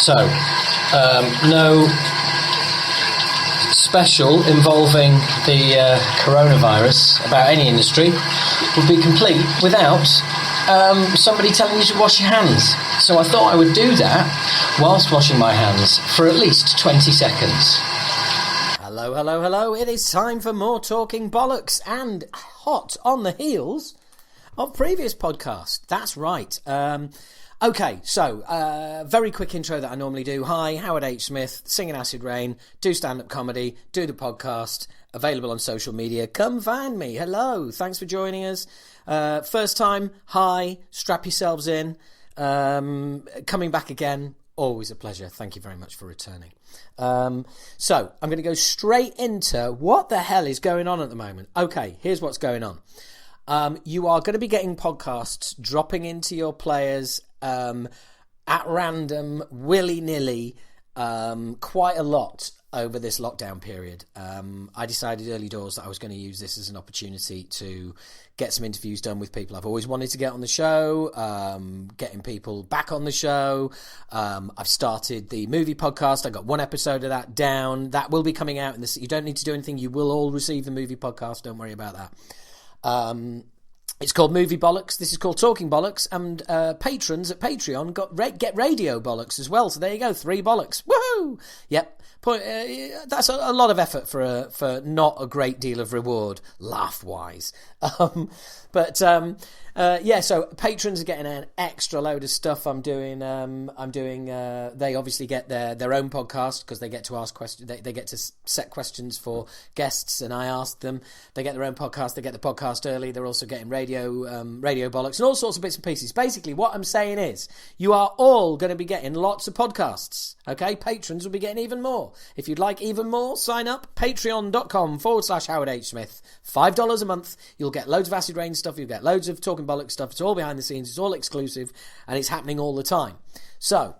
So, no special involving the coronavirus about any industry would be complete without somebody telling you to wash your hands. So I thought I would do that whilst washing my hands for at least 20 seconds. Hello, hello, hello. It is time for more Talking Bollocks, and hot on the heels of previous podcast. That's right. Okay, so very quick intro that I normally do. Hi, Howard H. Smith, singing Acid Rain, do stand-up comedy, do the podcast, available on social media. Come find me. Hello, thanks for joining us. First time, hi, strap yourselves in. Coming back again, always a pleasure. Thank you very much for returning. So I'm going to go straight into what the hell is going on at the moment. Okay, here's what's going on. You are going to be getting podcasts dropping into your players at random, willy-nilly, quite a lot over this lockdown period. I decided early doors that I was going to use this as an opportunity to get some interviews done with people I've always wanted to get on the show, getting people back on the show. I've started the movie podcast. I got one episode of that down. That will be coming out. You don't need to do anything. You will all receive the movie podcast. Don't worry about that. It's called Movie Bollocks. This is called Talking Bollocks. And patrons at Patreon get Radio Bollocks as well. So there you go, 3 bollocks. Woohoo! Yep. That's a lot of effort for not a great deal of reward, laugh-wise. So patrons are getting an extra load of stuff. I'm doing. They obviously get their own podcast because they get to ask questions. They get to set questions for guests, and I ask them. They get their own podcast. They get the podcast early. They're also getting radio bollocks and all sorts of bits and pieces. Basically, what I'm saying is, you are all going to be getting lots of podcasts. Okay, patrons will be getting even more. If you'd like even more, sign up. Patreon.com/Howard H. Smith. $5 a month. You'll get loads of Acid Rain stuff. You'll get loads of Talking Bollocks stuff. It's all behind the scenes. It's all exclusive, and it's happening all the time. So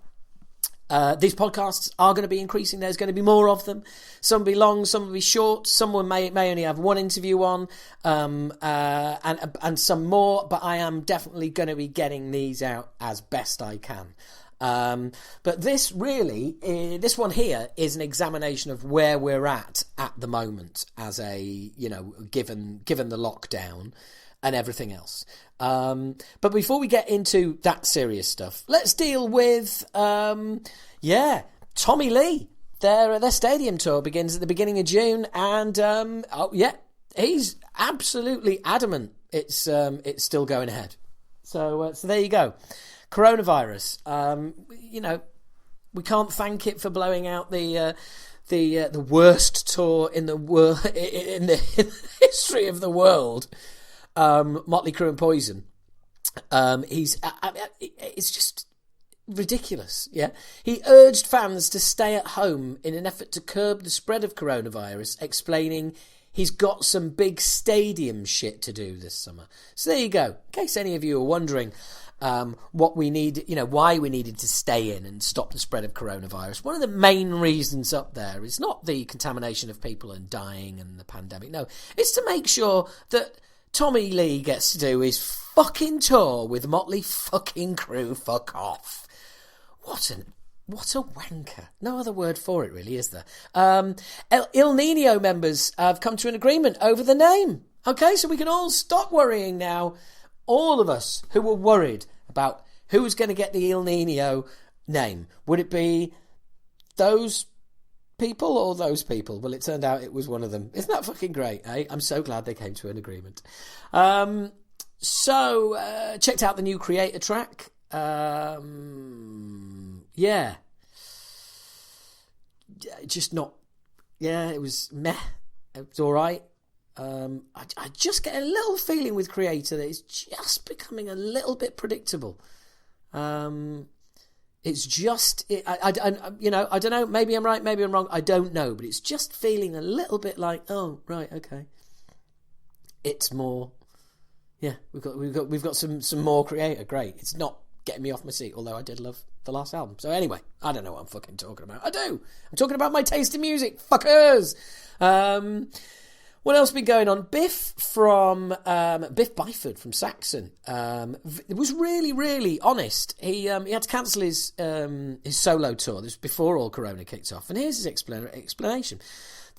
these podcasts are going to be increasing. There's going to be more of them. Some will be long, some will be short. Some may only have one interview on, and some more. But I am definitely going to be getting these out as best I can. But this one here is an examination of where we're at the moment as given the lockdown and everything else. But before we get into that serious stuff, let's deal with, Tommy Lee. Their stadium tour begins at the beginning of June, and he's absolutely adamant it's still going ahead. So there you go. Coronavirus. We can't thank it for blowing out the worst tour in the world in the history of the world. Motley Crue and Poison. It's just ridiculous. Yeah, he urged fans to stay at home in an effort to curb the spread of coronavirus, explaining he's got some big stadium shit to do this summer. So there you go. In case any of you are wondering what we need, why we needed to stay in and stop the spread of coronavirus. One of the main reasons up there is not the contamination of people and dying and the pandemic. No, it's to make sure that Tommy Lee gets to do his fucking tour with Motley fucking Crue. Fuck off. What a wanker. No other word for it, really, is there? Il Nino members have come to an agreement over the name. Okay, so we can all stop worrying now. All of us who were worried about who was going to get the El Nino name. Would it be those people or those people? Well, it turned out it was one of them. Isn't that fucking great, eh? I'm so glad they came to an agreement. Checked out the new Creator track. It was meh. It was all right. I just get a little feeling with Creator that it's just becoming a little bit predictable. It's just, I don't know. Maybe I'm right, maybe I'm wrong. I don't know, but it's just feeling a little bit like, oh right, okay. It's more, yeah. We've got some more Creator. Great. It's not getting me off my seat, although I did love the last album. So anyway, I don't know what I'm fucking talking about. I do. I'm talking about my taste in music, fuckers. What else been going on? Biff Byford from Saxon was really, really honest. He had to cancel his solo tour. This was before all Corona kicked off. And here's his explanation.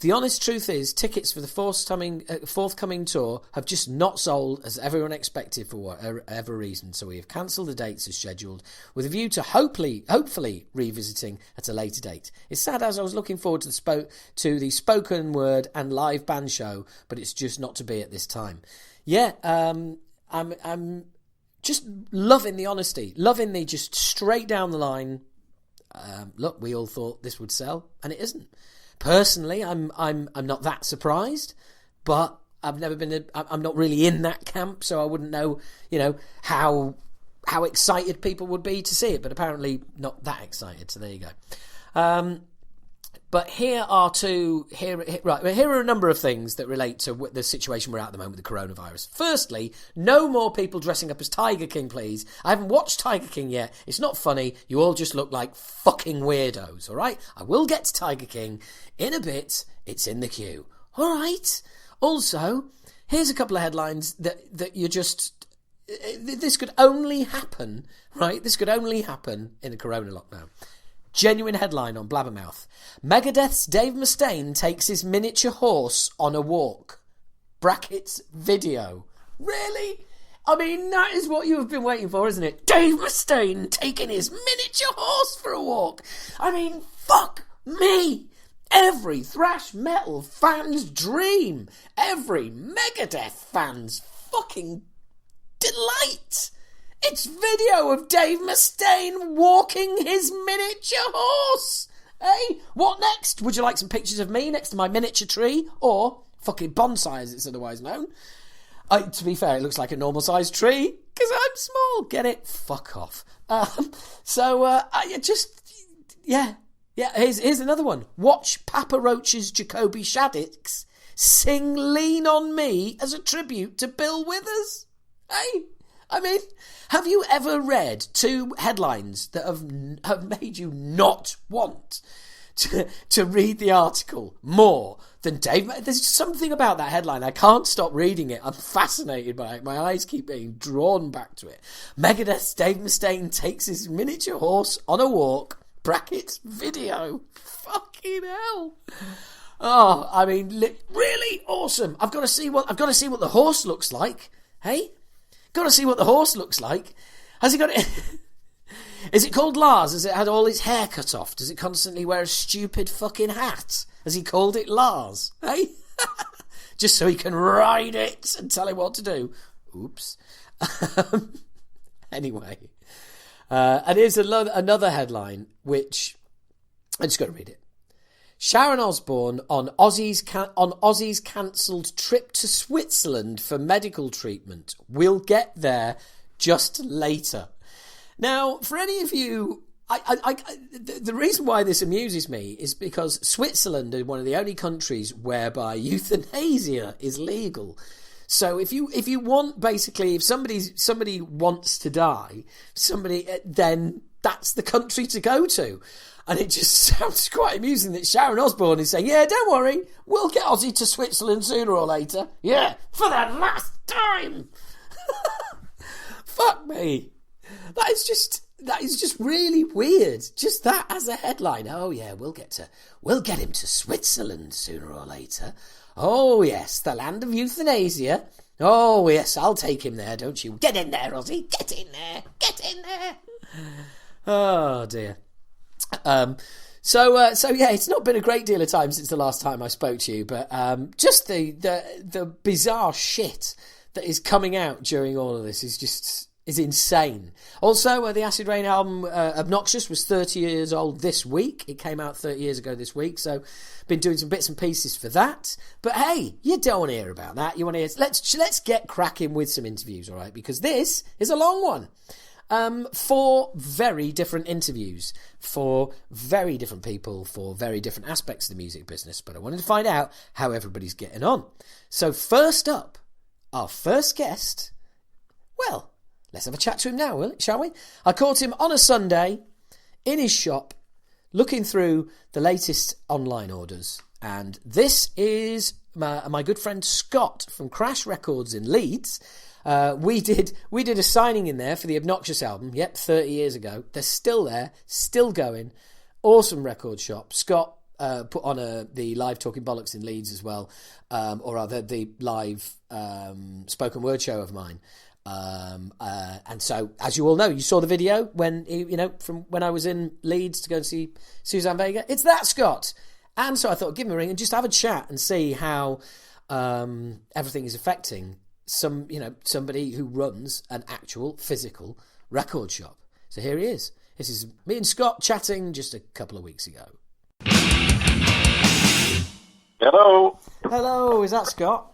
The honest truth is, tickets for the forthcoming tour have just not sold as everyone expected for whatever reason. So we have cancelled the dates as scheduled, with a view to hopefully revisiting at a later date. It's sad, as I was looking forward to the spoken word and live band show, but it's just not to be at this time. Yeah, I'm just loving the honesty, loving the just straight down the line. Look, we all thought this would sell, and it isn't. Personally, I'm not that surprised, but I'm not really in that camp, so I wouldn't know, how excited people would be to see it. But apparently, not that excited. So there you go. But here are a number of things that relate to the situation we're at the moment with the coronavirus. Firstly, no more people dressing up as Tiger King, please. I haven't watched Tiger King yet. It's not funny. You all just look like fucking weirdos, all right? I will get to Tiger King in a bit. It's in the queue. All right? Also, here's a couple of headlines that you just... This could only happen, right? This could only happen in a corona lockdown. Genuine headline on Blabbermouth. Megadeth's Dave Mustaine takes his miniature horse on a walk. Brackets video. Really? I mean, that is what you have been waiting for, isn't it? Dave Mustaine taking his miniature horse for a walk. I mean, fuck me. Every thrash metal fan's dream. Every Megadeth fan's fucking delight. It's video of Dave Mustaine walking his miniature horse. Hey, what next? Would you like some pictures of me next to my miniature tree? Or fucking bonsai, as it's otherwise known. To be fair, it looks like a normal-sized tree, because I'm small. Get it? Fuck off. Here's another one. Watch Papa Roach's Jacoby Shaddix sing Lean On Me as a tribute to Bill Withers. Hey, I mean, have you ever read two headlines that have made you not want to read the article more than Dave? There's something about that headline. I can't stop reading it. I'm fascinated by it. My eyes keep being drawn back to it. Megadeth's Dave Mustaine takes his miniature horse on a walk. Brackets video. Fucking hell. Oh, I mean, really awesome. I've got to see what the horse looks like. Hey? Got to see what the horse looks like. Has he got it? Is it called Lars? Has it had all his hair cut off? Does it constantly wear a stupid fucking hat? Has he called it Lars? Hey? Just so he can ride it and tell him what to do. Oops. Anyway. And here's another headline, which... I'm just going to read it. Sharon Osbourne on Ozzy's cancelled trip to Switzerland for medical treatment. We'll get there just later. Now, for any of you, the reason why this amuses me is because Switzerland is one of the only countries whereby euthanasia is legal. So if you want, basically, if somebody wants to die, then that's the country to go to. And it just sounds quite amusing that Sharon Osbourne is saying, yeah, don't worry, we'll get Ozzy to Switzerland sooner or later. Yeah, for the last time. Fuck me. That is just really weird. Just that as a headline. Oh yeah, we'll get him to Switzerland sooner or later. Oh yes, the land of euthanasia. Oh yes, I'll take him there, don't you? Get in there, Ozzy. Get in there. Get in there. Oh dear. So yeah, it's not been a great deal of time since the last time I spoke to you, but just the bizarre shit that is coming out during all of this is insane. Also, the Acid Rain album Obnoxious was 30 years old this week. It came out 30 years ago this week, so been doing some bits and pieces for that. But hey, you don't want to hear about that. You want to hear... Let's get cracking with some interviews, all right? Because this is a long one. 4 very different interviews for very different people for very different aspects of the music business, but I wanted to find out how everybody's getting on. So first up, our first guest, well, let's have a chat to him now, shall we? I caught him on a Sunday in his shop looking through the latest online orders, and this is my good friend Scott from Crash Records in Leeds. We did a signing in there for the Obnoxious album. Yep, 30 years ago. They're still there, still going. Awesome record shop. Scott put on the live Talking Bollocks in Leeds as well, or rather the live spoken word show of mine. And so, as you all know, you saw the video when from when I was in Leeds to go and see Suzanne Vega. It's that Scott. And so I thought, give him a ring and just have a chat and see how everything is affecting somebody who runs an actual physical record shop. So here he is. This is me and Scott chatting just a couple of weeks ago. Hello. Hello, is that Scott?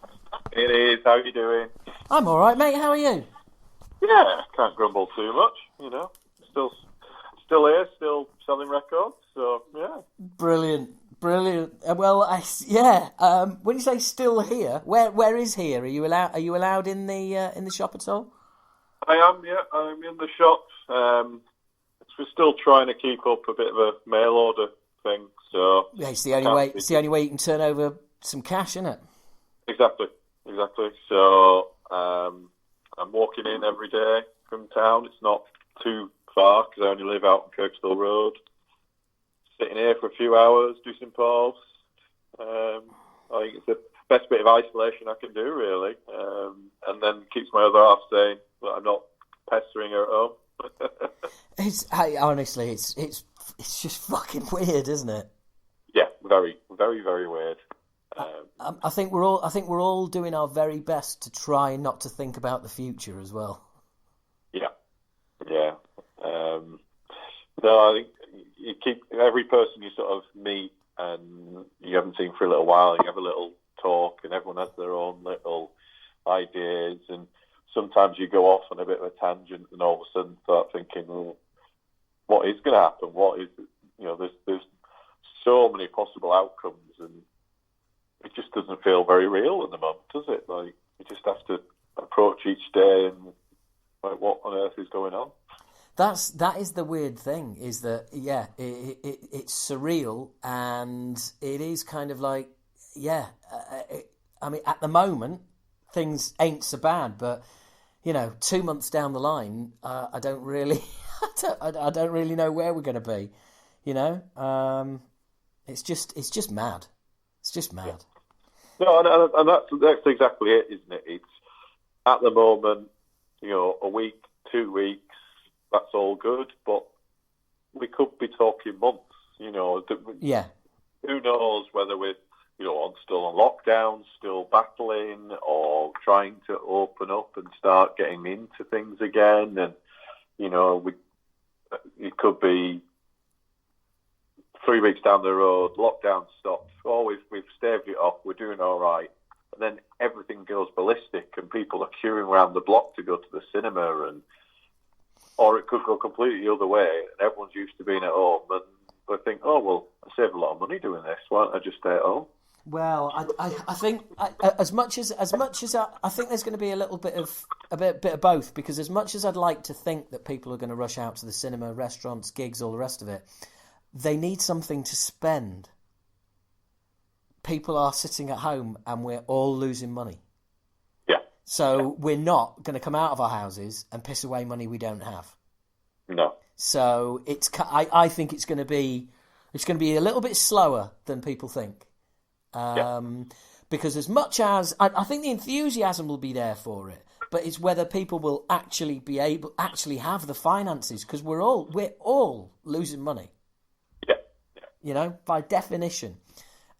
It is. How are you doing? I'm all right, mate. How are you? Yeah, can't grumble too much. Still here, still selling records. So yeah. Brilliant. Well, when you say still here, where is here? Are you allowed in the shop at all? I am. Yeah, I'm in the shop. We're still trying to keep up a bit of a mail order thing. So yeah, it's the only way. It's the only way you can turn over some cash, isn't it? Exactly. So I'm walking in every day from town. It's not too far because I only live out on Kirkstall Road. Sitting here for a few hours, do some posts. I think it's the best bit of isolation I can do, really, and then keeps my other half saying that I'm not pestering her at home. Honestly, it's just fucking weird, isn't it? Yeah, very, very, very weird. I think we're all doing our very best to try not to think about the future as well. Yeah. No, I think you keep every person you sort of meet and you haven't seen for a little while. You have a little talk, and everyone has their own little ideas. And sometimes you go off on a bit of a tangent, and all of a sudden start thinking, well, what is going to happen? What is there's so many possible outcomes, and it just doesn't feel very real at the moment, does it? Like, you just have to approach each day and like, what on earth is going on? That is the weird thing, is that it's surreal, and it is kind of like I mean, at the moment things ain't so bad, but 2 months down the line, I don't really I don't really know where we're going to be. It's just mad. It's just mad. No, and that's exactly it, isn't it? It's at the moment, a week, 2 weeks, that's all good, but we could be talking months. Yeah. Who knows whether we're still on lockdown, still battling, or trying to open up and start getting into things again, and it could be 3 weeks down the road, lockdown stops. Oh, we've staved it off. We're doing all right, and then everything goes ballistic, and people are queuing around the block to go to the cinema, or it could go completely the other way, and everyone's used to being at home, and they think, oh well, I save a lot of money doing this. Why don't I just stay at home? Well, I think as much as I think there's going to be a little bit of both, because as much as I'd like to think that people are going to rush out to the cinema, restaurants, gigs, all the rest of it, they need something to spend. People are sitting at home and we're all losing money. Yeah. So we're not going to come out of our houses and piss away money we don't have. No. So I think it's going to be a little bit slower than people think. Because as much as I think the enthusiasm will be there for it, but it's whether people will actually have the finances, because we're all losing money. By definition.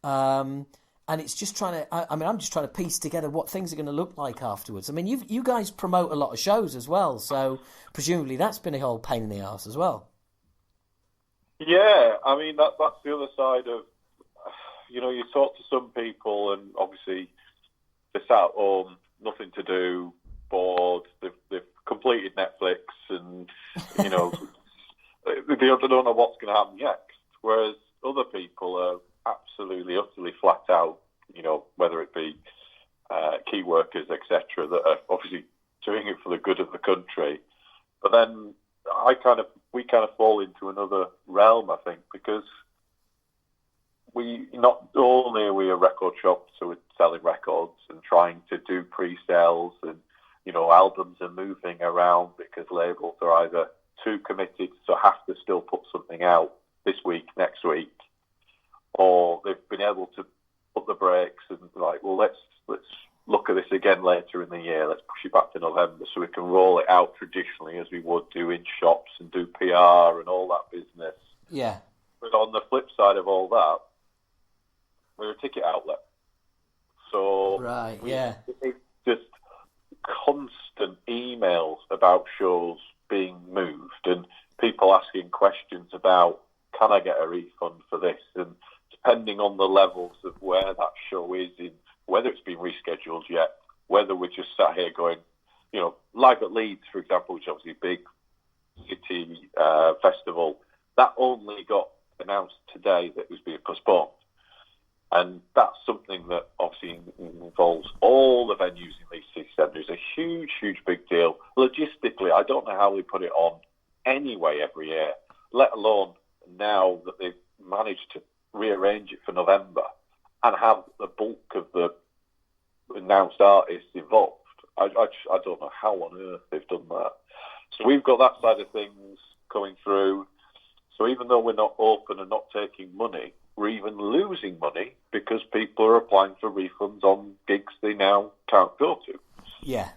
And it's just trying to, I'm just trying to piece together what things are going to look like afterwards. I mean, you guys promote a lot of shows as well, so presumably that's been a whole pain in the arse as well. Yeah, I mean, that's the other side of, you talk to some people and obviously they're sat at home, nothing to do, bored, they've completed Netflix and, they don't know what's going to happen next. Whereas other people are absolutely, utterly flat out, whether it be key workers, etc., that are obviously doing it for the good of the country. But then we kind of fall into another realm, I think, because we not only are we a record record shops who are selling records and trying to do pre-sales, and albums are moving around because labels are either too committed, so have to still put something out this week, next week, or they've been able to put the brakes and let's look at this again later in the year. Let's push it back to November so we can roll it out traditionally as we would do in shops and do PR and all that business. Yeah. But on the flip side of all that, we're a ticket outlet. So right, yeah. It's just constant emails about shows being moved and people asking questions about, can I get a refund for this? And depending on the levels of where that show is in, whether it's been rescheduled yet, whether we're just sat here going, Live at Leeds, for example, which is obviously a big city festival, that only got announced today that it was being postponed. And that's something that obviously involves all the venues in Leeds City Centre. It's a huge, huge big deal. Logistically, I don't know how they put it on anyway every year, let alone now that they've managed to rearrange it for November and have the bulk of the announced artists involved. I don't know how on earth they've done that. So we've got that side of things coming through. So even though we're not open and not taking money, we're even losing money because people are applying for refunds on gigs they now can't go to. Yeah.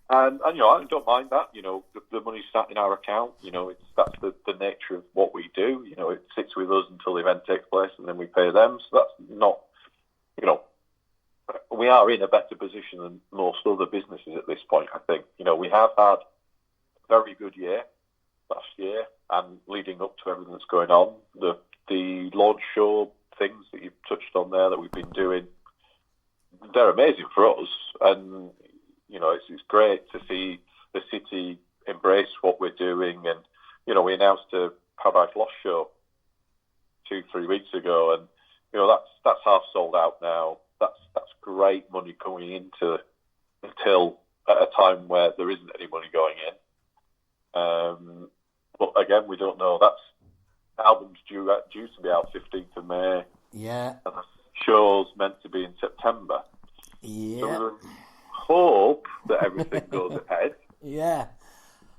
And I don't mind that. The money's sat in our account. That's the nature of what we do. It sits with us until the event takes place, and then we pay them. So that's not, we are in a better position than most other businesses at this point, I think. We have had a very good year last year, and leading up to everything that's going on, the launch show things that you've touched on there that we've been doing, they're amazing for us. And it's great to see the city embrace what we're doing. And, we announced a Paradise Lost show 2-3 weeks ago, and, that's half sold out now. That's great money coming into until at a time where there isn't any money going in. But again, we don't know. That's album's due to be out 15th of May. Yeah. And the show's meant to be in September. Yeah. So hope that everything goes ahead. Yeah.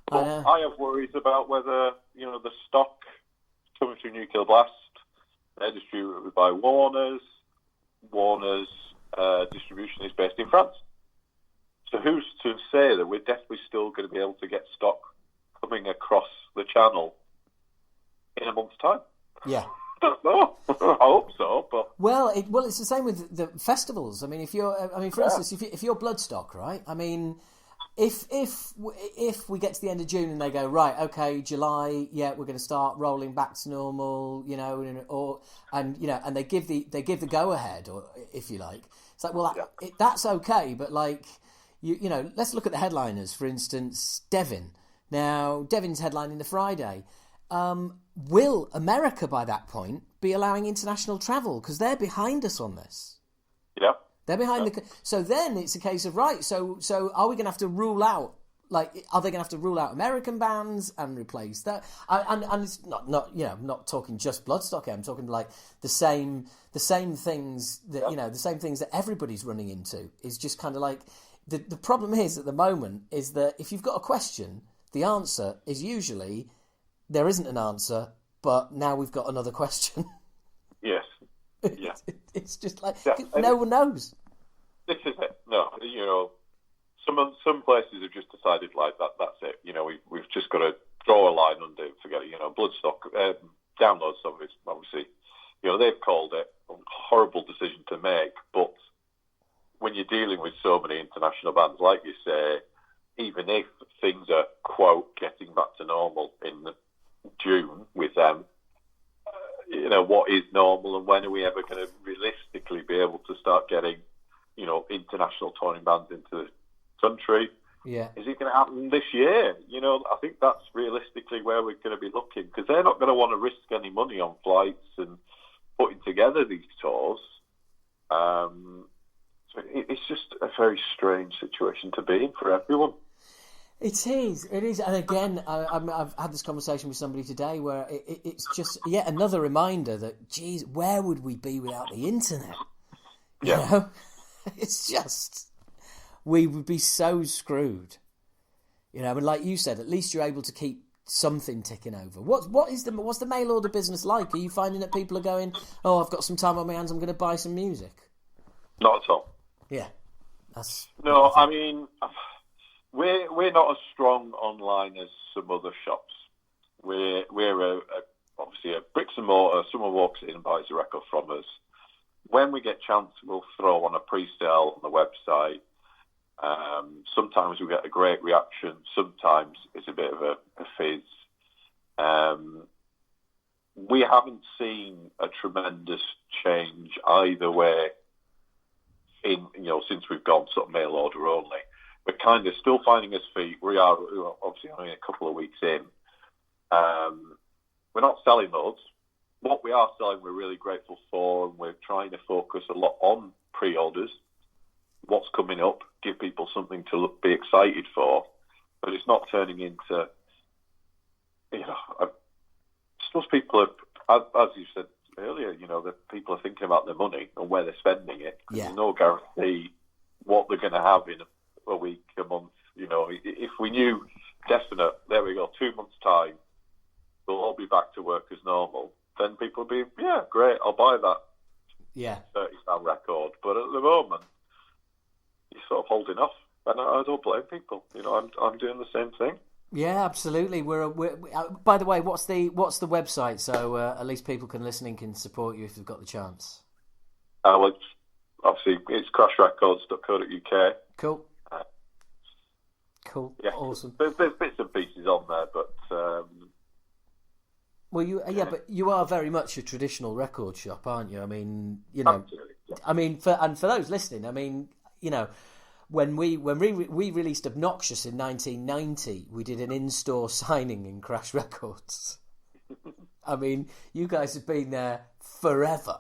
But I have worries about whether, the stock coming through Nuclear Blast, they're distributed by Warner's. Warner's distribution is based in France. So who's to say that we're definitely still going to be able to get stock coming across the channel in a month's time? Yeah. I don't know. I hope so, but it's the same with the festivals. I mean, for instance, if you're Bloodstock, right? I mean, if we get to the end of June and they go, right, okay, July, yeah, we're going to start rolling back to normal, and they give the go ahead, or if you like, it's like, well, that's okay, but like, let's look at the headliners. For instance, Devin. Now, Devin's headlining the Friday. Will America, by that point, be allowing international travel? Because they're behind us on this. Yeah. They're behind So then it's a case of, right, so are we going to have to rule out, are they going to have to rule out American bands and replace that? And it's not talking just Bloodstock. I'm talking like the same things that, the same things that everybody's running into is just kind of like, the problem is at the moment is that if you've got a question, the answer is usually, there isn't an answer, but now we've got another question. Yes. Yeah. It's just like, no one knows. This is it. No, some places have just decided like that. That's it. We've just got to draw a line under it. Forget it. Bloodstock download obviously. They've called it a horrible decision to make, but when you're dealing with so many international bands, like you say, even if things are quote getting back to normal in June with them, what is normal, and when are we ever going to realistically be able to start getting, international touring bands into the country? Yeah. Is it going to happen this year? I think that's realistically where we're going to be looking, because they're not going to want to risk any money on flights and putting together these tours. So it's just a very strange situation to be in for everyone. It is, and again, I've had this conversation with somebody today where it's just yet another reminder that, geez, where would we be without the internet? Yeah. You know? It's just, we would be so screwed. You know, and like you said, at least you're able to keep something ticking over. What's the mail order business like? Are you finding that people are going, oh, I've got some time on my hands, I'm going to buy some music? Not at all. Yeah. No, I mean, we're not as strong online as some other shops. We're obviously a bricks and mortar. Someone walks in and buys a record from us. When we get chance, we'll throw on a pre-sale on the website. Sometimes we get a great reaction. Sometimes it's a bit of a fizz. We haven't seen a tremendous change either way since we've gone sort of mail order only. We're kind of still finding us feet. We are obviously only a couple of weeks in. We're not selling loads. What we are selling, we're really grateful for, and we're trying to focus a lot on pre-orders. What's coming up, give people something to be excited for, but it's not turning into, I suppose people are, as you said earlier, that people are thinking about their money and where they're spending it. Yeah. There's no guarantee what they're going to have in a week, a month. If we knew definite, there we go, 2 months' time, we'll all be back to work as normal, then people would be, yeah, great, I'll buy that £30 record. But at the moment, you're sort of holding off, and I don't blame people. I'm doing the same thing. Yeah, absolutely. We're by the way, what's the website, so at least people can support you if they've got the chance. Well, it's crashrecords.co.uk. Cool. Cool. Yeah, Awesome. There's bits and pieces on there, but but you are very much a traditional record shop, aren't you? I mean, absolutely, yeah. I mean, for those listening, I mean, when we released Obnoxious in 1990, we did an in-store signing in Crash Records. I mean, you guys have been there forever.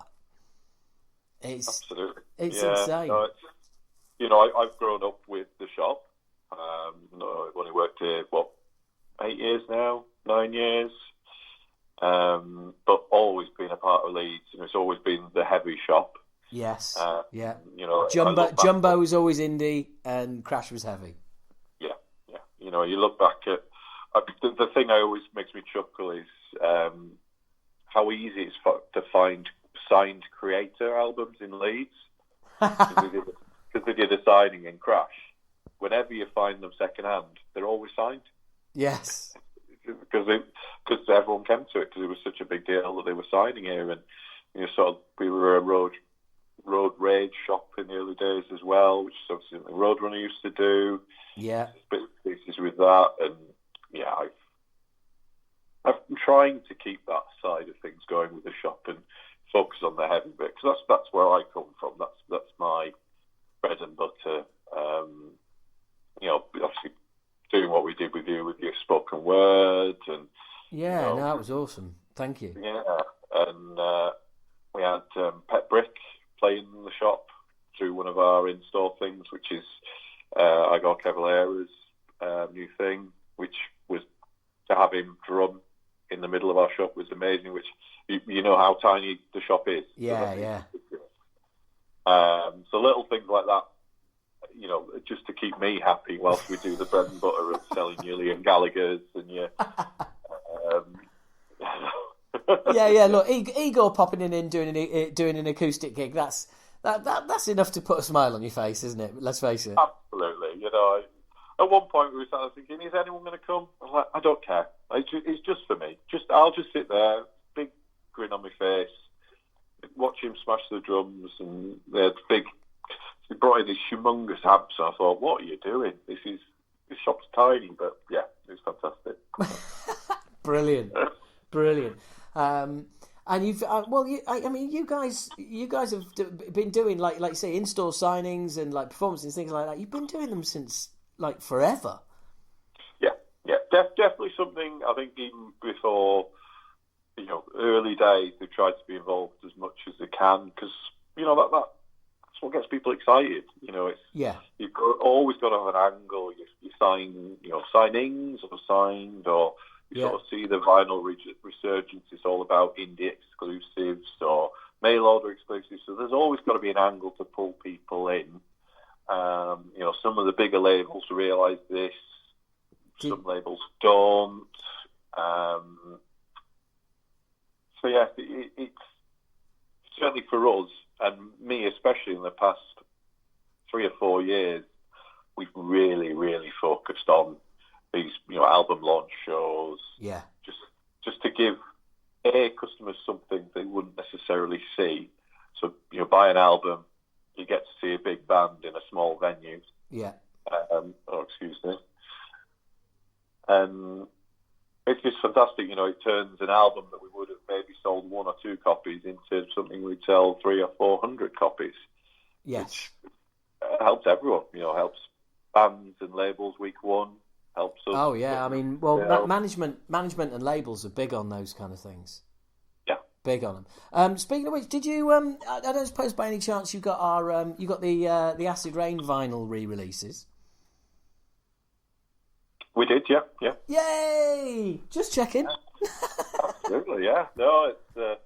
Absolutely. It's insane. I've grown up with the shop. I've only worked here, 8 years now, 9 years. But always been a part of Leeds. It's always been the heavy shop. Yes. Yeah. Jumbo was always indie, and Crash was heavy. Yeah, yeah. You look back at the thing that always makes me chuckle is how easy it's to find signed Creator albums in Leeds, because they did a signing in Crash. Whenever you find them second hand, they're always signed. Yes. Because everyone came to it because it was such a big deal that they were signing here, and we were a road rage shop in the early days as well, which is obviously something Roadrunner used to do. Yeah, bits and pieces with that, and yeah, I'm trying to keep that side of things going with the shop and focus on the heavy bit, because that's where I come from. That's my bread and butter. Obviously doing what we did with you with your spoken word, and that was awesome. Thank you. Yeah, and we had Pet Brick playing in the shop through one of our in-store things, which is Igor Cavalera's new thing, which was to have him drum in the middle of our shop was amazing, which you know how tiny the shop is. Yeah. So little things like that, just to keep me happy whilst we do the bread and butter of selling Julian Gallagher's and your... yeah. Look, Igor popping in and doing an acoustic gig. That's enough to put a smile on your face, isn't it? Let's face it. Absolutely. At one point we started thinking, is anyone going to come? I was like, I don't care. It's just for me. I'll just sit there, big grin on my face, watch him smash the drums, and he brought in these humongous amps, and I thought, what are you doing? This shop's tiny, but yeah, it's fantastic. Brilliant. And you've you guys have been doing like say in-store signings and like performances, things like that. You've been doing them since like forever. Yeah, definitely something. I think even before early days, they've tried to be involved as much as they can, because that's what gets people excited. You've always got to have an angle. You sign signings or signed, or you sort of see the vinyl resurgence. It's all about indie exclusives, or mail order exclusive. So there's always got to be an angle to pull people in. Some of the bigger labels realise this. Some labels don't. So yeah, it's certainly for us, and me especially, in the past 3 or 4 years, we've really, really focused on these, album launch shows. Yeah. Just to give customers something they wouldn't necessarily see. So, buy an album, you get to see a big band in a small venue. Yeah. Excuse me. And it's just fantastic, it turns an album that we would have maybe sold 1 or 2 copies into something we'd sell 300 or 400 copies. Yes. Which helps everyone, helps bands and labels week one, helps us. Oh, yeah, management and labels are big on those kind of things. Yeah. Big on them. Speaking of which, did you, I don't suppose by any chance you got the Acid Rain vinyl re-releases? We did, yeah. Yay! Just checking. Absolutely, yeah. No, it's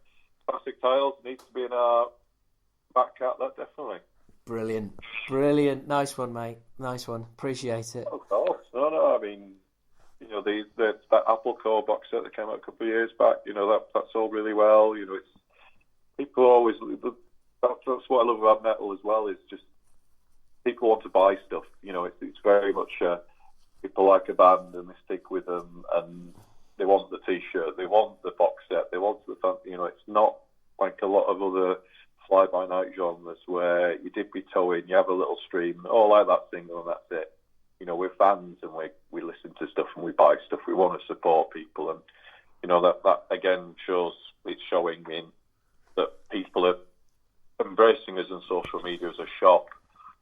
classic tiles needs to be in our back catalogue, definitely. Brilliant. Nice one, mate. Nice one. Appreciate it. Of course. No. I mean, that Apple Core box set that came out a couple of years back. That sold really well. It's people always. That's what I love about metal as well. Is just people want to buy stuff. It's very much. People like a band and they stick with them, and they want the T-shirt, they want the box set, they want the fan. It's not like a lot of other fly-by-night genres where you dip your toe in, you have a little stream, I like that single, and that's it. We're fans and we listen to stuff and we buy stuff. We want to support people, and that again shows it's showing in that people are embracing us on social media as a shop,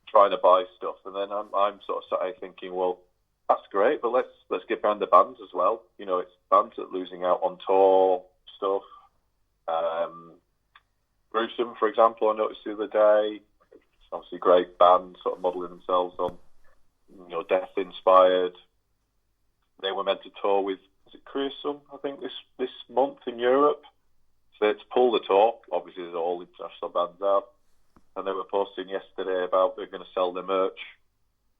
trying to buy stuff, and then I'm sort of sat here thinking, well, that's great, but let's get behind the bands as well. It's bands that are losing out on tour stuff. Gruesome, for example, I noticed the other day. It's obviously a great band, sort of modelling themselves on, death inspired. They were meant to tour with, is it Creosote, I think, this month in Europe. So they had to pull the tour. Obviously, there's all international bands out, and they were posting yesterday about they're going to sell their merch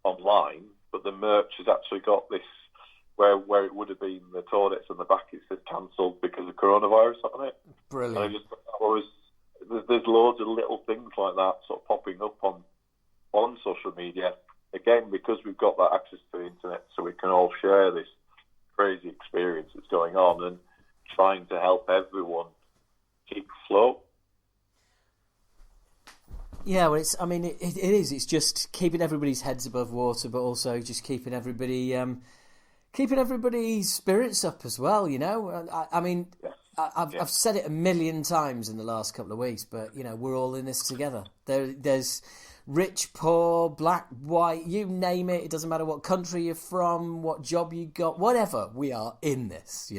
online. But the merch has actually got this, where it would have been the tour dates on the back, it says cancelled because of coronavirus on it. Brilliant. And I just thought there's loads of little things like that sort of popping up on social media. Again, because we've got that access to the internet, so we can all share this crazy experience that's going on and trying to help everyone keep afloat. Yeah, well, it is. It's just keeping everybody's heads above water, but also just keeping everybody's spirits up as well. I've said it a million times in the last couple of weeks, but we're all in this together. There's rich, poor, black, white, you name it. It doesn't matter what country you're from, what job you got, whatever. We are in this,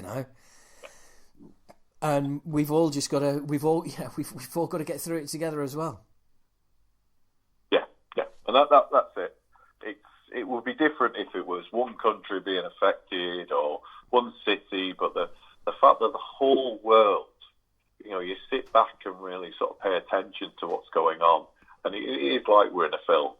and we've all got to get through it together as well. And that's it. It would be different if it was one country being affected or one city, but the fact that the whole world, you sit back and really sort of pay attention to what's going on, and it is like we're in a film.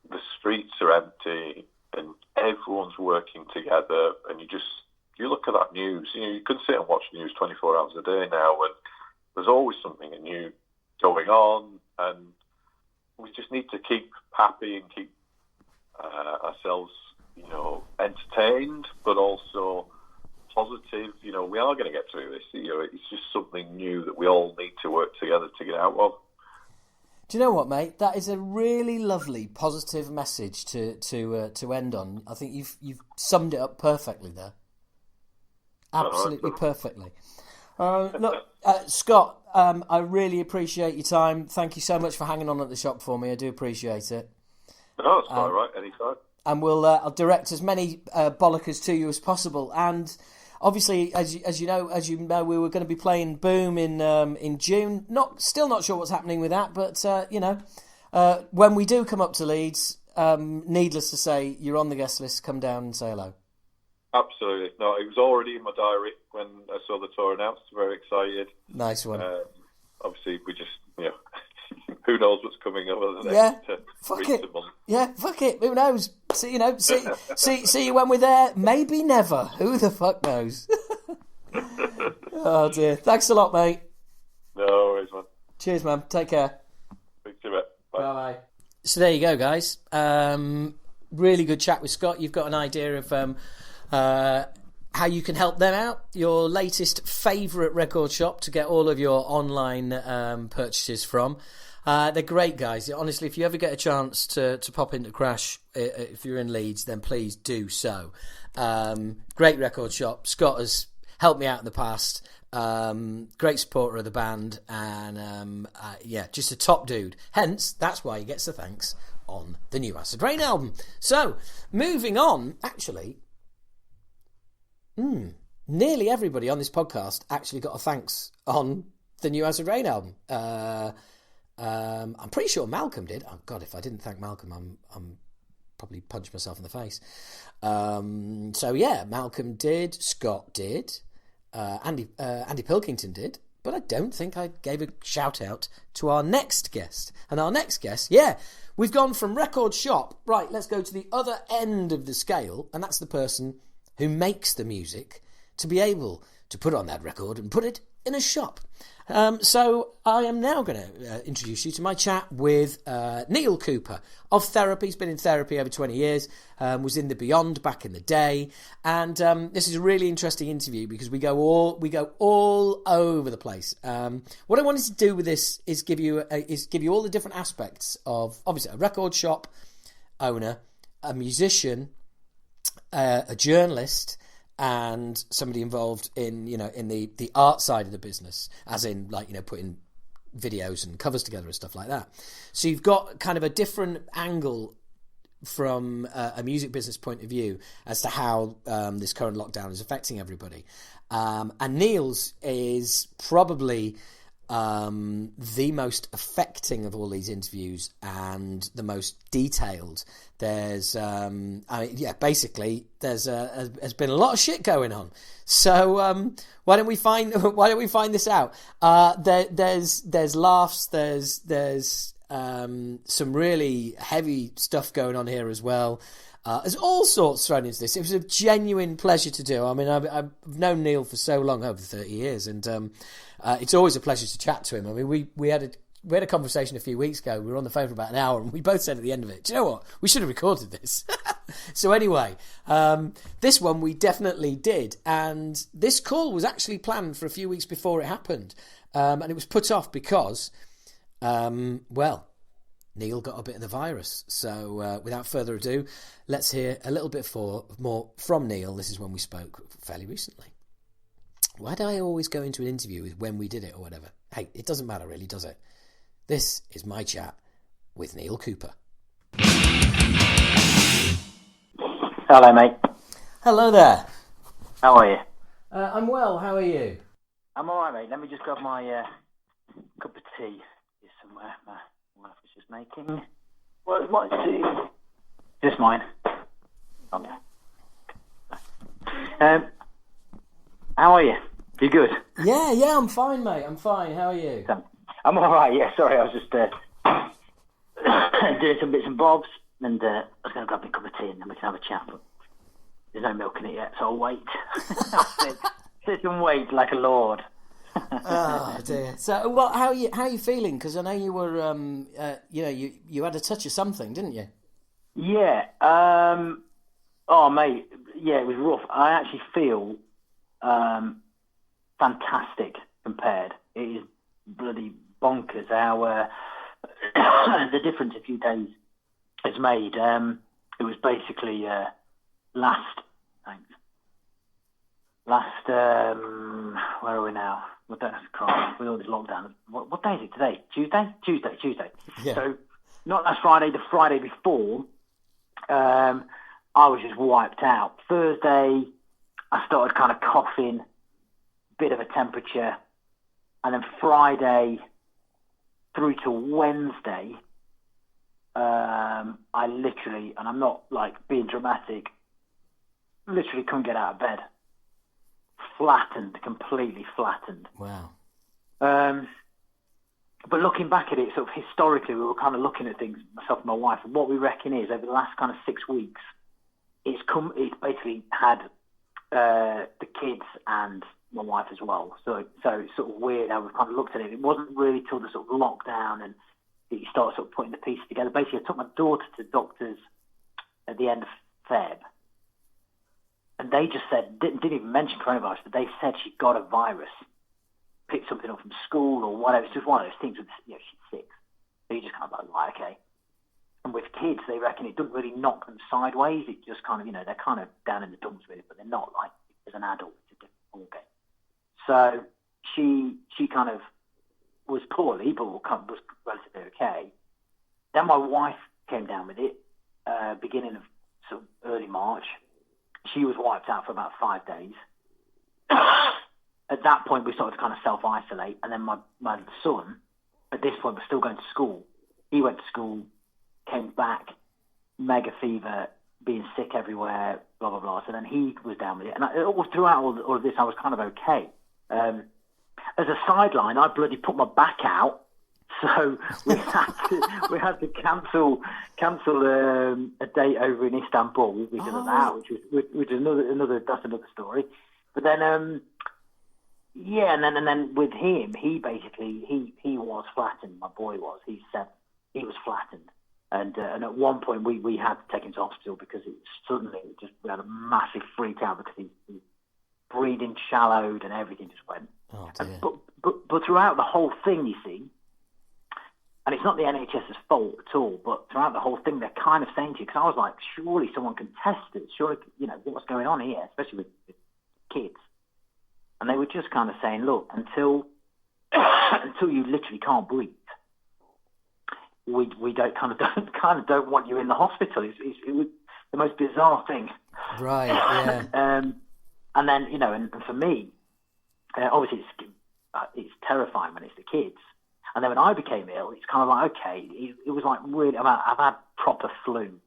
The streets are empty and everyone's working together, and you look at that news. You can sit and watch news 24 hours a day now, and there's always something new going on, and we just need to keep happy and keep ourselves, entertained, but also positive. We are going to get through this. It's just something new that we all need to work together to get out of. Do you know what, mate? That is a really lovely, positive message to end on. I think you've summed it up perfectly there. Absolutely perfectly. Look, Scott, I really appreciate your time. Thank you so much for hanging on at the shop for me. I do appreciate it. No, it's all right. Anytime. And I'll direct as many bollockers to you as possible. And obviously, as you know, we were going to be playing Boom in June. Still not sure what's happening with that, but when we do come up to Leeds, needless to say, you're on the guest list. Come down and say hello. Absolutely. No, it was already in my diary when I saw the tour announced. Very excited. Nice one. Obviously, we just, who knows what's coming over the next weeks and months. Yeah, fuck it. Who knows? See you when we're there. Maybe never. Who the fuck knows? Oh dear. Thanks a lot, mate. No worries, man. Cheers, man. Take care. Speak to you a bit. Bye. Bye. So there you go, guys. Really good chat with Scott. You've got an idea of how you can help them out. Your latest favourite record shop to get all of your online purchases from. They're great guys. Honestly, if you ever get a chance to pop into Crash, if you're in Leeds, then please do so. Great record shop. Scott has helped me out in the past. Great supporter of the band, and just a top dude. Hence, that's why he gets the thanks on the new Acid Rain album. So, moving on, actually, nearly everybody on this podcast actually got a thanks on the new Acid Rain album. I'm pretty sure Malcolm did. Oh God, if I didn't thank Malcolm, I'm probably punched myself in the face. So yeah, Malcolm did, Scott did, Andy Pilkington did, but I don't think I gave a shout out to our next guest. And our next guest, we've gone from record shop, right, let's go to the other end of the scale, and that's the person who makes the music to be able to put on that record and put it in a shop. So I am now going to introduce you to my chat with Neil Cooper of Therapy. He's been in therapy over 20 years, was in the Beyond back in the day, and this is a really interesting interview because we go all over the place. What I wanted to do with this is give you all the different aspects of, obviously, a record shop owner, a musician, a journalist, and somebody involved in the art side of the business, as in putting videos and covers together and stuff like that. So you've got kind of a different angle from a music business point of view as to how this current lockdown is affecting everybody. And Neil's is probably the most affecting of all these interviews and the most detailed. There's basically there's been a lot of shit going on. So why don't we find this out? There's laughs, there's some really heavy stuff going on here as well. There's all sorts thrown into this. It was a genuine pleasure to do. I mean, I've known Neil for so long, over 30 years, and it's always a pleasure to chat to him. I mean, we had a conversation a few weeks ago. We were on the phone for about an hour, and we both said at the end of it, do you know what? We should have recorded this. So anyway, this one we definitely did, and this call was actually planned for a few weeks before it happened, and it was put off because, Neil got a bit of the virus. So without further ado, let's hear a little bit more from Neil. This is when we spoke fairly recently. Why do I always go into an interview with when we did it or whatever? Hey, it doesn't matter really, does it? This is my chat with Neil Cooper. Hello, mate. Hello there. How are you? I'm well. How are you? I'm all right, mate. Let me just grab my cup of tea here somewhere. My wife was just making. Where's my tea? Just mine. Okay. How are you? You good? Yeah, I'm fine, mate. I'm fine. How are you? I'm all right. Yeah, sorry, I was just doing some bits and bobs, and I was going to grab me a cup of tea, and then we can have a chat. But there's no milk in it yet, so I'll wait. Sit and wait like a lord. Oh dear. So, how are you feeling? Because I know you were, you had a touch of something, didn't you? Yeah. Oh, mate. Yeah, it was rough. I actually feel fantastic compared. It is bloody bonkers how the difference a few days has made. It was basically last, where are we now? What day is it? With all this lockdown. What day is it today? Tuesday. Yeah. So not last Friday, the Friday before, I was just wiped out. Thursday, I started kind of coughing, bit of a temperature, and then Friday through to Wednesday, I literally, and I'm not like being dramatic, literally couldn't get out of bed. Flattened, completely flattened. Wow. But looking back at it, sort of historically, we were kind of looking at things, myself and my wife, and what we reckon is over the last kind of 6 weeks, it's basically had the kids and my wife as well. So it's sort of weird how we've kind of looked at it. It wasn't really till the sort of lockdown and you start sort of putting the pieces together. Basically, I took my daughter to doctors at the end of Feb, and they just said, didn't even mention coronavirus, but they said she got a virus, picked something up from school or whatever. It's just one of those things with, she's 6. So you just kind of like, okay. And with kids, they reckon it doesn't really knock them sideways. It just kind of, they're kind of down in the dumps with it, but they're not like, as an adult, it's a different ballgame. So she kind of was poorly, but was relatively okay. Then my wife came down with it, beginning of sort of early March. She was wiped out for about 5 days. At that point, we started to kind of self-isolate. And then my son, at this point, was still going to school. He went to school, came back, mega fever, being sick everywhere, blah, blah, blah. So then he was down with it. And throughout all of this, I was kind of okay. As a sideline, I bloody put my back out. So we had to cancel a date over in Istanbul because of that, which is another that's another story. But then and then with him, he basically he was flattened. My boy was. He said he was flattened, and at one point we had to take him to hospital because we had a massive freak out because his breathing shallowed and everything just went. Oh dear. But throughout the whole thing, you see. And it's not the NHS's fault at all, but throughout the whole thing, they're kind of saying to you, because I was like, surely someone can test it. Surely, what's going on here, especially with kids. And they were just kind of saying, look, until you literally can't breathe, we don't want you in the hospital. It was the most bizarre thing. Right, yeah. And then, and for me, obviously it's terrifying when it's the kids. And then when I became ill, it's kind of like, okay, it was like really, I've had proper flu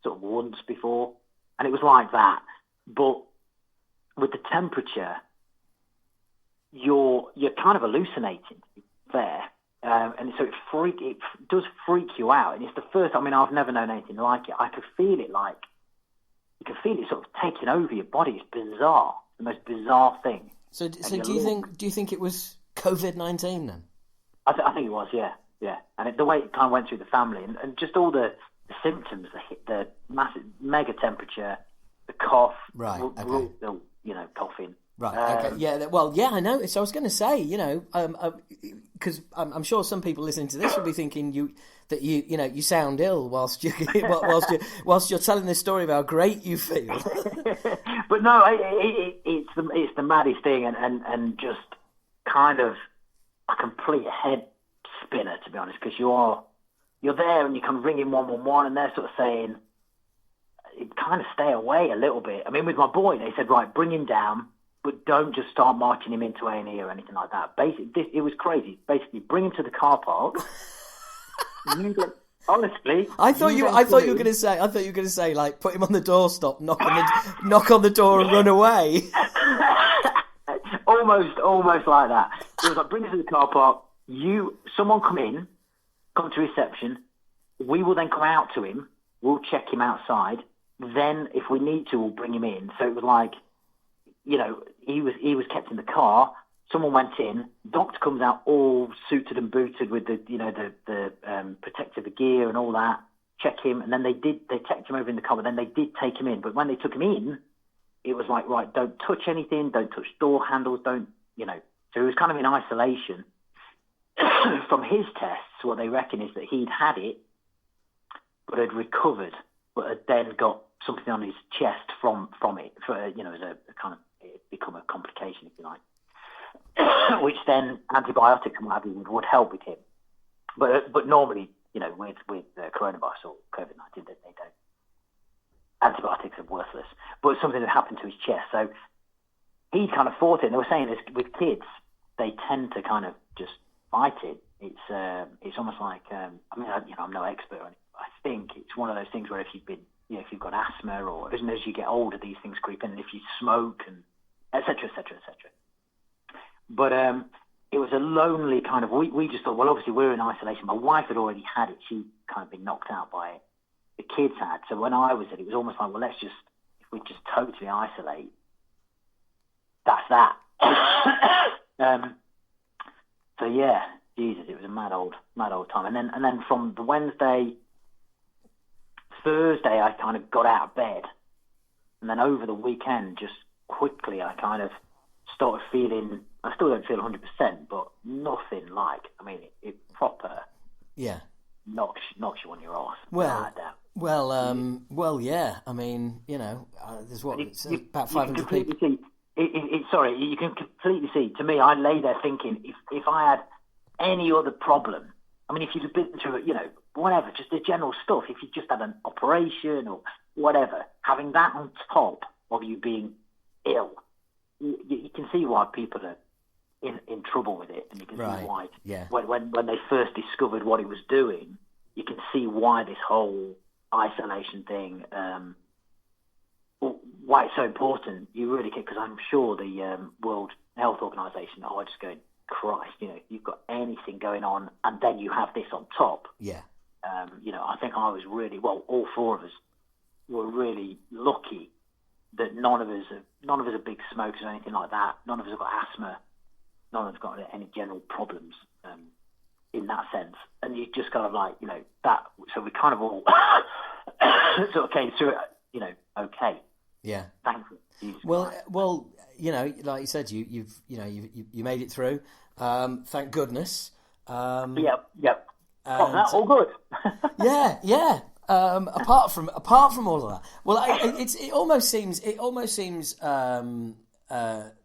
sort of once before, and it was like that. But with the temperature, you're kind of hallucinating, to be fair. And so it does freak you out. And it's the first, I've never known anything like it. I could feel it you can feel it sort of taking over your body. It's bizarre, the most bizarre thing. So do you think it was COVID-19 then? I think it was, yeah. And the way it kind of went through the family, and just all the symptoms, the massive, mega temperature, the cough, right? Okay. Coughing. Right. Okay. Yeah. Well. Yeah. I know. So I was going to say, because I'm sure some people listening to this will be thinking you sound ill whilst you're telling this story of how great you feel. But no, it's the maddest thing, and just kind of a complete head spinner, to be honest, because you're there and you can ring in 111 and they're sort of saying, kind of stay away a little bit. With my boy, they said, right, bring him down, but don't just start marching him into A&E or anything like that. Basically, it was crazy. Basically, bring him to the car park. Honestly, I thought you were going to say like put him on the doorstep, knock on the door and run away. Almost like that. It was like, bring us to the car park. Someone come to reception. We will then come out to him. We'll check him outside. Then, if we need to, we'll bring him in. So it was like, he was kept in the car. Someone went in. Doctor comes out all suited and booted with the protective gear and all that. Check him, and then they checked him over in the car. But then they did take him in. But when they took him in, it was like, right, don't touch anything, don't touch door handles, don't. So he was kind of in isolation. From his tests, what they reckon is that he'd had it, but had recovered, but had then got something on his chest from it, as a kind of, it become a complication, if you like, which then antibiotics and what have you would help with him. But normally, with coronavirus or COVID-19, they don't. Antibiotics are worthless, but something had happened to his chest, so he kind of fought it. And they were saying this with kids, they tend to kind of just fight it. It's almost like I'm no expert on it. I think it's one of those things where if you've been if you've got asthma, or as you get older, these things creep in, and if you smoke, and et cetera, et cetera, et cetera. But it was a lonely kind of. We just thought, well, obviously we're in isolation. My wife had already had it; she kind of been knocked out by it. The kids had. So when I was it was almost like, well, if we just totally isolate, that's that. So yeah, Jesus, it was a mad old time. And then from the Thursday, I kind of got out of bed, and then over the weekend, just quickly, I kind of started feeling. I still don't feel 100%, but nothing like. I mean, it proper. Yeah. Knocks you on your arse. Well, yeah. I mean, there's about 500 people. Sorry, you can completely see. To me, I lay there thinking, if I had any other problem, I mean, if you'd been through, whatever, just the general stuff, if you just had an operation or whatever, having that on top of you being ill, you can see why people are in trouble with it, and you can see why. Yeah. When they first discovered what it was doing, you can see why this whole isolation thing, why it's so important. You really can, because I'm sure the World Health Organization are just going, Christ, you've got anything going on, and then you have this on top. Yeah. I think I was really, all four of us were really lucky that none of us are big smokers or anything like that. None of us have got asthma. None of us got any general problems in that sense. And you just kind of like, that. So we kind of all sort of came through it, okay. Yeah. Thankfully. Well, like you said, you made it through. Thank goodness. Yep. All good. yeah. Apart from all of that, well, it almost seems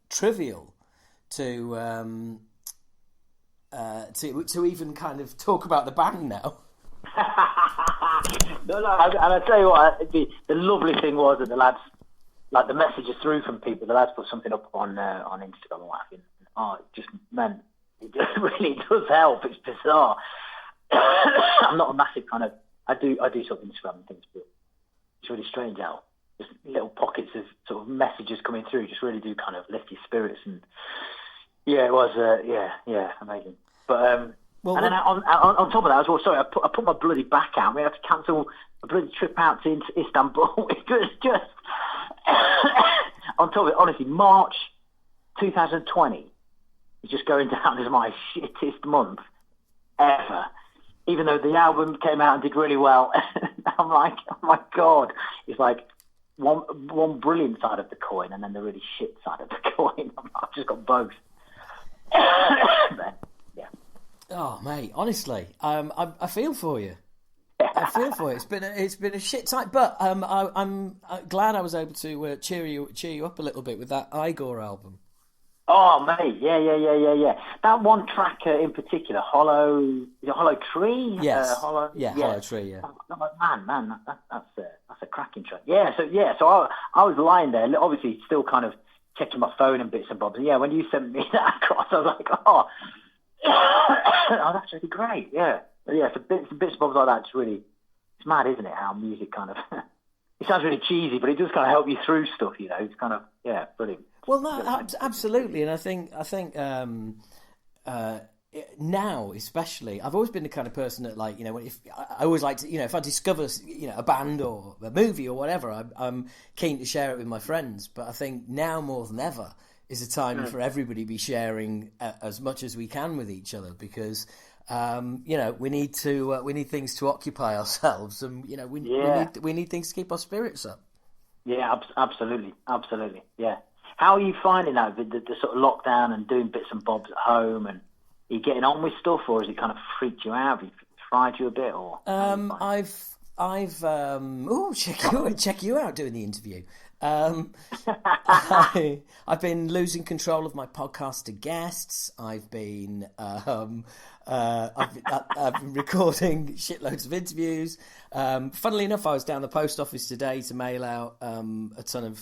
trivial to even kind of talk about the band now. No, and I tell you what, the lovely thing was that the lads, like the messages through from people, the lads put something up on Instagram and laughing. Oh, it just meant it just really does help. It's bizarre. I'm not a massive kind of. I do sort of Instagram and things, but it's really strange how just little pockets of sort of messages coming through just really do kind of lift your spirits. And yeah, it was amazing. But then on top of that as well, sorry, I put my bloody back out. We had to cancel a bloody trip out to Istanbul. It was just on top of it, honestly, March 2020 is just going down as my shittest month ever. Even though the album came out and did really well, I'm like, oh my God. It's like one brilliant side of the coin and then the really shit side of the coin. I've just got both. Yeah. Oh, mate, honestly, I feel for you. I feel for you. It's been a shit time, but I'm glad I was able to cheer you up a little bit with that Igor album. Oh, mate, yeah. That one track in particular, Hollow Tree? Yes. Hollow Tree, yeah. Man, that's a cracking track. So I was lying there, obviously still kind of checking my phone and bits and bobs. And yeah, when you sent me that across, I was like, oh, that's really great, yeah. But yeah, so bits and bobs like that, it's mad, isn't it, how music kind of, it sounds really cheesy, but it does kind of help you through stuff, it's kind of, yeah, brilliant. Well, no, absolutely, and I think now especially, I've always been the kind of person that, like, if I always like to, if I discover, a band or a movie or whatever, I'm keen to share it with my friends. But I think now more than ever is a time for everybody to be sharing as much as we can with each other, because we need things to occupy ourselves, and we need things to keep our spirits up. Yeah, absolutely, yeah. How are you finding that, the sort of lockdown and doing bits and bobs at home, and are you getting on with stuff, or has it kind of freaked you out? Have you fried you a bit, or? Check you out doing the interview. I've been losing control of my podcast to guests. I've been recording shitloads of interviews. Funnily enough, I was down the post office today to mail out a ton of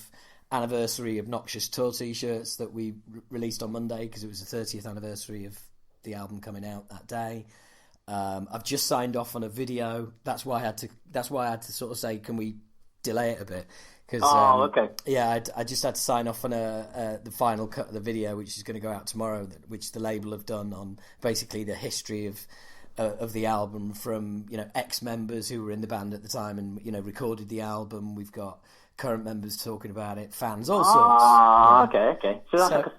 anniversary Obnoxious Tour t-shirts that we released on Monday, because it was the 30th anniversary of the album coming out that day. I've just signed off on a video. That's why I had to sort of say, can we delay it a bit. Cause, okay. Yeah, I just had to sign off on the final cut of the video, which is going to go out tomorrow, which the label have done on basically the history of the album from, you know, ex-members who were in the band at the time and, you know, recorded the album. We've got current members talking about it, fans, all sorts. Okay. So that's like a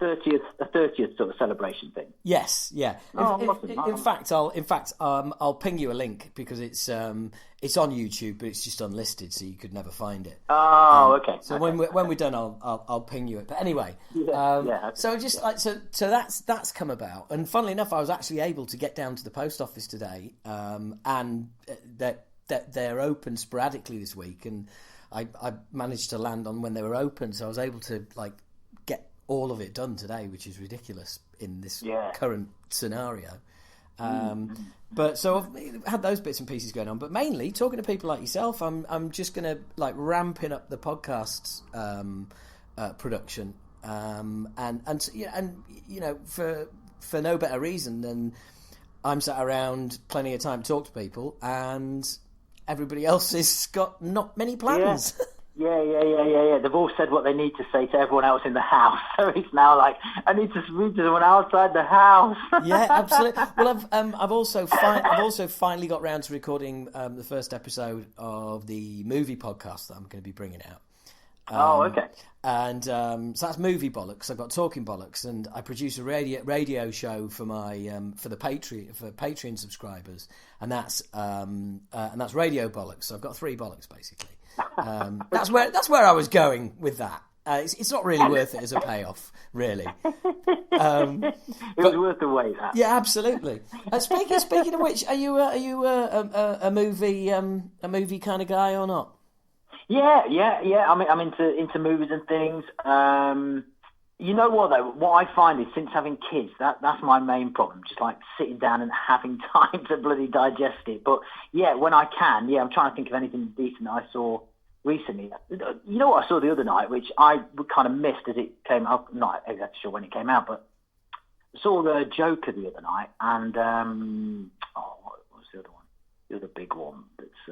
30th sort of celebration thing. Yes, yeah. In fact, I'll ping you a link because it's on YouTube, but it's just unlisted, so you could never find it. Okay. So when we're done, I'll ping you it. But anyway, so just like so that's come about, and funnily enough, I was actually able to get down to the post office today, and that they're open sporadically this week, and I managed to land on when they were open, so I was able to like get all of it done today, which is ridiculous in this current scenario. But so I've had those bits and pieces going on, but mainly talking to people like yourself. I'm just going to like ramping up the podcast production, and you know for no better reason than I'm sat around plenty of time to talk to people, and everybody else has got not many plans. Yeah. They've all said what they need to say to everyone else in the house. So it's now like, I need to speak to someone outside the house. Yeah, absolutely. Well, I've also finally got round to recording the first episode of the movie podcast that I'm going to be bringing out. Okay. And so that's Movie Bollocks. I've got Talking Bollocks, and I produce a radio show for my for Patreon subscribers, and that's Radio Bollocks. So I've got 3 bollocks basically. That's where I was going with that. It's not really worth it as a payoff, really. It was worth the wait. That. Yeah, absolutely. Speaking of which, are you a movie kind of guy or not? Yeah. I mean, I'm into movies and things. You know what though? What I find is since having kids, that's my main problem. Just like sitting down and having time to bloody digest it. But yeah, when I can, I'm trying to think of anything decent I saw recently. You know what I saw the other night, which I kind of missed as it came out. Not exactly sure when it came out, but I saw the Joker the other night, and what was the other one? The other big one. That's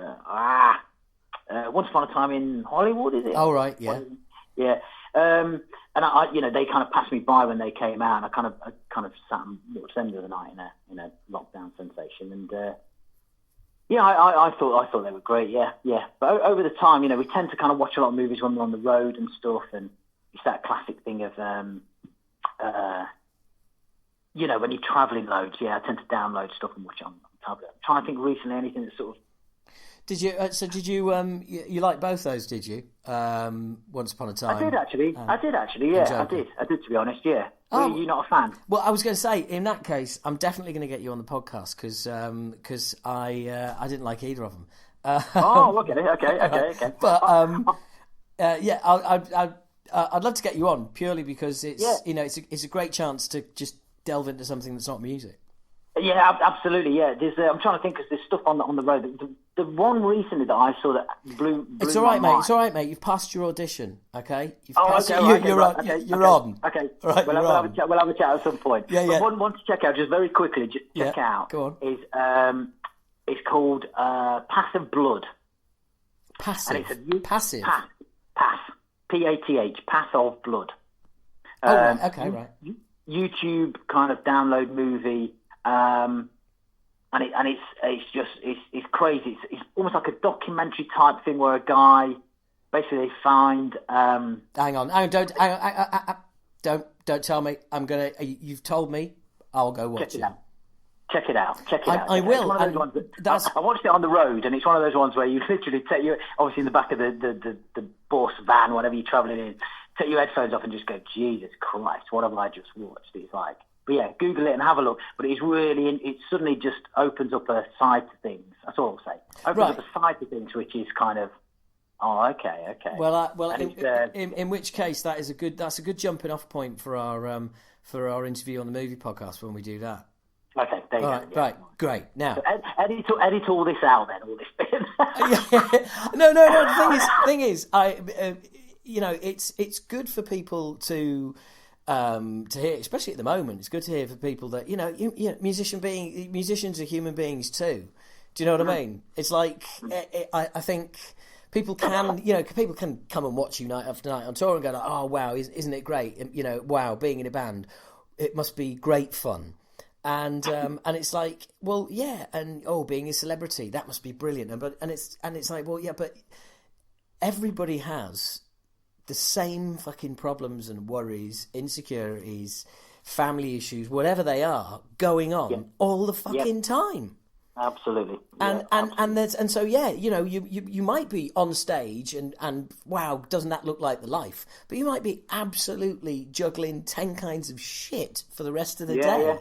Once Upon a Time in Hollywood, is it? Oh, right, yeah. Yeah. And I, you know, they kind of passed me by when they came out, and I kind of sat and watched them the other night in a lockdown sensation, and I thought they were great, yeah. But over the time, you know, we tend to kind of watch a lot of movies when we're on the road and stuff, and it's that classic thing of, you know, when you're travelling loads, I tend to download stuff and watch it on tablet. I'm trying to think recently anything that sort of. Did you? You like both those? Did you? Once Upon a Time. I did actually. Yeah, I did. To be honest, yeah. Were you not a fan? Well, I was going to say, in that case, I'm definitely going to get you on the podcast because I didn't like either of them. Okay. But I'd love to get you on purely because it's you know it's a great chance to just delve into something that's not music. Yeah, absolutely. Yeah, I'm trying to think because there's stuff on the road. The one recently that I saw that blew It's all right, mate. mind. It's all right, mate. You've passed your audition. Okay. You're on. Okay. All right. We'll have a chat at some point. Yeah. But one to check out, just very quickly, check out. Go on. Is it's called Passive Blood. Passive. And it's Passive. Pass. Path. Path of Blood. Right. Okay. Right. YouTube kind of download movie. And it's crazy. It's almost like a documentary type thing where a guy basically they find. Hang on! Don't tell me. You've told me. I'll go watch it. Check it out. I will. It's one of those ones that, I watched it on the road, and it's one of those ones where you literally take you obviously in the back of the bus, van, whatever you're travelling in, take your headphones off and just go, Jesus Christ, what have I just watched? It's like. But yeah, Google it and have a look. But it's really, it suddenly just opens up a side to things. That's all I'll say. Opens up a side to things, which is kind of, okay. Well, in which case that's a good jumping off point for our interview on the movie podcast when we do that. Okay, there you go. Right, great. Now, so edit all this out then, all this bit. No. The thing is, you know, it's good for people to hear, especially at the moment. It's good to hear for people that you know, musicians are human beings too. Do you know what I mean? It's like I think people can, people can come and watch you night after night on tour and go, like, oh wow, isn't it great? Wow, being in a band, it must be great fun. And it's like, well, yeah, and being a celebrity, that must be brilliant. And it's like, well, yeah, but everybody has the same fucking problems and worries, insecurities, family issues, whatever they are, going on all the fucking time. Absolutely. You might be on stage and wow, doesn't that look like the life? But you might be absolutely juggling 10 kinds of shit for the rest of the day.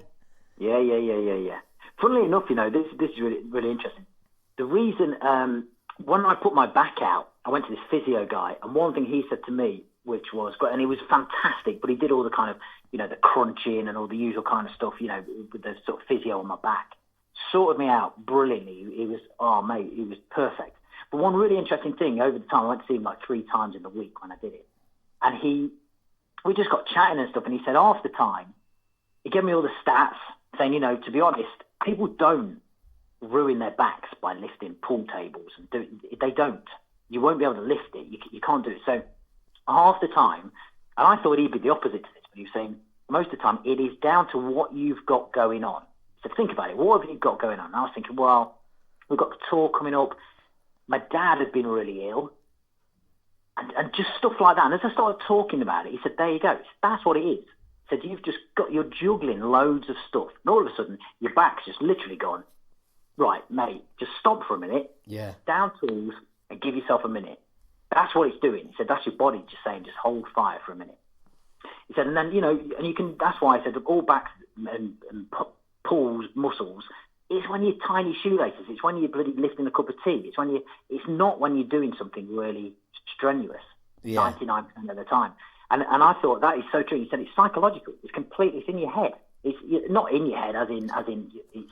Yeah. Funnily enough, this is really, really interesting. The reason, when I put my back out, I went to this physio guy, and one thing he said to me, which was great, and he was fantastic, but he did all the kind of, the crunching and all the usual kind of stuff, with the sort of physio on my back. Sorted me out brilliantly. He was, he was perfect. But one really interesting thing, over the time, I went to see him like 3 times in the week when I did it. And we just got chatting and stuff, and he said half the time, he gave me all the stats, saying, to be honest, people don't ruin their backs by lifting pool tables. They don't. You won't be able to lift it. You can't do it. So half the time, and I thought he'd be the opposite to this, but he was saying most of the time it is down to what you've got going on. So think about it. What have you got going on? And I was thinking, well, we've got the tour coming up. My dad had been really ill. And just stuff like that. And as I started talking about it, he said, there you go. That's what it is. He said, you're juggling loads of stuff. And all of a sudden, your back's just literally gone, right, mate, just stop for a minute. Yeah. Down tools and give yourself a minute. That's what it's doing. He said, that's your body just saying, just hold fire for a minute. He said, and then, and you can, that's why I said, all backs and pulls, muscles, it's when you're tiny shoelaces. It's when you're bloody lifting a cup of tea. It's not when you're doing something really strenuous, 99% of the time. And I thought that is so true. He said, it's psychological. It's in your head. It's not in your head as in it's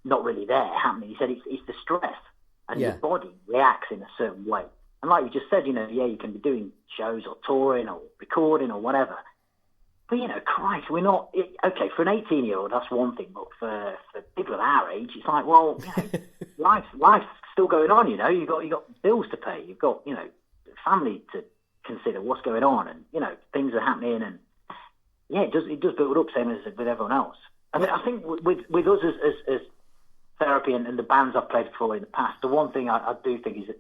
not really there happening. He said, it's the stress. And your body reacts in a certain way. And like you just said, you can be doing shows or touring or recording or whatever. But, Christ, we're not... Okay, for an 18-year-old, that's one thing. But for people of our age, it's like, well, life's still going on, You've got bills to pay. You've got, family to consider, what's going on. And, things are happening. And, it does build up, same as with everyone else. I mean, I think with us as therapy and the bands I've played for in the past, the one thing I do think is that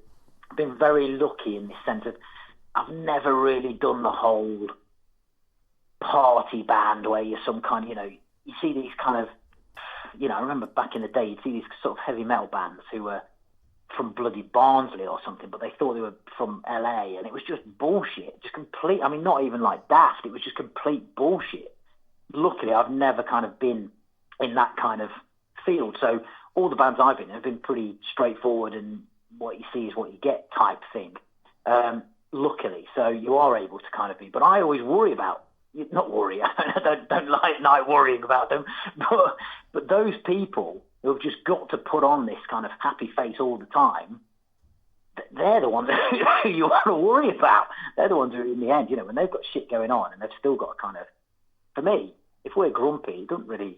I've been very lucky in this sense of I've never really done the whole party band where you're some kind of, you see these kind of, I remember back in the day, you'd see these sort of heavy metal bands who were from bloody Barnsley or something, but they thought they were from LA, and it was just bullshit, just complete, not even like daft, it was just complete bullshit. Luckily, I've never kind of been in that kind of field, so all the bands I've been in have been pretty straightforward and what you see is what you get type thing, luckily, so you are able to kind of be, but I always worry about, not worry, I don't like night worrying about them, but those people who have just got to put on this kind of happy face all the time, they're the ones who you want to worry about. They're the ones who, in the end, when they've got shit going on and they've still got kind of, for me, if we're grumpy, it doesn't really,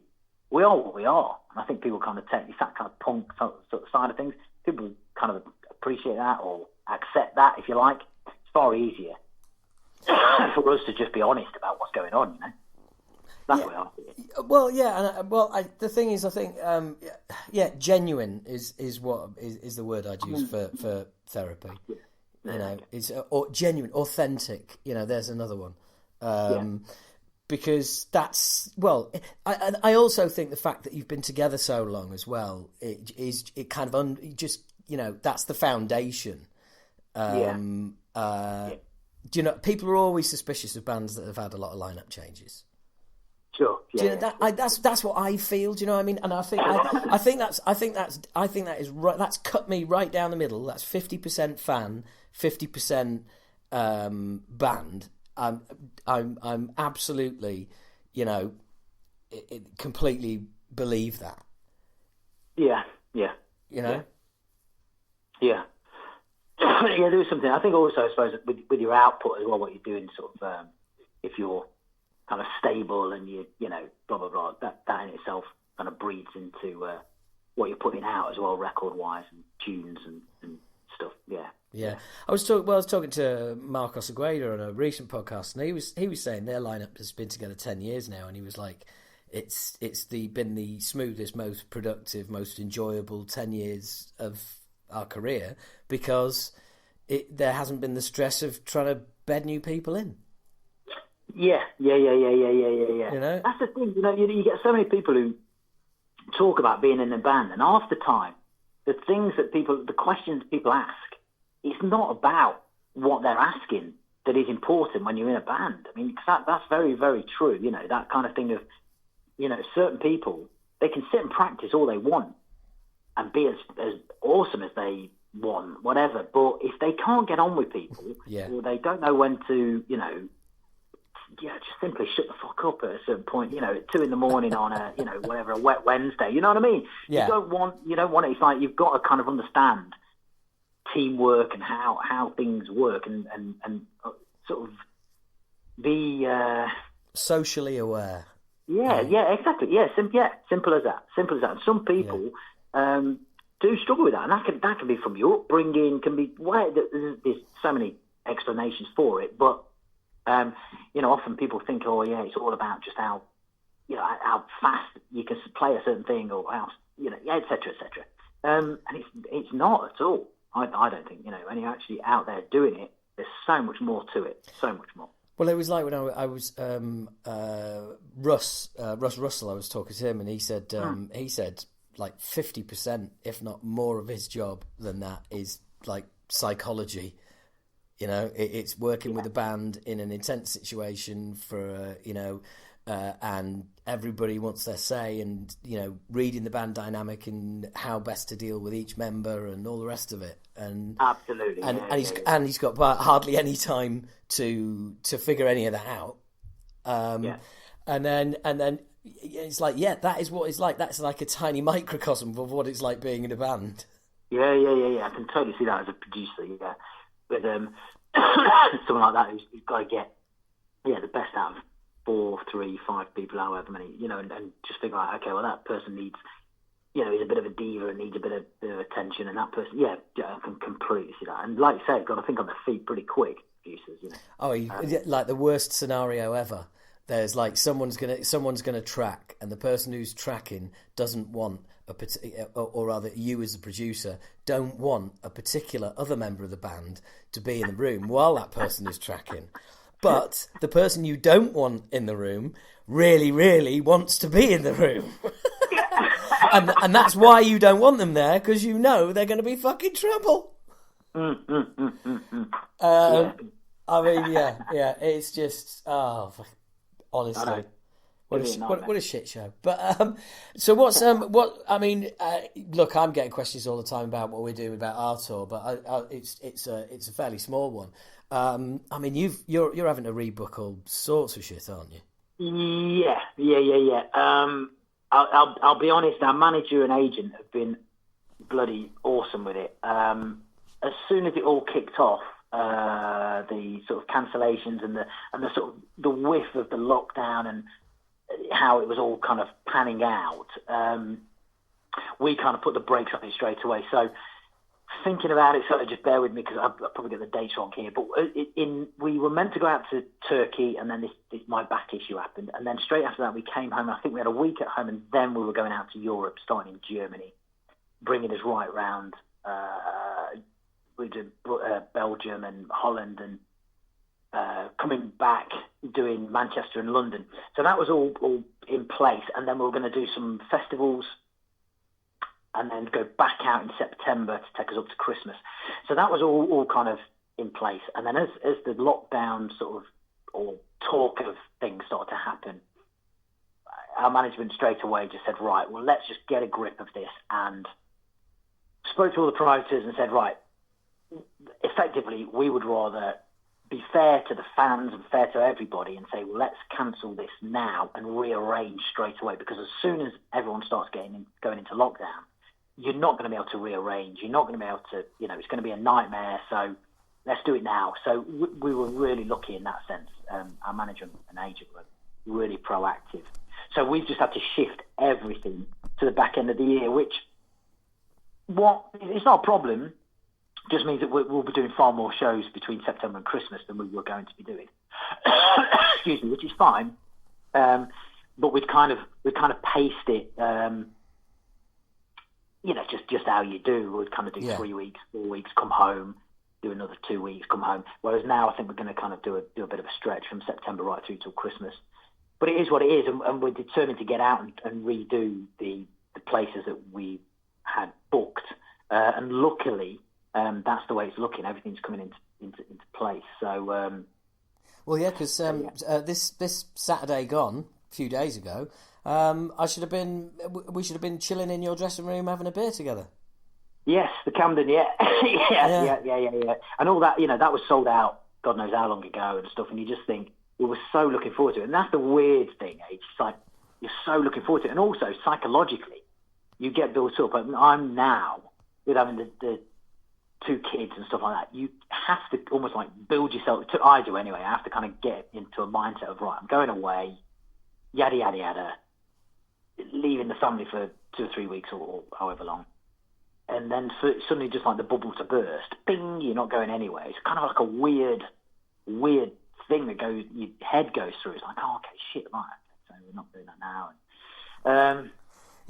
we are what we are. And I think people kind of take that kind of punk sort of side of things. People kind of appreciate that or accept that, if you like. It's far easier for us to just be honest about what's going on, That's what I feel. Well, yeah, and the thing is, I think, genuine is what is the word I'd use for therapy. It's or genuine, authentic. There's another one. Because that's I also think the fact that you've been together so long as well, it kind of that's the foundation. People are always suspicious of bands that have had a lot of lineup changes. Sure. That's what I feel. Do you know what I mean? And I think that is right. That's cut me right down the middle. That's 50% fan, 50% band. I'm absolutely, completely believe that. Yeah. Yeah. There is something. I think also, I suppose, with your output as well, what you're doing, sort of, if you're kind of stable and you blah blah blah, that in itself kind of breeds into what you're putting out as well, record wise and tunes and stuff. Yeah, Yeah, I was talking to Marcos Agueda on a recent podcast, and he was saying their lineup has been together 10 years now, and he was like, it's been the smoothest, most productive, most enjoyable 10 years of our career because there hasn't been the stress of trying to bed new people in. Yeah. You know, that's the thing. You know, you get so many people who talk about being in a band, and half the time, the questions people ask, it's not about what they're asking that is important when you're in a band. I mean, that's very, very true. You know, that kind of thing of, you know, certain people, they can sit and practice all they want and be as awesome as they want, whatever. But if they can't get on with people, or they don't know when to, you know, just simply shut the fuck up at a certain point, you know, at 2 a.m. on a, you know, whatever, a wet Wednesday, you know what I mean? Yeah. You don't want it. It's like you've got to kind of understand teamwork and how things work and sort of be socially aware. Yeah, exactly. Yeah, simple as that. And some people do struggle with that, and that can be from your upbringing, can be there's so many explanations for it, but you know, often people think, oh yeah, it's all about just how, you know, how fast you can play a certain thing, or how, you know, et cetera, et cetera. And it's not at all. I don't think, you know, when you're actually out there doing it, there's so much more to it, so much more. Well, it was like when I was Russ Russell. I was talking to him, and he said like 50%, if not more, of his job than that is like psychology. You know, it's working with a band in an intense situation for you know, and everybody wants their say, and you know, reading the band dynamic and how best to deal with each member and all the rest of it. And absolutely, and he's got hardly any time to figure any of that out. And then it's like, that is what it's like. That's like a tiny microcosm of what it's like being in a band. Yeah. I can totally see that as a producer. Yeah, but someone like that who's got to get the best out of 4, 3, 5 people, however many, you know, and just figure out, okay, well, that person needs, you know, he's a bit of a diva and needs a bit of attention, and that person, I can completely see that. And like you said, got to think on their feet pretty quick, producers, you know. Oh, like the worst scenario ever. There's like someone's gonna track, and the person who's tracking doesn't want or rather you as the producer don't want a particular other member of the band to be in the room while that person is tracking. But the person you don't want in the room really, really wants to be in the room. and that's why you don't want them there, because you know they're going to be fucking trouble. I mean, it's just, honestly. What a shit show. But so what's I mean, look, I'm getting questions all the time about what we're doing about our tour, but it's a fairly small one. I mean, you're having to rebook all sorts of shit, aren't you? Yeah. I'll be honest. Our manager and agent have been bloody awesome with it. As soon as it all kicked off, the sort of cancellations and the sort of the whiff of the lockdown and how it was all kind of panning out, we kind of put the brakes on it straight away. So thinking about it, so just bear with me because I'll probably get the dates wrong here, but we were meant to go out to Turkey, and then this my back issue happened, and then straight after that we came home. I think we had a week at home, and then we were going out to Europe, starting in Germany, bringing us right round. We did Belgium and Holland, and coming back doing Manchester and London. So that was all in place, and then we were going to do some festivals and then go back out in September to take us up to Christmas. So that was all kind of in place. And then as the lockdown sort of, or talk of things started to happen, our management straight away just said, right, well, let's just get a grip of this, and spoke to all the promoters and said, right, effectively, we would rather be fair to the fans and fair to everybody and say, well, let's cancel this now and rearrange straight away, because as soon as everyone starts going into lockdown, you're not going to be able to rearrange. You're not going to be able to, you know, it's going to be a nightmare. So let's do it now. So we were really lucky in that sense. Our manager and agent were really proactive. So we've just had to shift everything to the back end of the year, which it's not a problem. just means that we'll be doing far more shows between September and Christmas than we were going to be doing. Excuse me, which is fine. But we'd kind of paced it, just how you do. We'd kind of do 3 weeks, 4 weeks, come home, do another 2 weeks, come home. Whereas now I think we're going to kind of do a bit of a stretch from September right through till Christmas. But it is what it is, and we're determined to get out and redo the places that we had booked. And luckily, that's the way it's looking. Everything's coming into place. So, because this Saturday gone, a few days ago, we should have been chilling in your dressing room having a beer together. Yes, the Camden, yeah. Yeah. And all that, that was sold out God knows how long ago and stuff, and you just think, we were so looking forward to it. And that's the weird thing, It's like, you're so looking forward to it. And also, psychologically, you get built up. And I'm now, with having the 2 kids and stuff like that, you have to almost like build yourself, I do anyway, I have to kind of get into a mindset of, right, I'm going away, yada, yada, yada, leaving the family for 2 or 3 weeks or however long. And then suddenly just like the bubble to burst, bing, you're not going anywhere. It's kind of like a weird thing that your head goes through. It's like, oh, okay, shit, right, so we're not doing that now.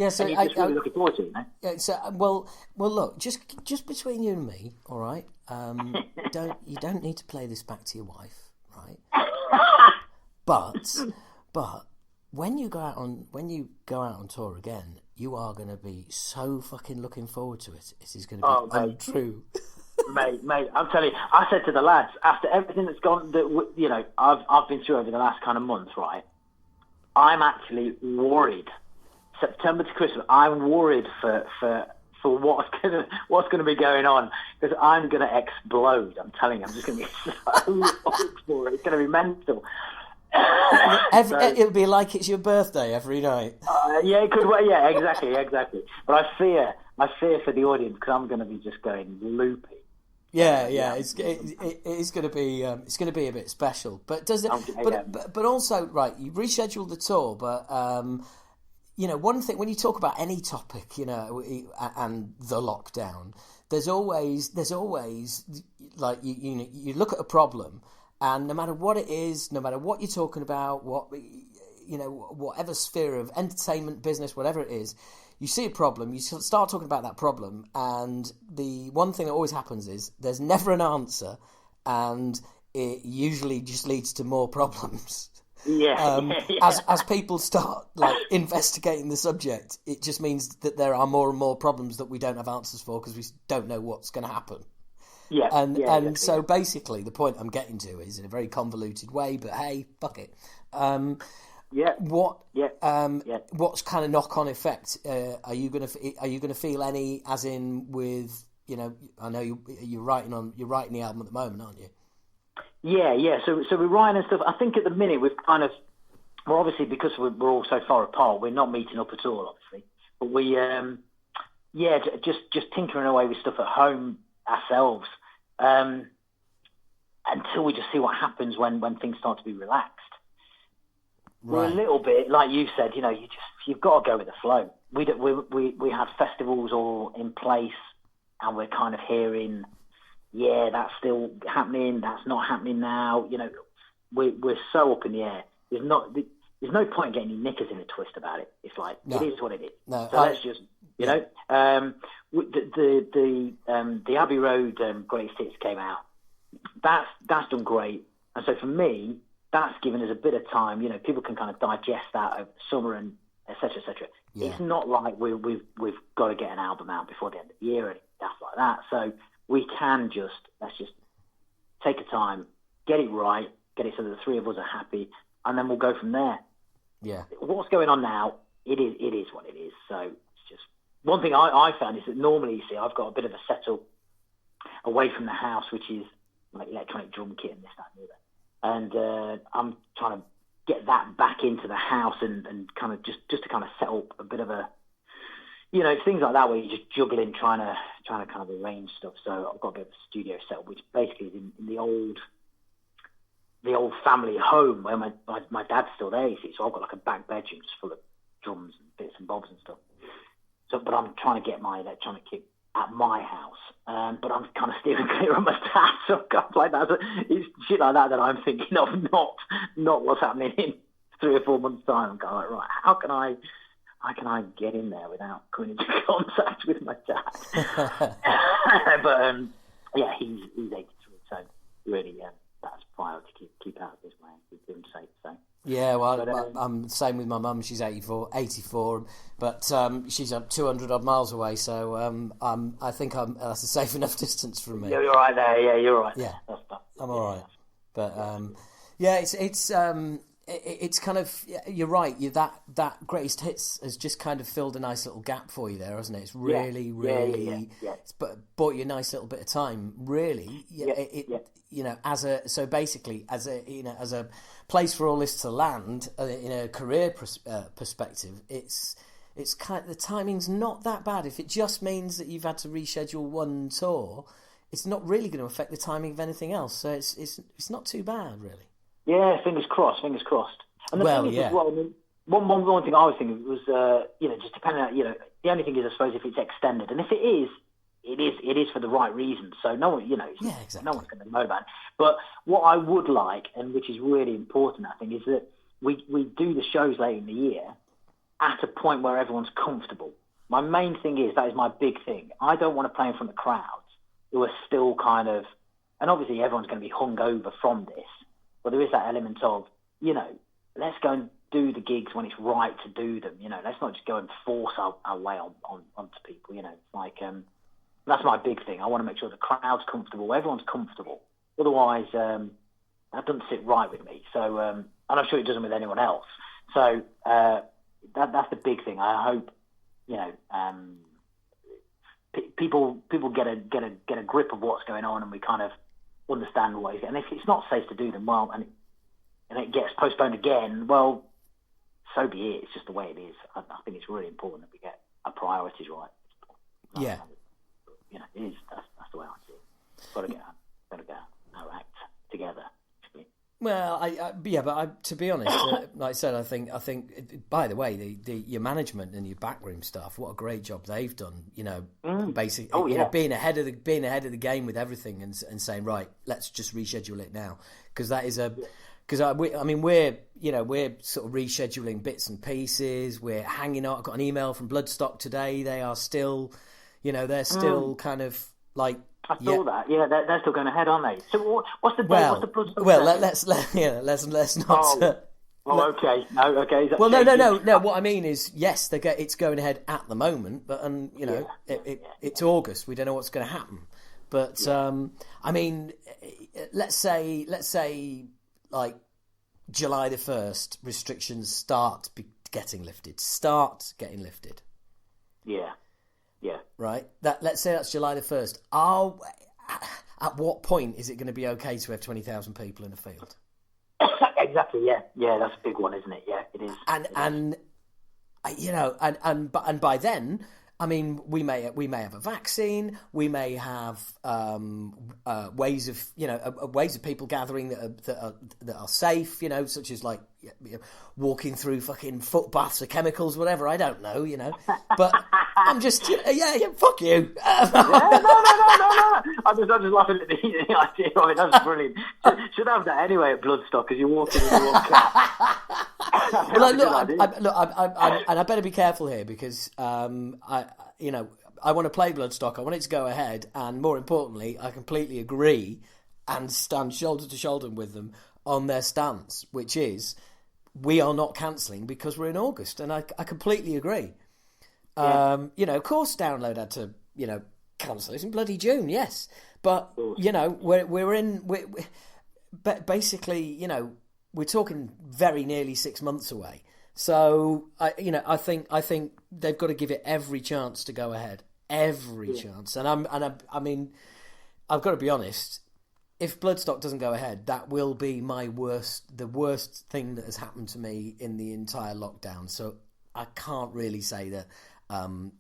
So and you're just really looking forward to it, Yeah. So well, look, just between you and me, all right. You don't need to play this back to your wife, right? But when you go out on tour again, you are going to be so fucking looking forward to it. It is going to be untrue. Mate, I'm telling you, I said to the lads, after everything that's gone, that I've been through over the last kind of month, right? I'm actually worried. September to Christmas, I'm worried for what's gonna be going on, because I'm gonna explode. I'm telling you, I'm just gonna be so up for it. It's gonna be mental. It'll be like it's your birthday every night. Yeah, it could. Well, yeah, exactly. But I fear for the audience, because I'm gonna be just going loopy. Yeah. It's going to be a bit special, but but also, right, you rescheduled the tour, but one thing when you talk about any topic, and the lockdown, there's always like you look at a problem, and no matter what it is, no matter what you're talking about, whatever sphere of entertainment, business, whatever it is. You see a problem, you start talking about that problem, and the one thing that always happens is there's never an answer, and it usually just leads to more problems. As people start like investigating the subject, it just means that there are more and more problems that we don't have answers for because we don't know what's going to happen. So basically, the point I'm getting to is in a very convoluted way, but hey, fuck it. What's kind of knock-on effect are you gonna feel any, as in with I know you're writing the album at the moment, aren't you? Yeah. So we're writing and stuff. I think at the minute we're obviously, because we're all so far apart, we're not meeting up at all, obviously. But we just tinkering away with stuff at home ourselves until we just see what happens when things start to be relaxed. Right. We're a little bit like you said, you've got to go with the flow. We have festivals all in place, and we're kind of hearing, that's still happening, that's not happening now. We're so up in the air. There's no point in getting your knickers in a twist about it. It's like, it is what it is. No, so let's just, the Abbey Road Greatest Hits came out. That's done great, and so for me, that's given us a bit of time. People can kind of digest that over the summer and et cetera, et cetera. Yeah. It's not like we've got to get an album out before the end of the year or anything like that. So we can let's just take a time, get it right, get it so that the three of us are happy, and then we'll go from there. Yeah. What's going on now? It is what it is. So it's just one thing I found is that normally, you see, I've got a bit of a setup away from the house, which is like electronic drum kit and this, that, and the other. And I'm trying to get that back into the house and kind of just to kind of set up a bit of a, things like that where you're just juggling, trying to kind of arrange stuff. So I've got a bit of a studio set up, which basically is in the old family home where my dad's still there, you see. So I've got like a back bedroom just full of drums and bits and bobs and stuff. So, but I'm trying to get my electronic kit at my house. But I'm kind of steering clear of my dad, so stuff like that. So it's shit like that I'm thinking of, not what's happening in 3 or 4 months' time. I'm going like, right, how can I get in there without coming into contact with my dad? But yeah, he's 83, so really, that's a priority to keep out of his way, keep him safe. So. Yeah, well, I'm same with my mum. She's 84, but she's 200 odd miles away. So I think that's a safe enough distance from me. Yeah, you're right there. Yeah, you're right. Yeah, I'm all right. But yeah, it's kind of, you're right. That greatest hits has just kind of filled a nice little gap for you there, hasn't it? It's really, it's bought you a nice little bit of time. Really, you know, as a place for all this to land in a career perspective, it's kind of, the timing's not that bad. If it just means that you've had to reschedule one tour, it's not really going to affect the timing of anything else. So it's not too bad, really. Yeah, fingers crossed. And the thing is, as well, I mean, one thing I was thinking was, just depending on, the only thing is, I suppose, if it's extended, and if it is for the right reasons. So no one, exactly. No one's going to know about it. But what I would like, and which is really important, I think, is that we do the shows late in the year at a point where everyone's comfortable. My main thing is, that is my big thing. I don't want to play in front of crowds who are still kind of, and obviously everyone's going to be hungover from this, but there is that element of, let's go and do the gigs when it's right to do them. Let's not just go and force our way onto people. It's like, that's my big thing. I want to make sure the crowd's comfortable, everyone's comfortable. Otherwise, that doesn't sit right with me. So, and I'm sure it doesn't with anyone else. So that's the big thing. I hope, people get a grip of what's going on, and we kind of understand what. And if it's not safe to do them, well, and it gets postponed again, well, so be it. It's just the way it is. I think it's really important that we get our priorities right. Yeah. It is. That's the way I see it. Got to get our act together. Well, but to be honest, like I said, I think. By the way, your management and your backroom staff, what a great job they've done. Basically, being ahead of the game with everything, and saying, right, let's just reschedule it now, because that is a. Because we're sort of rescheduling bits and pieces. We're hanging on. I got an email from Bloodstock today. They are still, they're still kind of like. I saw that. Yeah, they're still going ahead, aren't they? So what's the date? What's the Bloodstock? Well, let's not. Okay. No. Okay. No. What I mean is, yes, it's going ahead at the moment, but it's August. We don't know what's going to happen. But I mean, let's say like July the 1st, restrictions start getting lifted. Yeah. Right. Let's say that's July the 1st. At what point is it going to be okay to have 20,000 people in a field? Exactly. Yeah. That's a big one, isn't it? Yeah, it is. And by then, I mean, we may have a vaccine. We may have ways of people gathering that are safe. Such as like walking through fucking footbaths of chemicals, whatever. I don't know. But I'm just fuck you. No. I'm just laughing at the idea of it. That's brilliant. Should have that anyway at Bloodstock, because you're walking and you walk out. And I better be careful here, because I want to play Bloodstock. I want it to go ahead, and more importantly, I completely agree and stand shoulder to shoulder with them on their stance, which is we are not cancelling because we're in August, and I completely agree. Yeah. Of course, Download had to cancel it in bloody June, yes, but we're basically we're talking very nearly 6 months away. So I think they've got to give it every chance to go ahead, every chance. And I mean, I've got to be honest. If Bloodstock doesn't go ahead, that will be the worst thing that has happened to me in the entire lockdown. So I can't really say that I've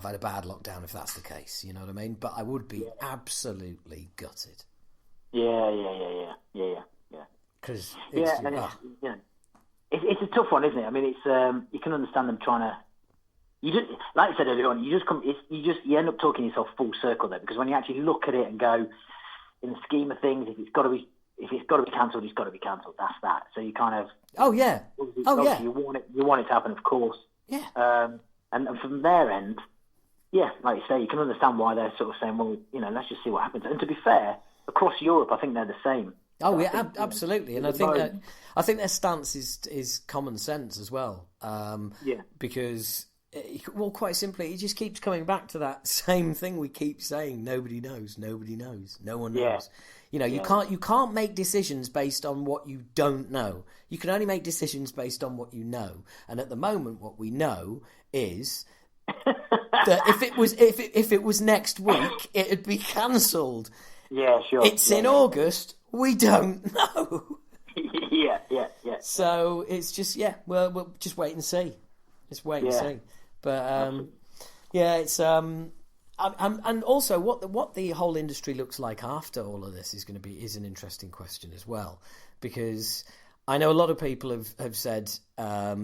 had a bad lockdown if that's the case. You know what I mean? But I would be absolutely gutted. Yeah. Because it's a tough one, isn't it? I mean, it's you can understand them trying to, you just, like I said earlier on, you end up talking yourself full circle there, because when you actually look at it and go, in the scheme of things, if it's got to be cancelled, it's got to be cancelled. That's that. So you kind of obviously you want it to happen, of course. Yeah. And from their end, yeah, like you say, you can understand why they're sort of saying, well, let's just see what happens. And to be fair, across Europe, I think they're the same. Oh yeah, absolutely. And I think their stance is common sense as well. Because, well, quite simply, it just keeps coming back to that same thing we keep saying: nobody knows, no one knows. You can't make decisions based on what you don't know. You can only make decisions based on what you know. And at the moment, what we know is that if it was next week, it'd be cancelled. Yeah, sure. It's in August. We don't know. Yeah. So it's just we'll just wait and see. Just wait and see. But it's and also what the whole industry looks like after all of this is an interesting question as well, because I know a lot of people have said, I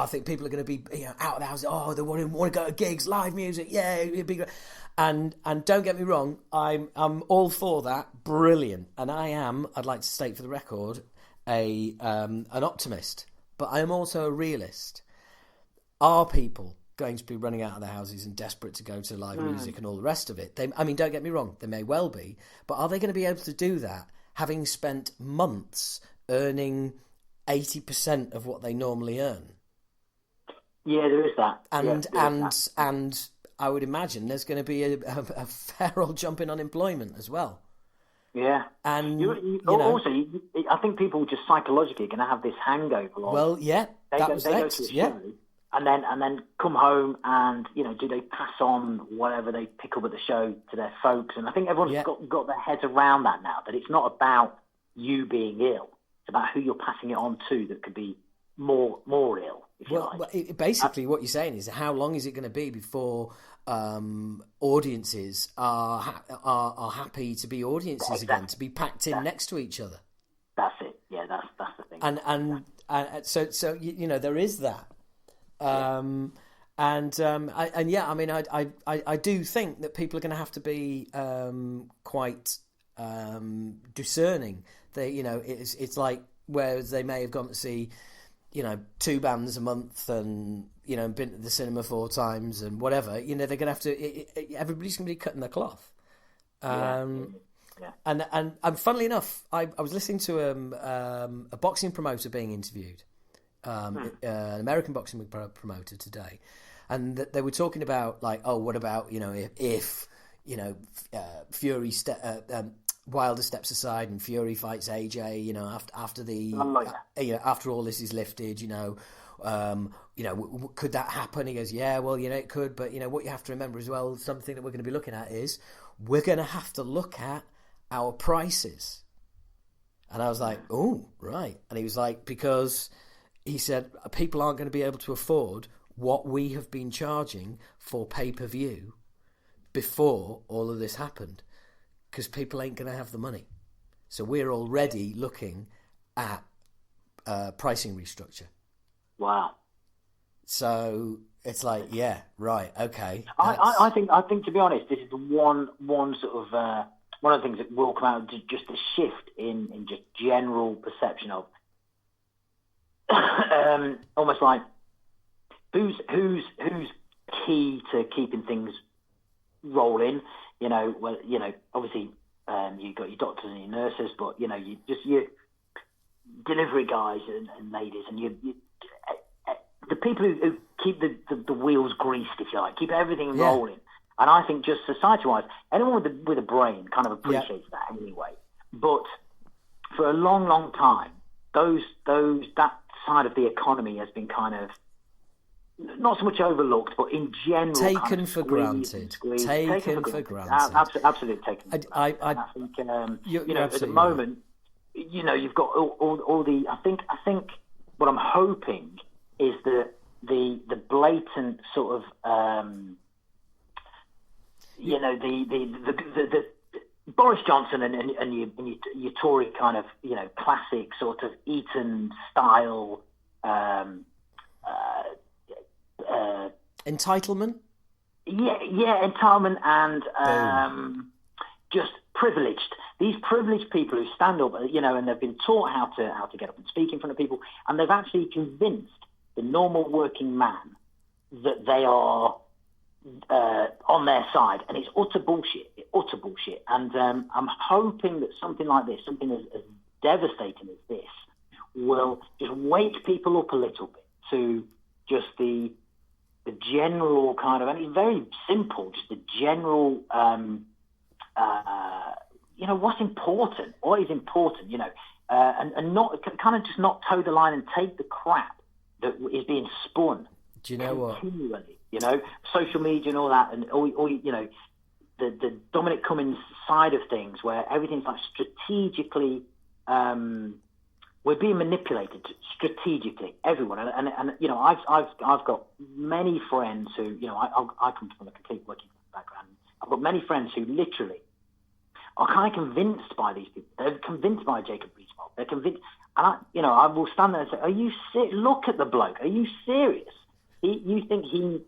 think people are going to be out of the house. Oh, they want to go to gigs, live music. Yeah, it'd be great. And don't get me wrong, I'm all for that. Brilliant. And I'd like to state for the record, an optimist, but I am also a realist. Are people going to be running out of their houses and desperate to go to live music and all the rest of it? Don't get me wrong, they may well be, but are they going to be able to do that having spent months earning 80% of what they normally earn? Yeah, there is that. And I would imagine there's going to be a fair old jump in unemployment as well. Yeah. And also, I think people just psychologically are going to have this hangover. Well, yeah, that was next. Yeah. And then come home and, do they pass on whatever they pick up at the show to their folks? And I think everyone's got their heads around that now, that it's not about you being ill. It's about who you're passing it on to that could be more ill, if you like. Basically, what you're saying is, how long is it going to be before audiences are happy to be audiences again, to be packed in next to each other? That's it. Yeah, that's the thing. And so there is that. I do think that people are going to have to be quite discerning. It's like, whereas they may have gone to see 2 bands a month and been to the cinema 4 times and whatever, they're going to have to. Everybody's going to be cutting their cloth. And funnily enough, I was listening to a boxing promoter being interviewed. An American boxing promoter today, and they were talking about what about if Fury Wilder steps aside and Fury fights AJ, after all this is lifted, could that happen? He goes, yeah, well, it could, but what you have to remember as well, something that we're going to be looking at is we're going to have to look at our prices. And I was like, oh, right. And he was like, because he said people aren't going to be able to afford what we have been charging for pay-per-view before all of this happened, because people ain't going to have the money. So we're already looking at pricing restructure. Wow. So it's like, yeah, right, okay. I think to be honest, this is the one sort of one of the things that will come out, just a shift in just general perception of almost like who's key to keeping things rolling. Obviously you've got your doctors and your nurses, but your delivery guys and ladies, and you the people who keep the wheels greased, if you like, keep everything rolling. And I think just society-wise, anyone with a brain kind of appreciates that anyway. But for a long, long time, that side of the economy has been kind of not so much overlooked, but in general taken for granted. Taken for granted. Absolutely taken for granted. I think at the moment, you've got all the. I think what I'm hoping is that the blatant sort of the Boris Johnson and your Tory kind of classic sort of Eton style Entitlement? Yeah, entitlement and just privileged. These privileged people who stand up, and they've been taught how to get up and speak in front of people, and they've actually convinced the normal working man that they are on their side, and it's utter bullshit. And I'm hoping that something like this, something as devastating as this, will just wake people up a little bit to just the general kind of, and it's very simple, just the general, what's important, what is important, and not kind of just not toe the line and take the crap that is being spun. Do you know what? Continually, social media and all that, and all the Dominic Cummings side of things, where everything's like strategically, we're being manipulated strategically, everyone, and I've got many friends who, I come from a complete working background. I've got many friends who literally are kind of convinced by these people. They're convinced by Jacob Rees-Mogg. They're convinced, and I will stand there and say, "Are you look at the bloke? Are you serious? You think he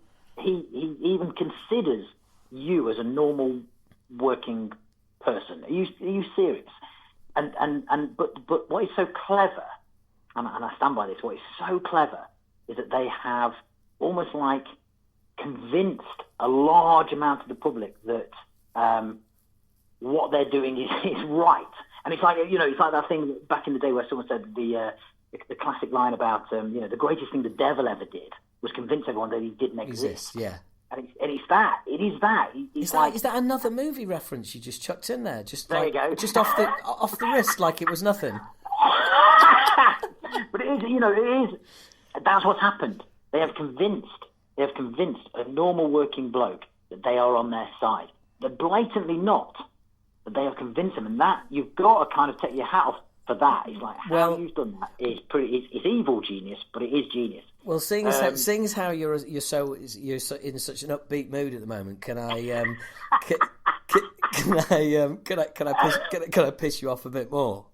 even considers you as a normal working person? Are you serious?" But what is so clever, and I stand by this, what is so clever is that they have almost like convinced a large amount of the public that what they're doing is right. And it's like, it's like that thing back in the day where someone said the classic line about, the greatest thing the devil ever did was convince everyone that he didn't exist. Yeah. And it's that. It is that. Is that another movie reference you just chucked in there? Just there you go. Just off the wrist, like it was nothing. But it is. That's what's happened. They have convinced a normal working bloke that they are on their side. They're blatantly not. But they have convinced them, and that you've got to kind of take your hat off for that. It's like how you've done that is pretty. It's evil genius, but it is genius. Well, seeing as how you're in such an upbeat mood at the moment, can I piss you off a bit more?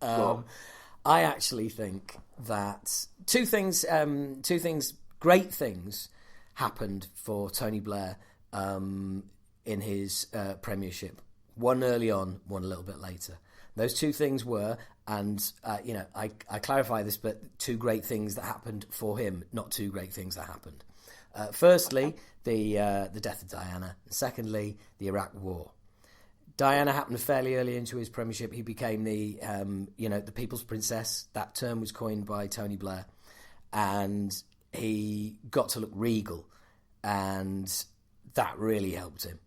I actually think that two things, great things, happened for Tony Blair in his premiership. One early on, one a little bit later. Those two things were, and I clarify this, but two great things that happened for him, not two great things that happened. Firstly, the death of Diana. Secondly, the Iraq War. Diana happened fairly early into his premiership. He became the People's Princess. That term was coined by Tony Blair, and he got to look regal, and that really helped him.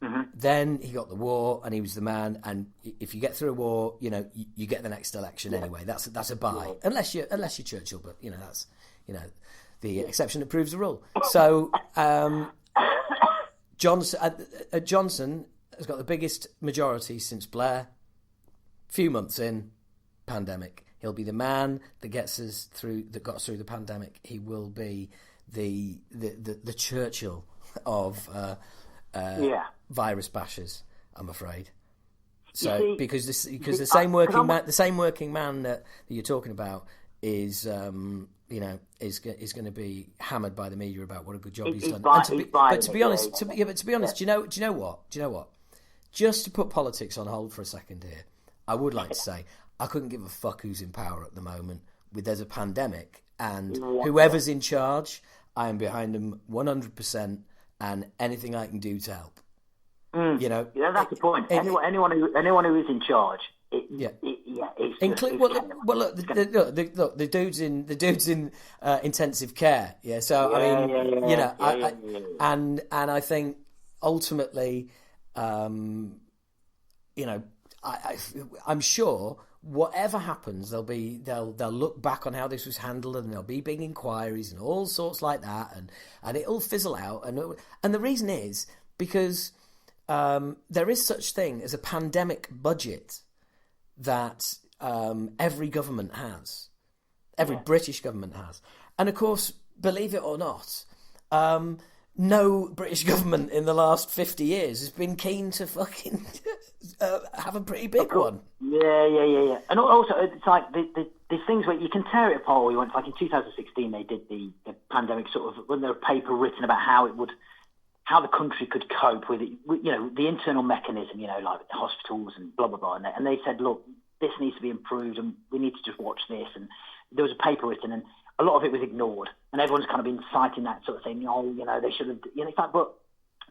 Mm-hmm. Then he got the war, and he was the man. And if you get through a war, you get the next election anyway. That's a buy, unless you're Churchill. But that's the exception that proves the rule. So Johnson has got the biggest majority since Blair. Few months in, pandemic. He'll be the man that got us through the pandemic. He will be the Churchill of virus bashers, I'm afraid. So because the same working man that you're talking about is going to be hammered by the media about what a good job he's done. But to be honest, do you know what? Just to put politics on hold for a second here, I would like to say I couldn't give a fuck who's in power at the moment. There's a pandemic, and whoever's in charge, I am behind them 100%, and anything I can do to help. That's the point. Anyone who is in charge, the dudes in intensive care. Yeah, so I think ultimately, I'm sure whatever happens, they'll look back on how this was handled, and there'll be big inquiries and all sorts like that, and it'll fizzle out. And the reason is because there is such thing as a pandemic budget that every government has, every British government has, and of course, believe it or not, no British government in the last 50 years has been keen to fucking have a pretty big one. Yeah. And also, it's like there's things where you can tear it apart. Like in 2016, they did the pandemic sort of, when there was a paper written about how the country could cope with it, the internal mechanism, like hospitals and blah, blah, blah. And they said, look, this needs to be improved and we need to just watch this. And there was a paper written and a lot of it was ignored. And everyone's kind of been citing that sort of thing, they should have, it's like, but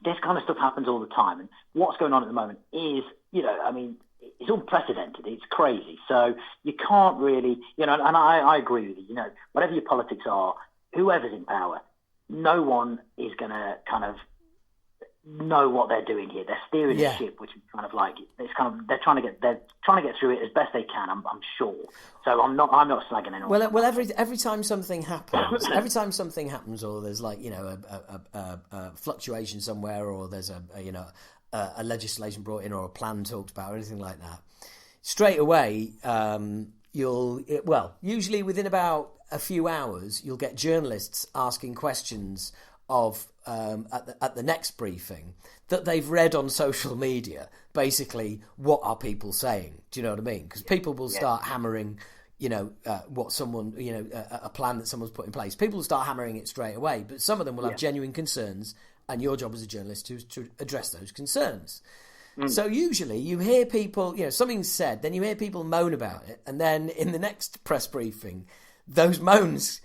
this kind of stuff happens all the time. And what's going on at the moment is, it's unprecedented. It's crazy. So you can't really, and I agree with you, whatever your politics are, whoever's in power, no one is going to kind of know what they're doing here. They're steering the ship, which is kind of like, it's kind of, they're trying to get through it as best they can. I'm sure. So I'm not slagging anyone. Well, every time something happens, or there's like a fluctuation somewhere, or there's a legislation brought in, or a plan talked about, or anything like that, straight away usually within about a few hours, you'll get journalists asking questions of at the next briefing that they've read on social media. Basically, what are people saying? Do you know what I mean? Because people will start hammering, what someone, a plan that someone's put in place. People will start hammering it straight away, but some of them will have genuine concerns, and your job as a journalist is to address those concerns. So usually you hear people, something's said, then you hear people moan about it, and then in the next press briefing, those moans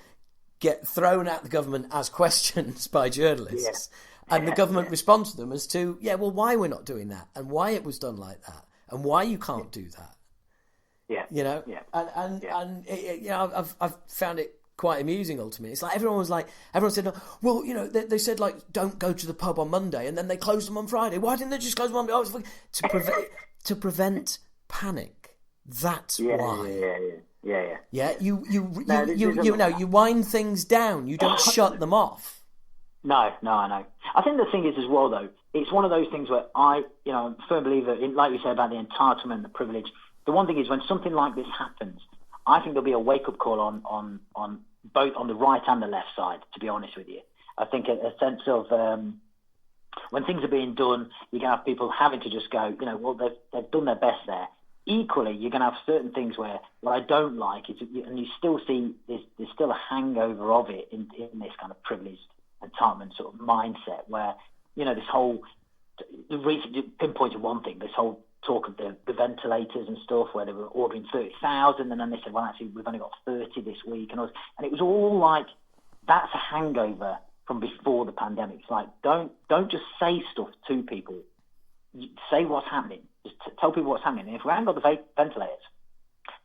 get thrown at the government as questions by journalists, and the government responds to them as to, why we're not doing that, and why it was done like that, and why you can't do that. I've found it quite amusing ultimately. It's like everyone said, well, they said like don't go to the pub on Monday, and then they closed them on Friday. Why didn't they just close them on Monday? To prevent panic. That's why. Yeah. You wind things down. You don't shut them off. No, I know. I think the thing is as well, though, it's one of those things where I'm a firm believer in, like you said about the entitlement and the privilege. The one thing is when something like this happens, I think there'll be a wake-up call on both on the right and the left side, to be honest with you. I think a sense of when things are being done, you're going to have people having to just go, they've done their best there. Equally, you're going to have certain things where what I don't like is, and you still see there's still a hangover of it in this kind of privileged entitlement sort of mindset where, this whole, pinpointed one thing, this whole talk of the ventilators and stuff where they were ordering 30,000 and then they said, well, actually, we've only got 30 this week. And it was all like, that's a hangover from before the pandemic. It's like, don't just say stuff to people. Say what's happening. Just tell people what's happening. And if we haven't got the ventilators,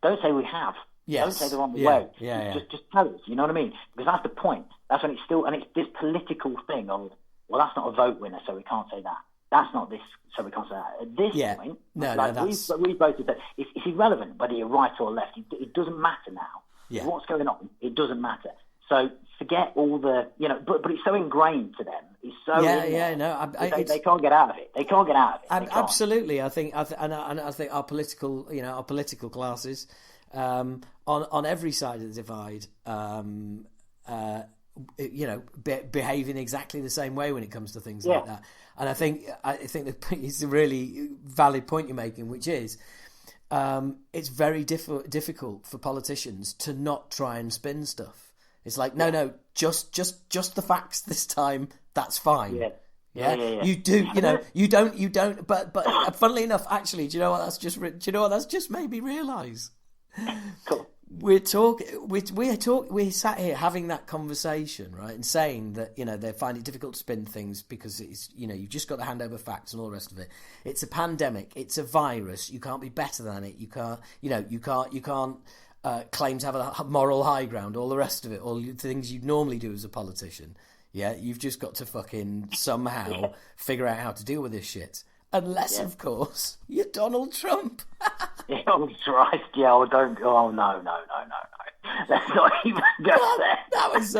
don't say we have. Yes. Don't say they're on the way. Just tell us. You know what I mean? Because that's the point. That's when it's still, and it's this political thing of, well, that's not a vote winner, so we can't say that. That's not this, so we can't say that. At this point, we both said it's irrelevant whether you're right or left. It doesn't matter now. Yeah. What's going on? It doesn't matter. So forget all the, but it's so ingrained to them. It's so they can't get out of it. They can't get out of it. Absolutely, I think our political classes on every side of the divide, behave in exactly the same way when it comes to things like that. And I think it's a really valid point you're making, which is it's very difficult for politicians to not try and spin stuff. It's like no, just the facts this time. That's fine. Yeah. You do, you don't. But funnily enough, actually, do you know what that's just made me realise? Cool. We sat here having that conversation, right, and saying that they find it difficult to spin things because it's you've just got to hand over facts and all the rest of it. It's a pandemic. It's a virus. You can't be better than it. You can't claim to have a moral high ground. All the rest of it, all the things you'd normally do as a politician. Yeah, you've just got to fucking somehow figure out how to deal with this shit. Unless, of course, you're Donald Trump. Oh, Christ, yeah, don't... Oh, no. Let's not even go there. That was,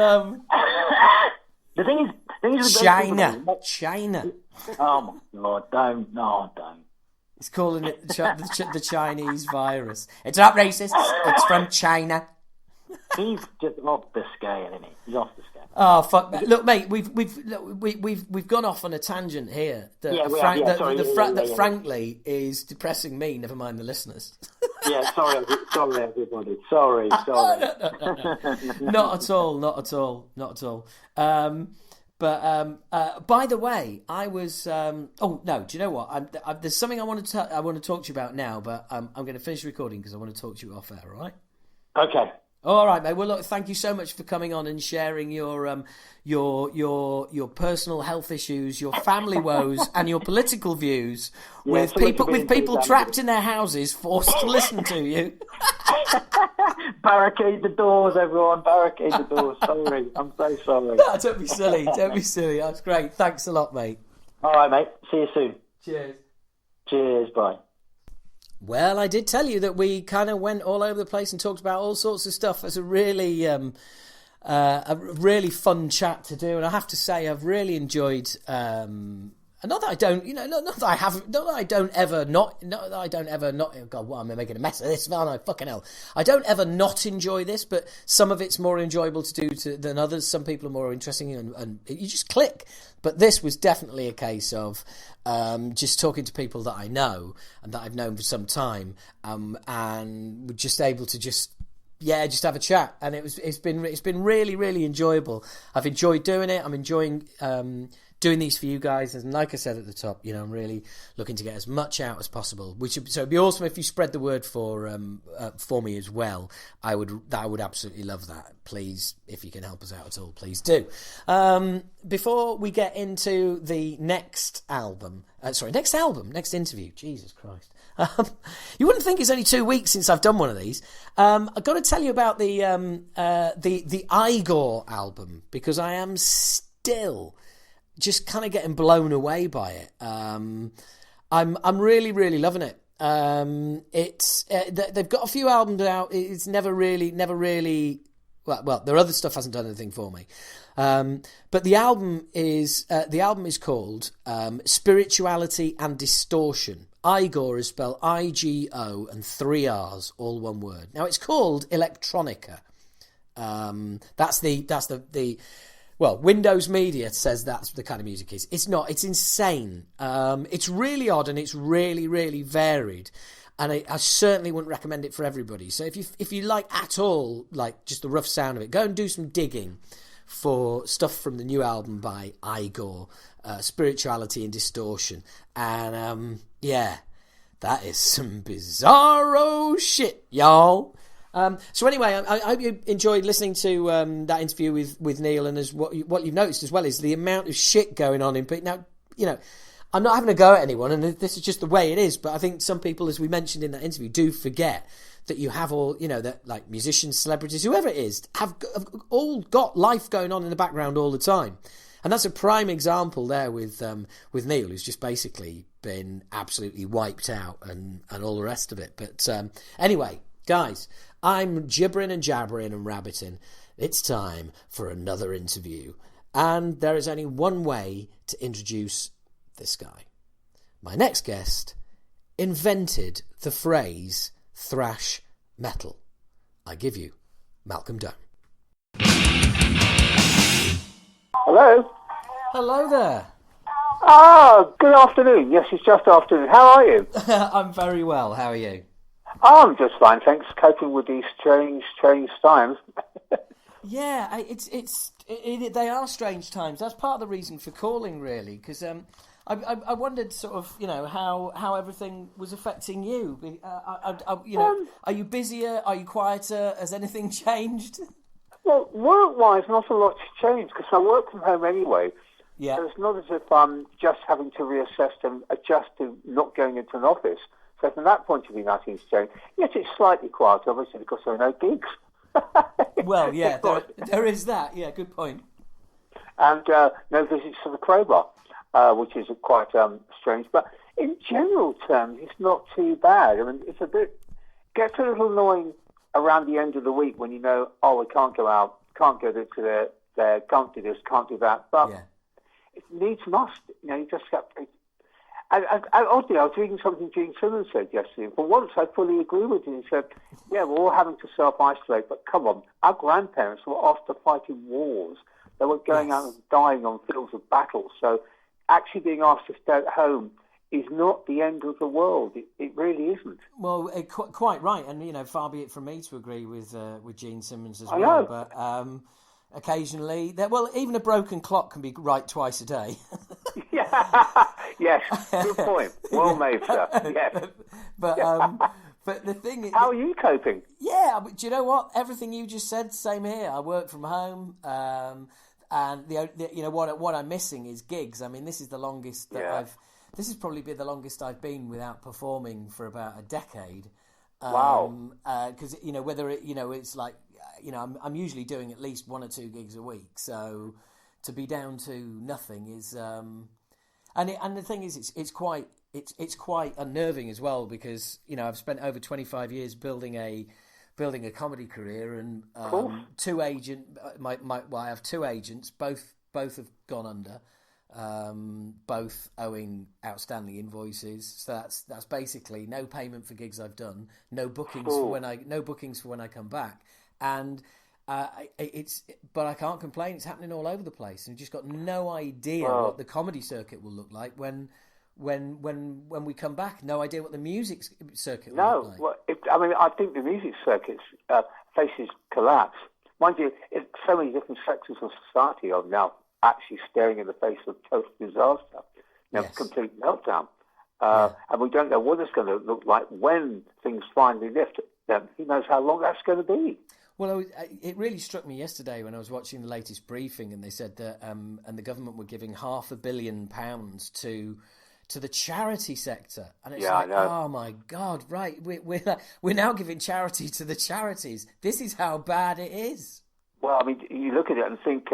The thing is... China. Oh, my God, don't. He's calling it the Chinese virus. It's not racist. It's from China. He's just off the scale, isn't he? He's off the scale. Oh fuck! Look, mate, we've gone off on a tangent here. That frankly is depressing me. Never mind the listeners. Yeah, sorry, everybody. Sorry. Not at all. But by the way, I was. Oh no! Do you know what? There's something I want to talk to you about now, but I'm going to finish recording because I want to talk to you off air. All right? Okay. All right, mate. Well, look, thank you so much for coming on and sharing your personal health issues, your family woes, and your political views with people trapped in their houses, forced to listen to you. Barricade the doors, everyone. Barricade the doors. Sorry, I'm so sorry. No, don't be silly. Don't be silly. That's great. Thanks a lot, mate. All right, mate. See you soon. Cheers. Bye. Well, I did tell you that we kind of went all over the place and talked about all sorts of stuff. It's a really fun chat to do, and I have to say I've really enjoyed. Not that I don't, not that I haven't, not that I don't ever not. God, what am I making a mess of this? Oh no, fucking hell! I don't ever not enjoy this, but some of it's more enjoyable to do than others. Some people are more interesting, and you just click. But this was definitely a case of just talking to people that I know and that I've known for some time, and we're just able to just have a chat, and it's been really, really enjoyable. I've enjoyed doing it. I'm enjoying doing these for you guys, and like I said at the top, I'm really looking to get as much out as possible. So it'd be awesome if you spread the word for me as well. I would absolutely love that. Please, if you can help us out at all, please do. Before we get into the next interview. Jesus Christ. You wouldn't think it's only 2 weeks since I've done one of these. I've got to tell you about the Igor album, because I am still just kind of getting blown away by it. I'm really, really loving it. It's they've got a few albums out. It's never really. Well, their other stuff hasn't done anything for me. But the album is called Spirituality and Distortion. Igor is spelled I-G-O and 3 R's, all one word. Now it's called electronica. That's the well, Windows Media says that's the kind of music it is. It's not. It's insane. It's really odd, and it's really, really varied. And I certainly wouldn't recommend it for everybody. So if you like at all, like just the rough sound of it, go and do some digging for stuff from the new album by Igor, Spirituality and Distortion. And that is some bizarro shit, y'all. So anyway, I hope you enjoyed listening to that interview with Neil, and as what you've noticed as well is the amount of shit going on in Pete. Now, I'm not having a go at anyone, and this is just the way it is, but I think some people, as we mentioned in that interview, do forget that you have all, that like musicians, celebrities, whoever it is, have all got life going on in the background all the time. And that's a prime example there with Neil, who's just basically been absolutely wiped out and all the rest of it. But anyway, guys, I'm gibbering and jabbering and rabbiting. It's time for another interview. And there is only one way to introduce this guy. My next guest invented the phrase thrash metal. I give you Malcolm Doan. Hello? Hello there. Ah, good afternoon. Yes, it's just afternoon. How are you? I'm very well. How are you? I'm just fine, thanks. Coping with these strange times. Yeah, they are strange times. That's part of the reason for calling, really, because I wondered sort of, how everything was affecting you. Are you busier? Are you quieter? Has anything changed? Well, work-wise, not a lot's changed, because I work from home anyway. Yeah. So it's not as if I'm just having to reassess and adjust to not going into an office. So from that point of view, nothing's changed. Yes, it's slightly quieter, obviously, because there are no gigs. Well, yeah, there is that. Yeah, good point. And no visits to the Crowbar, which is quite strange. But in general terms, it's not too bad. I mean, gets a little annoying around the end of the week when we can't go out, can't go to there, can't do this, can't do that. But it needs must. You just got to. Oddly, I was reading something Gene Simmons said yesterday. For once, I fully agree with him. He said, yeah, we're all having to self-isolate, but come on, our grandparents were after fighting wars. They were going out and dying on fields of battle. So actually being asked to stay at home is not the end of the world. It really isn't. Well, quite right. And, far be it from me to agree with Gene Simmons as well. Know. But occasionally, even a broken clock can be right twice a day. Yes, good point. Well made, sir. Yes. But the thing is... How are you coping? Yeah, but do you know what? Everything you just said, same here. I work from home, and what I'm missing is gigs. I mean, this is the longest that This has probably been the longest I've been without performing for about a decade. Wow. Because whether it's like I'm usually doing at least 1 or 2 gigs a week. So to be down to nothing is and the thing is it's quite unnerving as well, because I've spent over 25 years building a comedy career, and I have 2 agents, both have gone under. Both owing outstanding invoices, so that's basically no payment for gigs I've done, no bookings for when I come back, and but I can't complain. It's happening all over the place, and you've just got no idea what the comedy circuit will look like when we come back. No idea what the music circuit will look like. I think the music circuit faces collapse. Mind you, so many different sectors of society are now actually staring in the face of total disaster, complete meltdown. And we don't know what it's going to look like when things finally lift. Who knows how long that's going to be. Well, it really struck me yesterday when I was watching the latest briefing, and they said that and the government were giving £500 million to the charity sector, and it's oh my God, right? We're now giving charity to the charities. This is how bad it is. Well, I mean, you look at it and think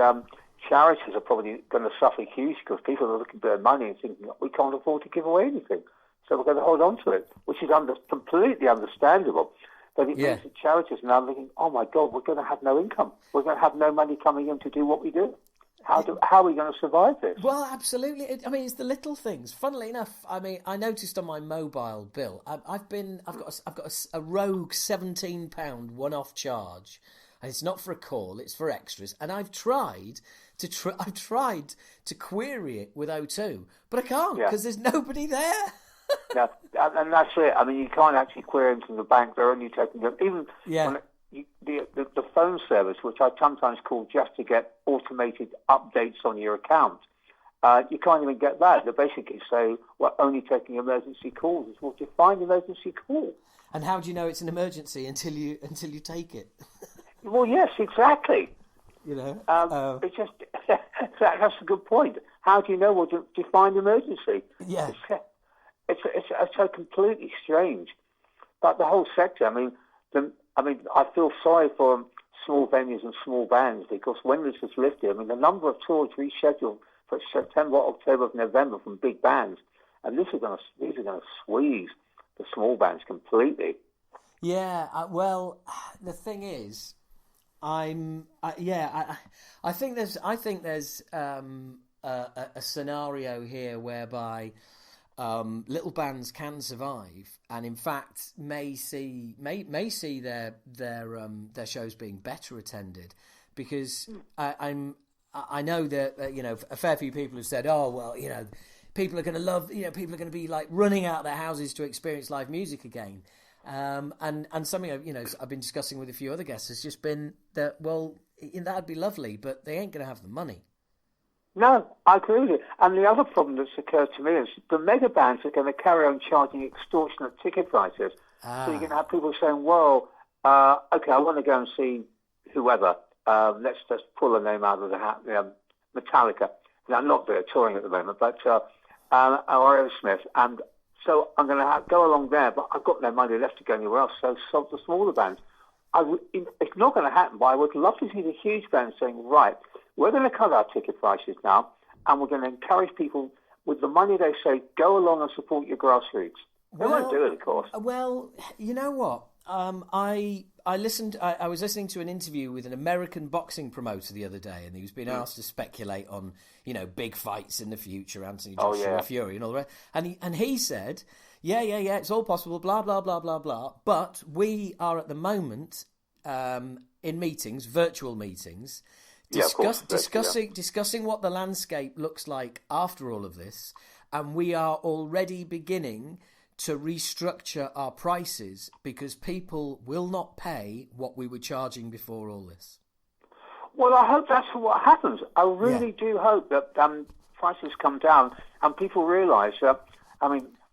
charities are probably going to suffer hugely, because people are looking for their money and thinking we can't afford to give away anything, so we're going to hold on to it, which is completely understandable. But it means that charities are now thinking, oh my God, we're going to have no income. We're going to have no money coming in to do what we do. How are we going to survive this? Well, absolutely. It's the little things. Funnily enough, I noticed on my mobile bill, I've got a rogue £17 one-off charge, and it's not for a call; it's for extras. And I've tried to query it with O2, but I can't because there's nobody there. No, and that's it. I mean, you can't actually query them from the bank. They're only taking them. Even the phone service, which I sometimes call just to get automated updates on your account, you can't even get that. They basically say, we're only taking emergency calls. It's, well, define emergency call. And how do you know it's an emergency until you take it? Well, yes, exactly. It's just that's a good point. How do you know what to define emergency? Yeah. It's so completely strange. But the whole sector, I feel sorry for small venues and small bands, because when this was lifted, the number of tours rescheduled for September, October, November from big bands, and these are going to squeeze the small bands completely. Yeah, well, the thing is, I think there's a scenario here whereby little bands can survive, and in fact may see their shows being better attended, because I know that a fair few people have said, oh well, people are going to love, people are going to be like running out of their houses to experience live music again, and something I've been discussing with a few other guests has just been that, well, that'd be lovely, but they ain't going to have the money. No, I agree with you. And the other problem that's occurred to me is the mega bands are going to carry on charging extortionate ticket prices. So you're going to have people saying, well, okay, I want to go and see whoever. Let's just pull a name out of the hat, Metallica. Now, not they're touring at the moment, but or Aerosmith. And so I'm going to go along there, but I've got no money left to go anywhere else, so sell the smaller bands. It's not going to happen, but I would love to see the huge bands saying, right, we're going to cut our ticket prices now, and we're going to encourage people with the money they say, go along and support your grassroots. They won't do it, of course. Well, you know what? I listened. I was listening to an interview with an American boxing promoter the other day, and he was being asked to speculate on big fights in the future, Anthony Joshua, Fury, and all the rest. And he said, yeah, it's all possible, blah blah blah blah blah. But we are at the moment in meetings, virtual meetings, discussing what the landscape looks like after all of this, and we are already beginning to restructure our prices because people will not pay what we were charging before all this. Well, I hope that's what happens. I really do hope that prices come down and people realise that,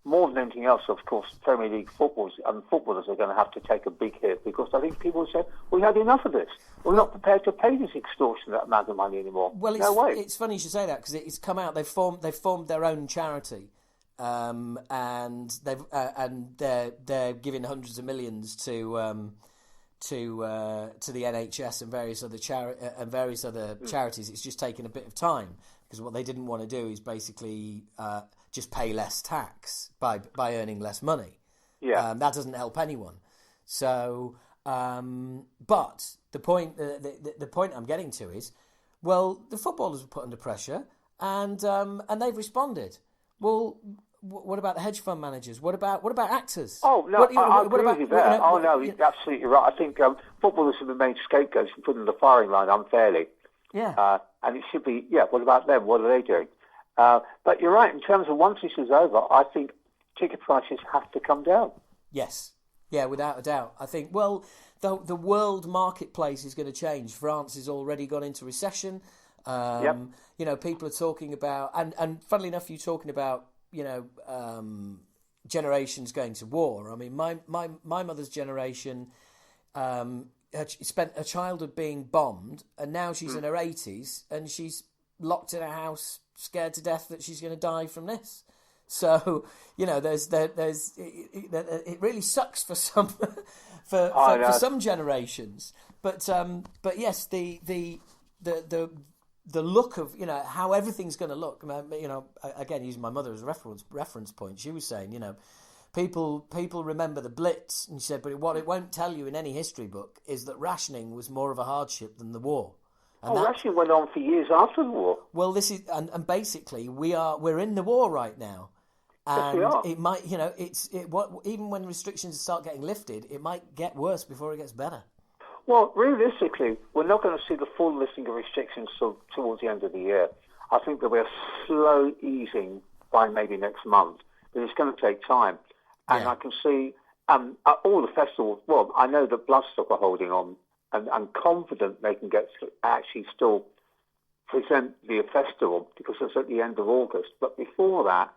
more than anything else, of course, Premier League footballers are going to have to take a big hit because I think people say, we had enough of this. We're not prepared to pay this extortionate amount of money anymore. Well, no way. It's funny you should say that because it's come out. They've formed their own charity, and they're giving hundreds of millions to the NHS and various other charities. It's just taken a bit of time because what they didn't want to do is basically just pay less tax by earning less money. Yeah, that doesn't help anyone. So, but the point I'm getting to is, well, the footballers were put under pressure and they've responded. Well, what about the hedge fund managers? What about actors? Oh no, I agree with you there. You're absolutely right. I think footballers are the main scapegoats and put in the firing line unfairly. Yeah, and it should be. Yeah, what about them? What are they doing? But you're right. In terms of once this is over, I think ticket prices have to come down. Yes. Yeah, without a doubt. I think, well, the world marketplace is going to change. France has already gone into recession. People are talking about, and funnily enough, you're talking about, generations going to war. I mean, my mother's generation spent a childhood being bombed, and now she's in her 80s, and she's locked in a house, scared to death that she's going to die from this. So it really sucks for some for some generations. But yes, the look of how everything's going to look. Again, using my mother as a reference point, she was saying people remember the Blitz, and she said, but what it won't tell you in any history book is that rationing was more of a hardship than the war. And rationing went on for years after the war. Well, this is and basically we're in the war right now. And yes, we are. It might, even when restrictions start getting lifted, it might get worse before it gets better. Well, realistically, we're not going to see the full lifting of restrictions towards the end of the year. I think there'll be a slow easing by maybe next month, but it's going to take time. And I can see all the festivals. Well, I know that Bloodstock are holding on, and I'm confident they can get to actually still present the festival because it's at the end of August. But before that,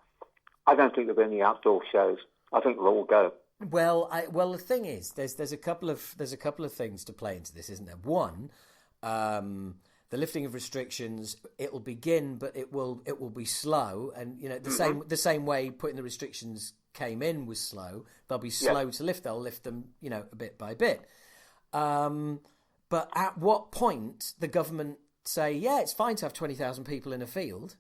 I don't think there'll be any outdoor shows. I think they'll all go. Well, the thing is, there's a couple of things to play into this, isn't there? One, the lifting of restrictions, it'll begin, but it will be slow, and the same way putting the restrictions came in was slow. They'll be slow to lift. They'll lift them, a bit by bit. But at what point the government say, it's fine to have 20,000 people in a field?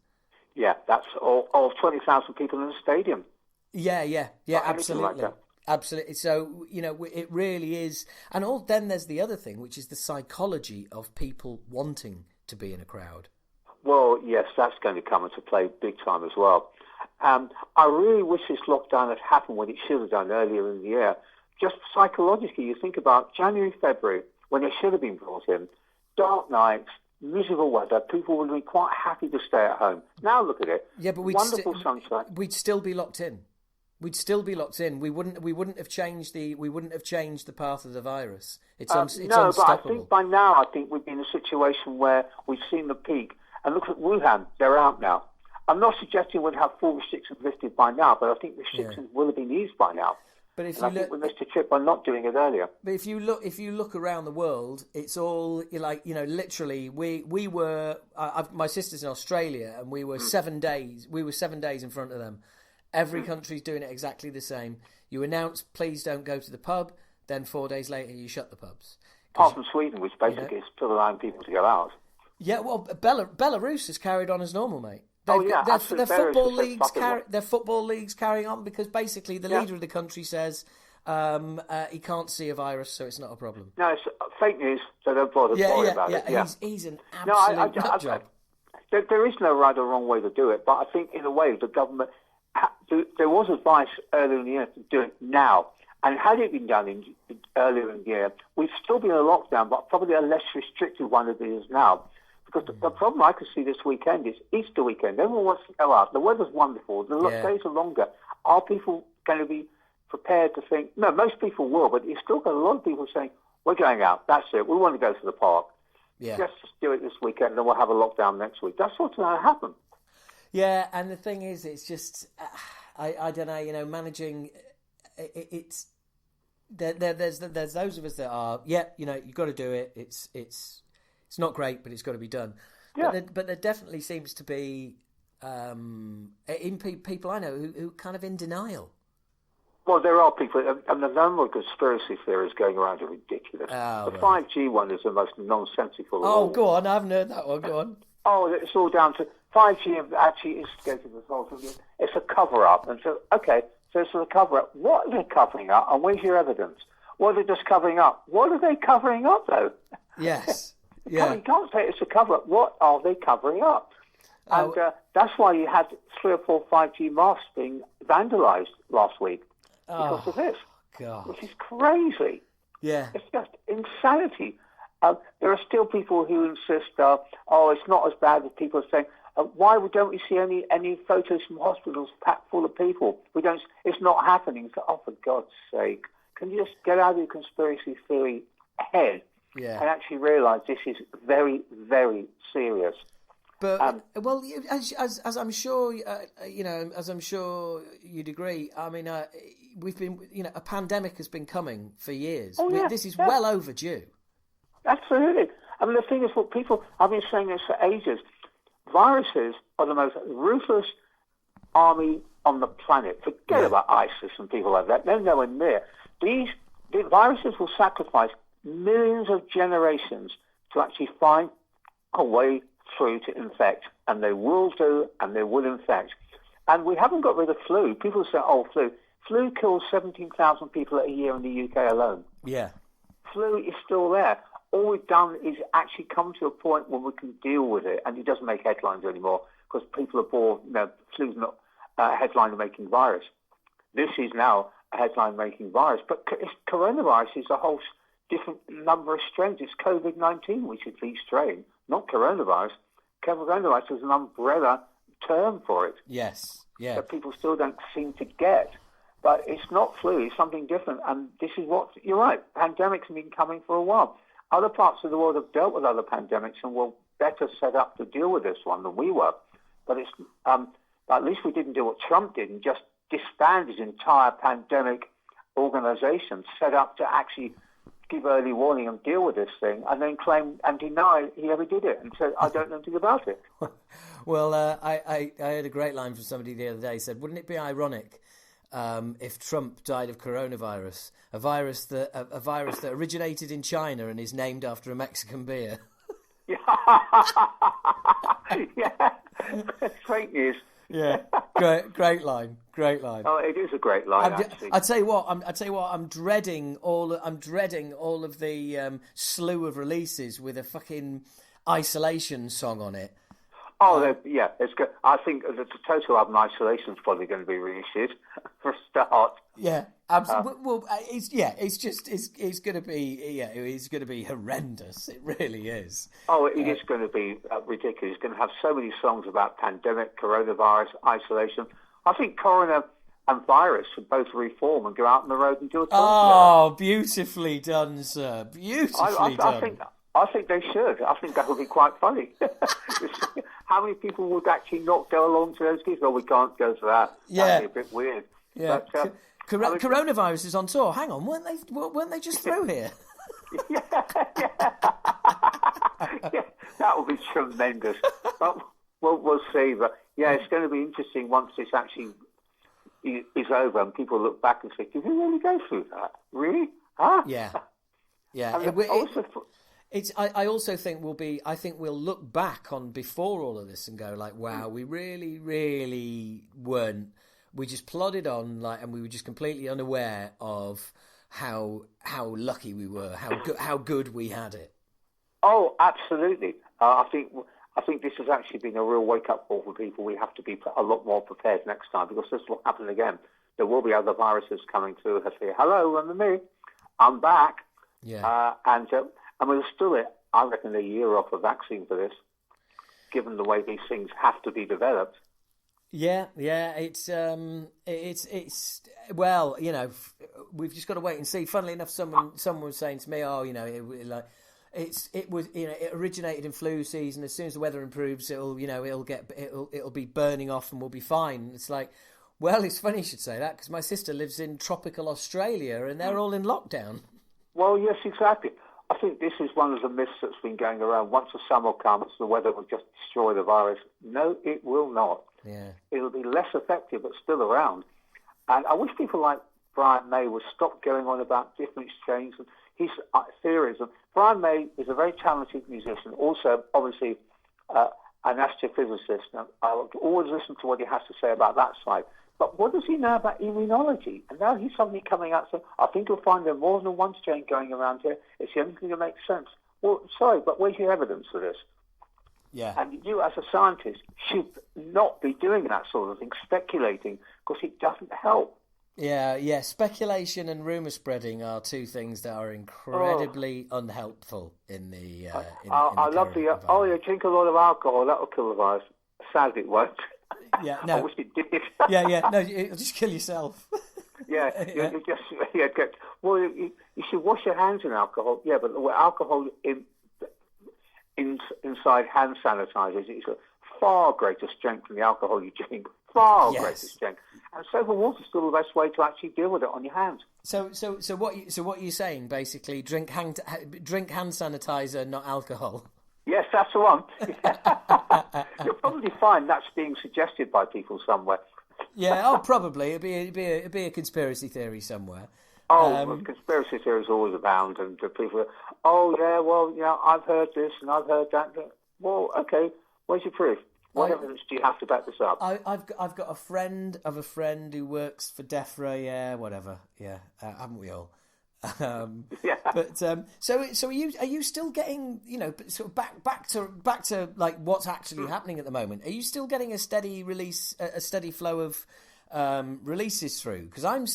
Yeah, that's all 20,000 people in a stadium. Yeah, absolutely. Like absolutely. So, it really is. And then there's the other thing, which is the psychology of people wanting to be in a crowd. Well, yes, that's going to come into play big time as well. I really wish this lockdown had happened when it should have done earlier in the year. Just psychologically, you think about January, February, when it should have been brought in, dark nights, miserable weather, people would be quite happy to stay at home. Now look at it. Yeah, but wonderful sunshine. We'd still be locked in. We wouldn't have changed the path of the virus. It's unstoppable. But I think by now, we'd be in a situation where we've seen the peak. And look at Wuhan; they're out now. I'm not suggesting we'd have full restrictions lifted by now, but I think restrictions will have been eased by now. But I think we missed a trick by not doing it earlier. But if you look around the world, it's all literally. We were. My sister's in Australia, and we were 7 days. We were 7 days in front of them. Every country's doing it exactly the same. You announce, please don't go to the pub. Then 4 days later, you shut the pubs. Apart from Sweden, which basically is still allowing people to go out. Yeah, well, Belarus has carried on as normal, mate. Their football leagues carrying on because basically the leader of the country says, he can't see a virus, so it's not a problem. No, it's fake news, so don't bother worry about it. Yeah. He's an absolute nut job. There is no right or wrong way to do it, but I think in a way the government, there was advice earlier in the year to do it now. And had it been done earlier in the year, we'd still be in a lockdown, but probably a less restrictive one than it is now. Because the problem I could see this weekend is Easter weekend. Everyone wants to go out. The weather's wonderful. The days are longer. Are people going to be prepared to think? No, most people will, but you've still got a lot of people saying, we're going out. That's it. We want to go to the park. Yeah. Let's just do it this weekend, and then we'll have a lockdown next week. That's what's going to happen. Yeah, and the thing is, it's just, I don't know, managing, it's, there's those of us that are, you've got to do it. It's not great, but it's got to be done. Yeah. But there definitely seems to be people I know who kind of in denial. Well, there are people, and the number of conspiracy theories going around are ridiculous. Oh, the 5G one is the most nonsensical of all. Oh, go on, I haven't heard that one, go on. Oh, it's all down to 5G actually instigated the result of it. It's a cover-up. And so, okay, so it's a cover-up. What are they covering up, and where's your evidence? What are they just covering up? What are they covering up, though? Yes. Yeah. You can't say it's a cover-up. What are they covering up? And that's why you had 3 or 4 5G masts being vandalised last week because of this, God. Which is crazy. Yeah. It's just insanity. There are still people who insist, it's not as bad as people are saying. Why don't we see any photos from hospitals packed full of people? It's not happening. So, for God's sake, can you just get out of your conspiracy theory head and actually realise this is very, very serious? But as I'm sure as I'm sure you'd agree. I mean, we've been, a pandemic has been coming for years. This is well overdue. Absolutely. I mean, the thing is, I've been saying this for ages. Viruses are the most ruthless army on the planet. Forget about ISIS and people like that. They're nowhere near. The viruses will sacrifice millions of generations to actually find a way through to infect. And they will do, and they will infect. And we haven't got rid of flu. People say, flu. Flu kills 17,000 people a year in the UK alone. Yeah. Flu is still there. All we've done is actually come to a point where we can deal with it, and it doesn't make headlines anymore because people are bored. Flu's not a headline-making virus. This is now a headline-making virus. But coronavirus is a whole different number of strains. It's COVID-19, which is the strain, not coronavirus. Coronavirus is an umbrella term for it. Yes, yeah. That people still don't seem to get. But it's not flu, it's something different. And this is you're right, pandemics have been coming for a while. Other parts of the world have dealt with other pandemics and were better set up to deal with this one than we were. But it's at least we didn't do what Trump did and just disband his entire pandemic organization set up to actually give early warning and deal with this thing, and then claim and deny he ever did it, and said, I don't know anything about it. Well, I heard a great line from somebody the other day. Said, wouldn't it be ironic if Trump died of coronavirus, a virus that originated in China and is named after a Mexican beer? Yeah, fake news. Yeah, great line. Oh, it is a great line. Actually, I tell you what, I'm dreading all of the slew of releases with a fucking isolation song on it. Oh, it's good. I think the total album Isolation is probably going to be reissued for a start. Yeah, absolutely. It's going to be horrendous. It really is. Oh, it is going to be ridiculous. It's going to have so many songs about pandemic, coronavirus, isolation. I think Coroner and Virus should both reform and go out on the road and do a song. Oh, beautifully done, sir. Beautifully done. I think they should. I think that would be quite funny. How many people would actually not go along to those gigs? Well, we can't go to that. Yeah. That'd be a bit weird. Yeah. But, coronavirus is on tour. Hang on, weren't they just through here? Yeah, that would be tremendous. But we'll see. But it's going to be interesting once this actually is over and people look back and say, "Did we really go through that? Really? Huh?" Yeah. I also think we'll look back on before all of this and go like, wow, we really, really weren't we just plodded on, and we were just completely unaware of how lucky we were, how good we had it. Oh, absolutely. I think this has actually been a real wake-up call for people. We have to be a lot more prepared next time, because this will happen again. There will be other viruses coming through and say, hello, remember me? I'm back. Yeah. And we're still, I reckon, a year off a vaccine for this, given the way these things have to be developed. Yeah, it's well, we've just got to wait and see. Funnily enough, someone was saying to me, it originated in flu season. As soon as the weather improves, it'll be burning off and we'll be fine. It's like, well, it's funny you should say that, because my sister lives in tropical Australia and they're all in lockdown. Well, yes, exactly. I think this is one of the myths that's been going around. Once the summer comes, the weather will just destroy the virus. No, it will not. Yeah. It'll be less effective, but still around. And I wish people like Brian May would stop going on about different strains and his theories. And Brian May is a very talented musician, also, obviously, an astrophysicist. Now, I always listen to what he has to say about that side. But what does he know about immunology? And now he's suddenly coming out saying, I think you'll find there more than one strain going around here. It's the only thing that makes sense. Well, sorry, but where's your evidence for this? Yeah. And you, as a scientist, should not be doing that sort of thing, speculating, because it doesn't help. Yeah. Speculation and rumour spreading are two things that are incredibly unhelpful in the. I love the. You drink a lot of alcohol, that'll kill the virus. Sadly, it won't. Yeah, no. I wish it did. No, it'll just kill yourself. You should wash your hands in alcohol. Yeah, but alcohol inside hand sanitizers is a far greater strength than the alcohol you drink. Greater strength. And soap and water is still the best way to actually deal with it on your hands. So what you're saying basically? Drink hand sanitizer, not alcohol. Yes, that's the one. You'll probably find that's being suggested by people somewhere. Yeah, probably. It'd be a conspiracy theory somewhere. Conspiracy theories always abound, and people are, I've heard this and I've heard that. Well, okay, where's your proof? What evidence do you have to back this up? I've got a friend of a friend who works for DEFRA, whatever. Yeah, haven't we all? Yeah. But so are you still getting, sort of back to like what's actually happening at the moment? Are you still getting a steady flow of releases through? Because I'm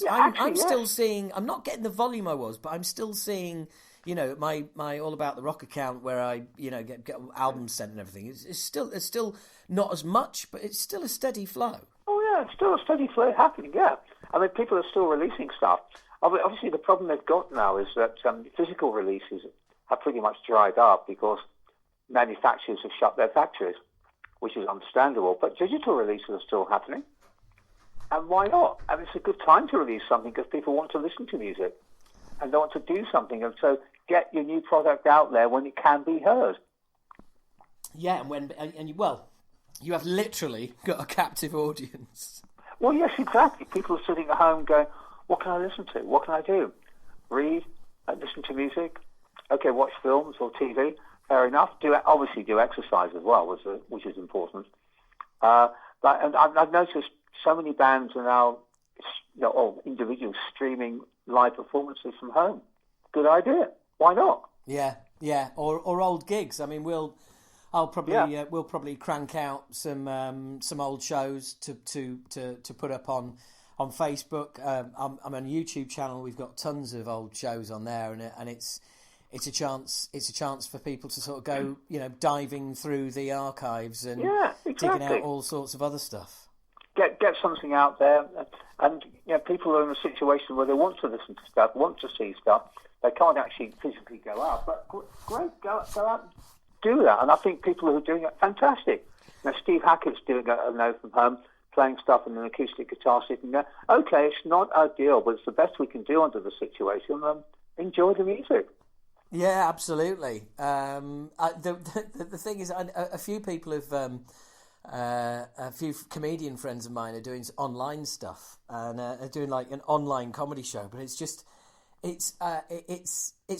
still seeing. I'm not getting the volume I was, but I'm still seeing. My All About the Rock account where I get albums sent and everything. It's still not as much, but it's still a steady flow. Oh yeah, it's still a steady flow happening. Yeah, I mean people are still releasing stuff. Obviously, the problem they've got now is that physical releases have pretty much dried up because manufacturers have shut their factories, which is understandable. But digital releases are still happening. And why not? I mean, it's a good time to release something because people want to listen to music and they want to do something. And so get your new product out there when it can be heard. Yeah, you have literally got a captive audience. Well, yes, exactly. People are sitting at home going, what can I listen to? What can I do? Read, listen to music. Okay, watch films or TV. Fair enough. Obviously do exercise as well, which is important. And I've noticed so many bands are now, or individuals streaming live performances from home. Good idea. Why not? Yeah. Or old gigs. I mean, we'll probably crank out some old shows to put up on Facebook. I'm on a YouTube channel. We've got tons of old shows on there, and it's a chance for people to sort of go, diving through the archives and digging out all sorts of other stuff. Get something out there, and people are in a situation where they want to listen to stuff, want to see stuff. They can't actually physically go out, but great, go out and do that. And I think people who are doing it, fantastic. Now, Steve Hackett's doing a note from home, playing stuff in an acoustic guitar sitting there. Okay, it's not ideal, but it's the best we can do under the situation. Enjoy the music. Yeah, absolutely. The thing is, a few people have, a few comedian friends of mine are doing online stuff and are doing like an online comedy show, but it's just, it's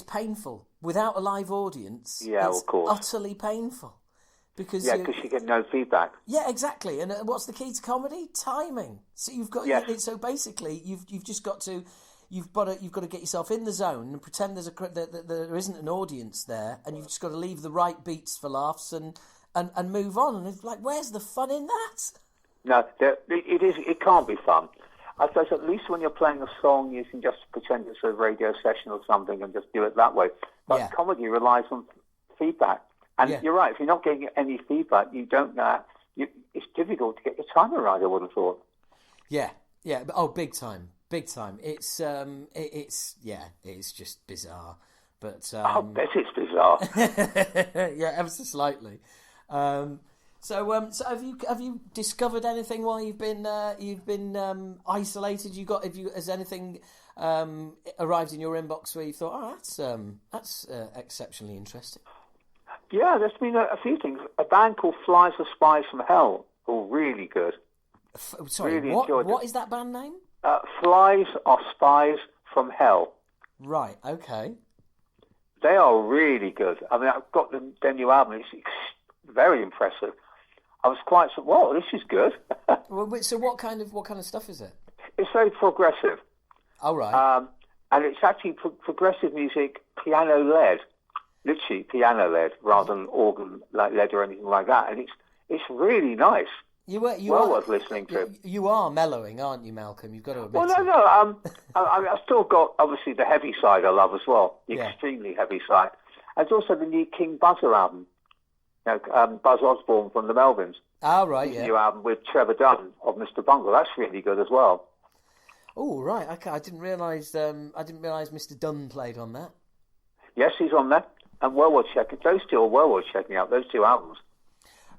painful without a live audience. Yeah, it's of course, utterly painful Because because you get no feedback. Yeah, exactly. And what's the key to comedy? Timing. So you've got so basically you've just got to you've got to get yourself in the zone and pretend that there isn't an audience there, and you've just got to leave the right beats for laughs and move on. And it's like, where's the fun in that? No, it can't be fun. I suppose at least when you're playing a song, you can just pretend it's a radio session or something and just do it that way. But comedy relies on feedback. And you're right, if you're not getting any feedback, you don't know. It's difficult to get your timing right, I would have thought. Yeah. Oh, big time. It's just bizarre. But I bet it's bizarre. yeah, ever so slightly. So have you discovered anything while you've been isolated? Has anything arrived in your inbox where you thought, that's exceptionally interesting? Yeah, there's been a few things. A band called Flies or Spies from Hell, really good. Sorry, really what is that band name? Flies or Spies from Hell. Right. Okay. They are really good. I mean, I've got their new album. It's very impressive. I was quite well. This is good. So what kind of stuff is it? It's very progressive. Oh right. And it's actually progressive music, piano led, literally piano led, rather than organ led or anything like that. And it's really nice. You are worth listening to. You are mellowing, aren't you, Malcolm? You've got to admit. Well, no. I've still got obviously the heavy side I love as well, the extremely heavy side. And it's also the new King Buzzer album. Buzz Osborne from the Melvins. Oh, right, yeah. New album with Trevor Dunn of Mr. Bungle. That's really good as well. Oh, right. Okay, I didn't realise. Mr. Dunn played on that. Yes, he's on that. And well worth checking. Those two are well worth checking out. Those two albums.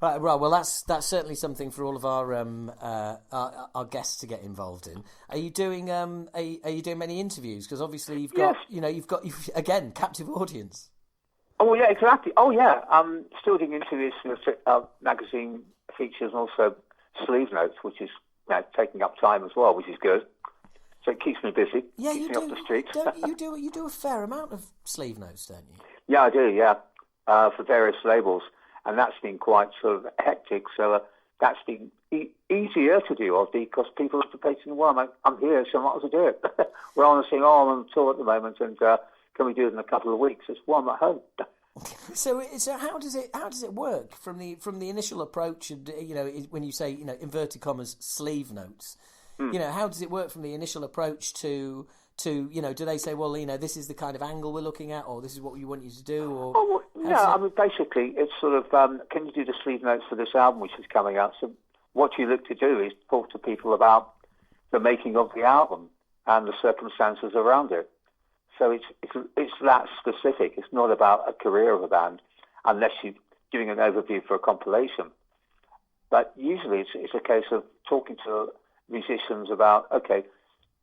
Right. Well, that's certainly something for all of our guests to get involved in. Are you doing Are you doing many interviews? Because obviously you've got you've again captive audience. Oh, yeah, exactly. Oh, yeah. I'm still doing interviews for magazine features and also sleeve notes, which is taking up time as well, which is good. So it keeps me busy. Yeah, keeps you me do. Off the streets. You do a fair amount of sleeve notes, don't you? Yeah, I do, yeah, for various labels. And that's been quite sort of hectic. So that's been easier to do, because people have to say to me, well, I'm here, so I might as well do it. Rather than saying, I'm on tour at the moment and can we do it in a couple of weeks? It's I'm at home. So how does it work from the initial approach? And when you say inverted commas sleeve notes, how does it work from the initial approach to do they say, well, this is the kind of angle we're looking at, or this is what we want you to do, or I mean, basically it's sort of can you do the sleeve notes for this album which is coming out? So what you look to do is talk to people about the making of the album and the circumstances around it. So it's that specific. It's not about a career of a band, unless you're doing an overview for a compilation. But usually it's a case of talking to musicians about, okay,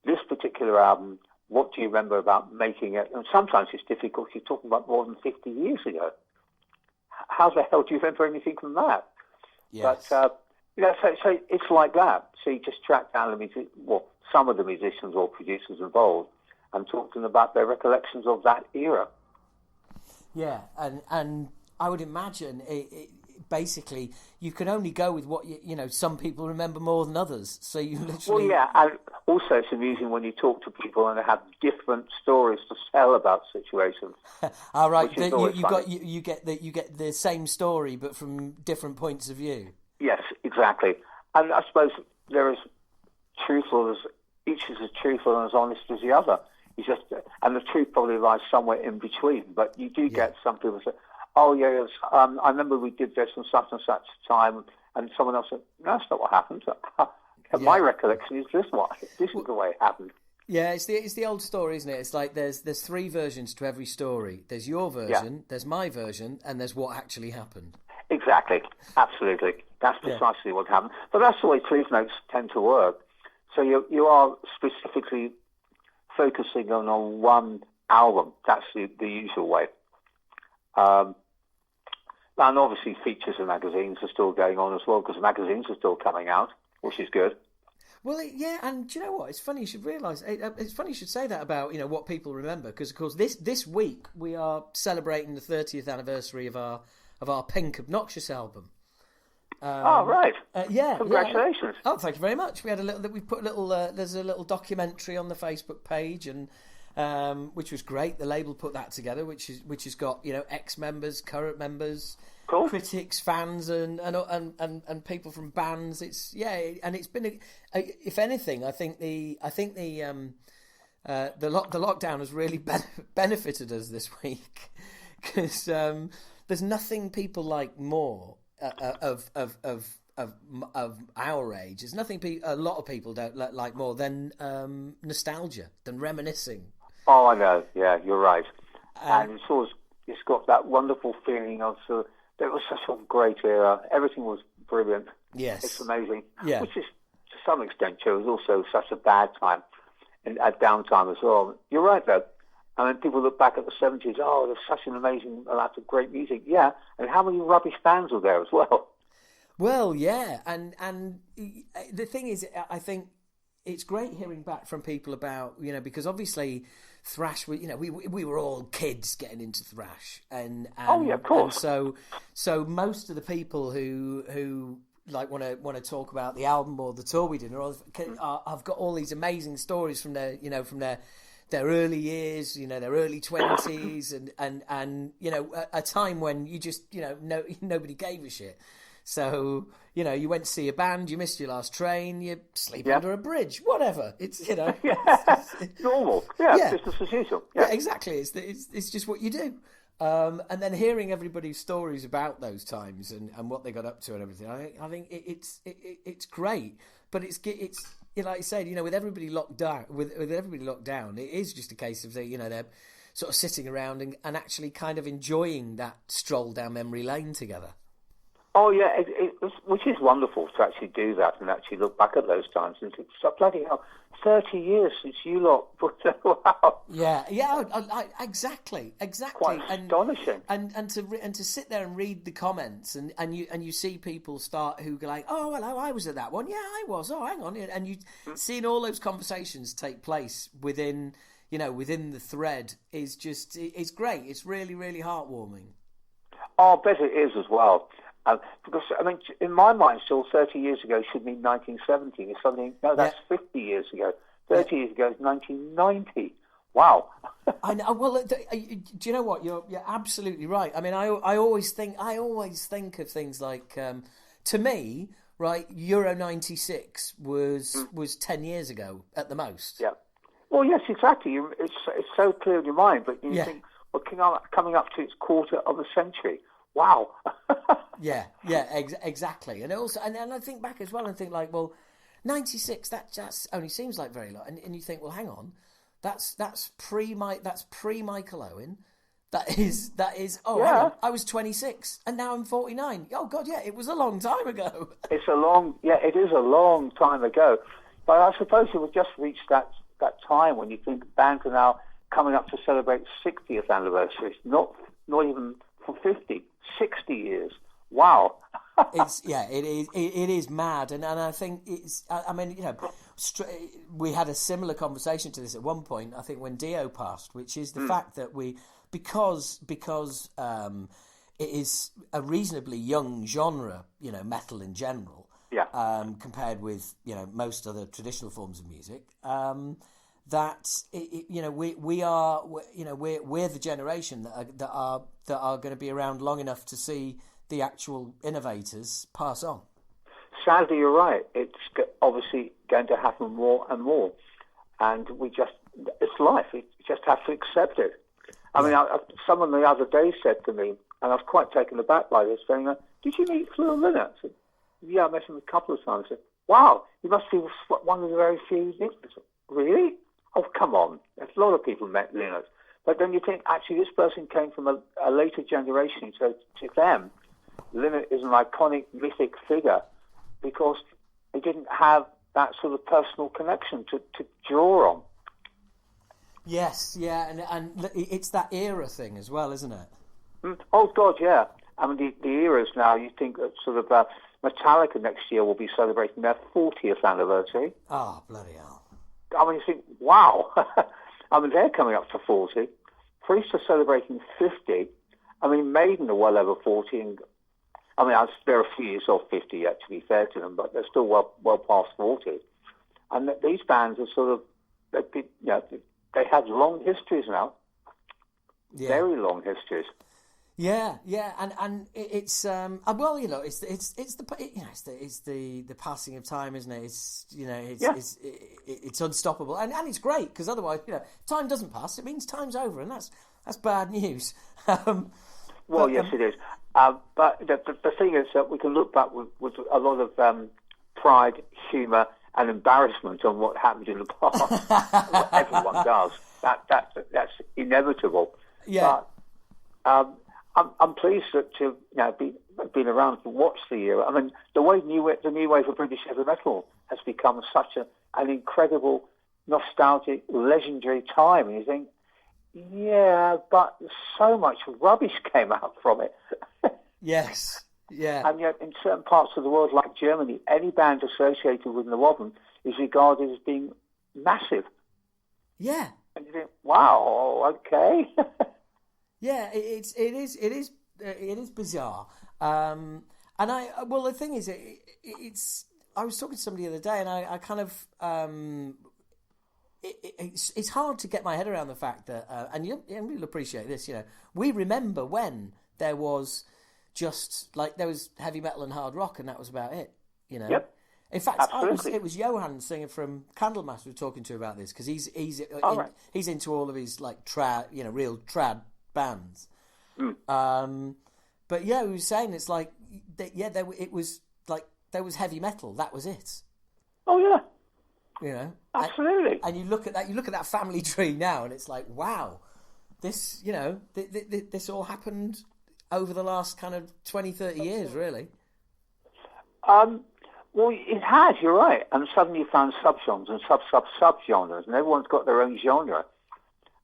this particular album, what do you remember about making it? And sometimes it's difficult. You're talking about more than 50 years ago. How the hell do you remember anything from that? Yes. But so it's like that. So you just track down some of the musicians or producers involved, and talk to them about their recollections of that era. Yeah, and I would imagine basically you can only go with what some people remember more than others. So you literally. Well, yeah, and also it's amusing when you talk to people and they have different stories to tell about situations. All right, you get the same story but from different points of view. Yes, exactly, and I suppose there is each is as truthful and as honest as the other. And the truth probably lies somewhere in between. But you do get some people say, "Oh yes, I remember we did this and such time," and someone else said, "No, that's not what happened." My recollection is this is the way it happened. Yeah, it's the old story, isn't it? It's like there's three versions to every story. There's your version, there's my version, and there's what actually happened. Exactly, absolutely. That's precisely what happened. But that's the way sleeve notes tend to work. So you are specifically focusing on one album. That's the usual way. And obviously features and magazines are still going on as well, because magazines are still coming out, which is good. Well, yeah, and do you know what? It's funny you should realise. It's funny you should say that about what people remember, because of course this week we are celebrating the 30th anniversary of our of our Pink Obnoxious album. Right. Yeah. Congratulations. Yeah. Oh, thank you very much. We had we put a little. There's a little documentary on the Facebook page, and which was great. The label put that together, which has got ex-members, current members, cool. critics, fans, and people from bands. And it's been if anything, I think the lockdown has really benefited us this week, because there's nothing people like more of our age. There's nothing a lot of people don't like more than nostalgia, than reminiscing. Oh, I know. Yeah, you're right. And it's got that wonderful feeling of it was such a great era. Everything was brilliant. Yes, it's amazing. Yeah, which is to some extent shows also such a bad time and a downtime as well. You're right though. I mean, people look back at the 70s. Oh, there's such an amazing amount of great music. Yeah, and how many rubbish bands were there as well? Well, yeah, and the thing is, I think it's great hearing back from people about because obviously thrash. We were all kids getting into thrash, and oh yeah, of course. And so most of the people who like want to talk about the album or the tour we did, I've got all these amazing stories from their early years, their early 20s, and a time when you just nobody gave a shit. So you went to see a band, you missed your last train, you sleep under a bridge, whatever. It's it's normal. Yeah, business as usual. Yeah, exactly. It's just what you do. And then hearing everybody's stories about those times and what they got up to and everything, I think it's great. But it's like I said, with everybody locked down, it is just a case of they're sort of sitting around and actually kind of enjoying that stroll down memory lane together. Oh yeah, which is wonderful to actually do that and actually look back at those times and think, so bloody hell, 30 years since you lot put that out. Yeah, exactly. Quite astonishing. And to sit there and read the comments and you see people start who go like, oh hello, I was at that one. Yeah, I was. Oh, hang on, and you seeing all those conversations take place within the thread is just it's great. It's really, really heartwarming. Oh, I bet it is as well. Because, I mean, in my mind, still 30 years ago should mean 1970. It's something, no, that's 50 years ago. 30 years ago is 1990. Wow. I know. Well, do you know what? You're absolutely right. I mean, I always think of things like, to me, right, Euro 96 was 10 years ago at the most. Yeah. Well, yes, exactly. It's so clear in your mind, but you think, well, coming up to its quarter of a century. Wow. Exactly. And also, and I think back as well and think like, well, 96. That only seems like very long. And you think, well, hang on, that's pre Michael Owen. That is. Oh, hang on, I was 26 and now I'm 49. Oh God, yeah, it was a long time ago. It is a long time ago. But I suppose it would just reach that time when you think bands are now coming up to celebrate 60th anniversaries, not even for 50. 60 years. Wow. It is mad, and I think it's. I mean, we had a similar conversation to this at one point. I think when Dio passed, which is the fact that because it is a reasonably young genre, metal in general, compared with most other traditional forms of music. That we're the generation that are going to be around long enough to see the actual innovators pass on. Sadly, you're right. It's obviously going to happen more and more, and it's life. You just have to accept it. I mean, someone the other day said to me, and I was quite taken aback by this, saying, "Did you meet Fleur Linnet?" I said, "Yeah, I met him a couple of times." I said, "Wow, you must be one of the very few." I said, "Really? Oh, come on. A lot of people met Linnet." But then you think, actually, this person came from a later generation, so to them, Linnet is an iconic, mythic figure because they didn't have that sort of personal connection to draw on. Yes, yeah, and it's that era thing as well, isn't it? Oh, God, yeah. I mean, the eras now, you think that sort of Metallica next year will be celebrating their 40th anniversary. Oh, bloody hell. I mean, you think, wow. I mean, they're coming up to 40. Priest are celebrating 50. I mean, Maiden are well over 40, and I mean, they're a few years off 50 yet, to be fair to them, but they're still well past 40. And these bands are sort of, they have long histories now, very long histories. Yeah, and it's well, it's the passing of time, isn't it? It's unstoppable, and it's great because otherwise, time doesn't pass. It means time's over, and that's bad news. Yes, it is. But the thing is that we can look back with a lot of pride, humour, and embarrassment on what happened in the past. What everyone does. That's inevitable. Yeah. But I'm pleased to been around to watch the era. I mean, the new wave of British heavy metal has become such an incredible, nostalgic, legendary time. And you think, yeah, but so much rubbish came out from it. Yes. Yeah. And yet, in certain parts of the world, like Germany, any band associated with the Wobben is regarded as being massive. Yeah. And you think, wow, okay. Yeah, it is bizarre. And the thing is, it's. I was talking to somebody the other day, and I kind of. It's hard to get my head around the fact that, and you'll appreciate this. We remember when there was just there was heavy metal and hard rock, and that was about it. Yep. In fact, absolutely. it was Johan, singer from Candlemass, we were talking to about this because he's into all of his trad, real trad bands. But yeah, he was saying it's it was there was heavy metal. That was it. Oh yeah. Absolutely. And you look at that family tree now, and it's like, wow, this this all happened over the last kind of 20, 30 years, really. Well, it has. You're right. And suddenly you found subgenres and subgenres, and everyone's got their own genre,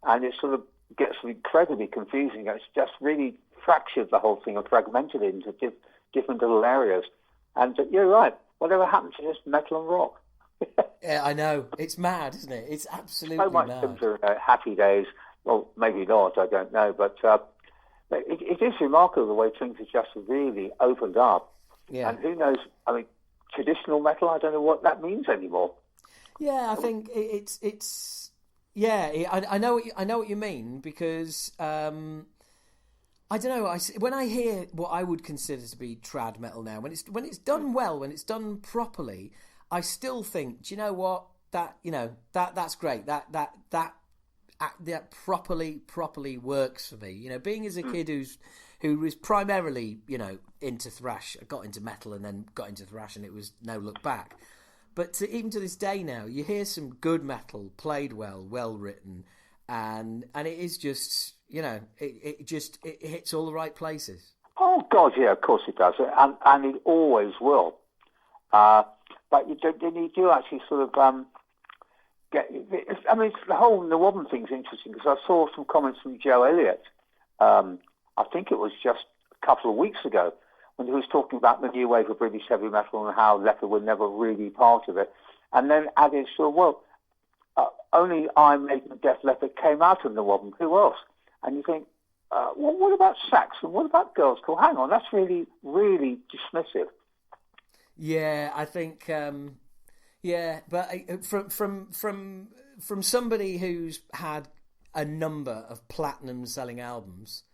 and it sort of gets incredibly confusing. It's just really fractured the whole thing and fragmented it into different little areas. And you're right. Whatever happened to just metal and rock? Yeah, I know. It's mad, isn't it? It's absolutely so much mad. Simpler, happy days. Well, maybe not. I don't know. But it is remarkable the way things have just really opened up. Yeah. And who knows? I mean, traditional metal, I don't know what that means anymore. Yeah, I think it's yeah. I know what you mean because I don't know. When I hear what I would consider to be trad metal now, when it's done well, when it's done properly, I still think, do you know what? That's great. That properly works for me. Being as a kid who was primarily, into thrash, got into metal and then got into thrash, and it was no look back. But even to this day now, you hear some good metal played well written, and it is just, it hits all the right places. Oh God, yeah, of course it does, and it always will. But you do actually sort of get. I mean, the whole Wobben thing's interesting because I saw some comments from Joe Elliott. I think it was just a couple of weeks ago when he was talking about the new wave of British heavy metal and how Leopard were never really part of it, and then added, only Iron Maiden and Def Leppard came out of the Wobben. Who else? And you think, well, what about Saxon? What about Girls' Call? Hang on, that's really, really dismissive. Yeah, I think, but from somebody who's had a number of platinum-selling albums,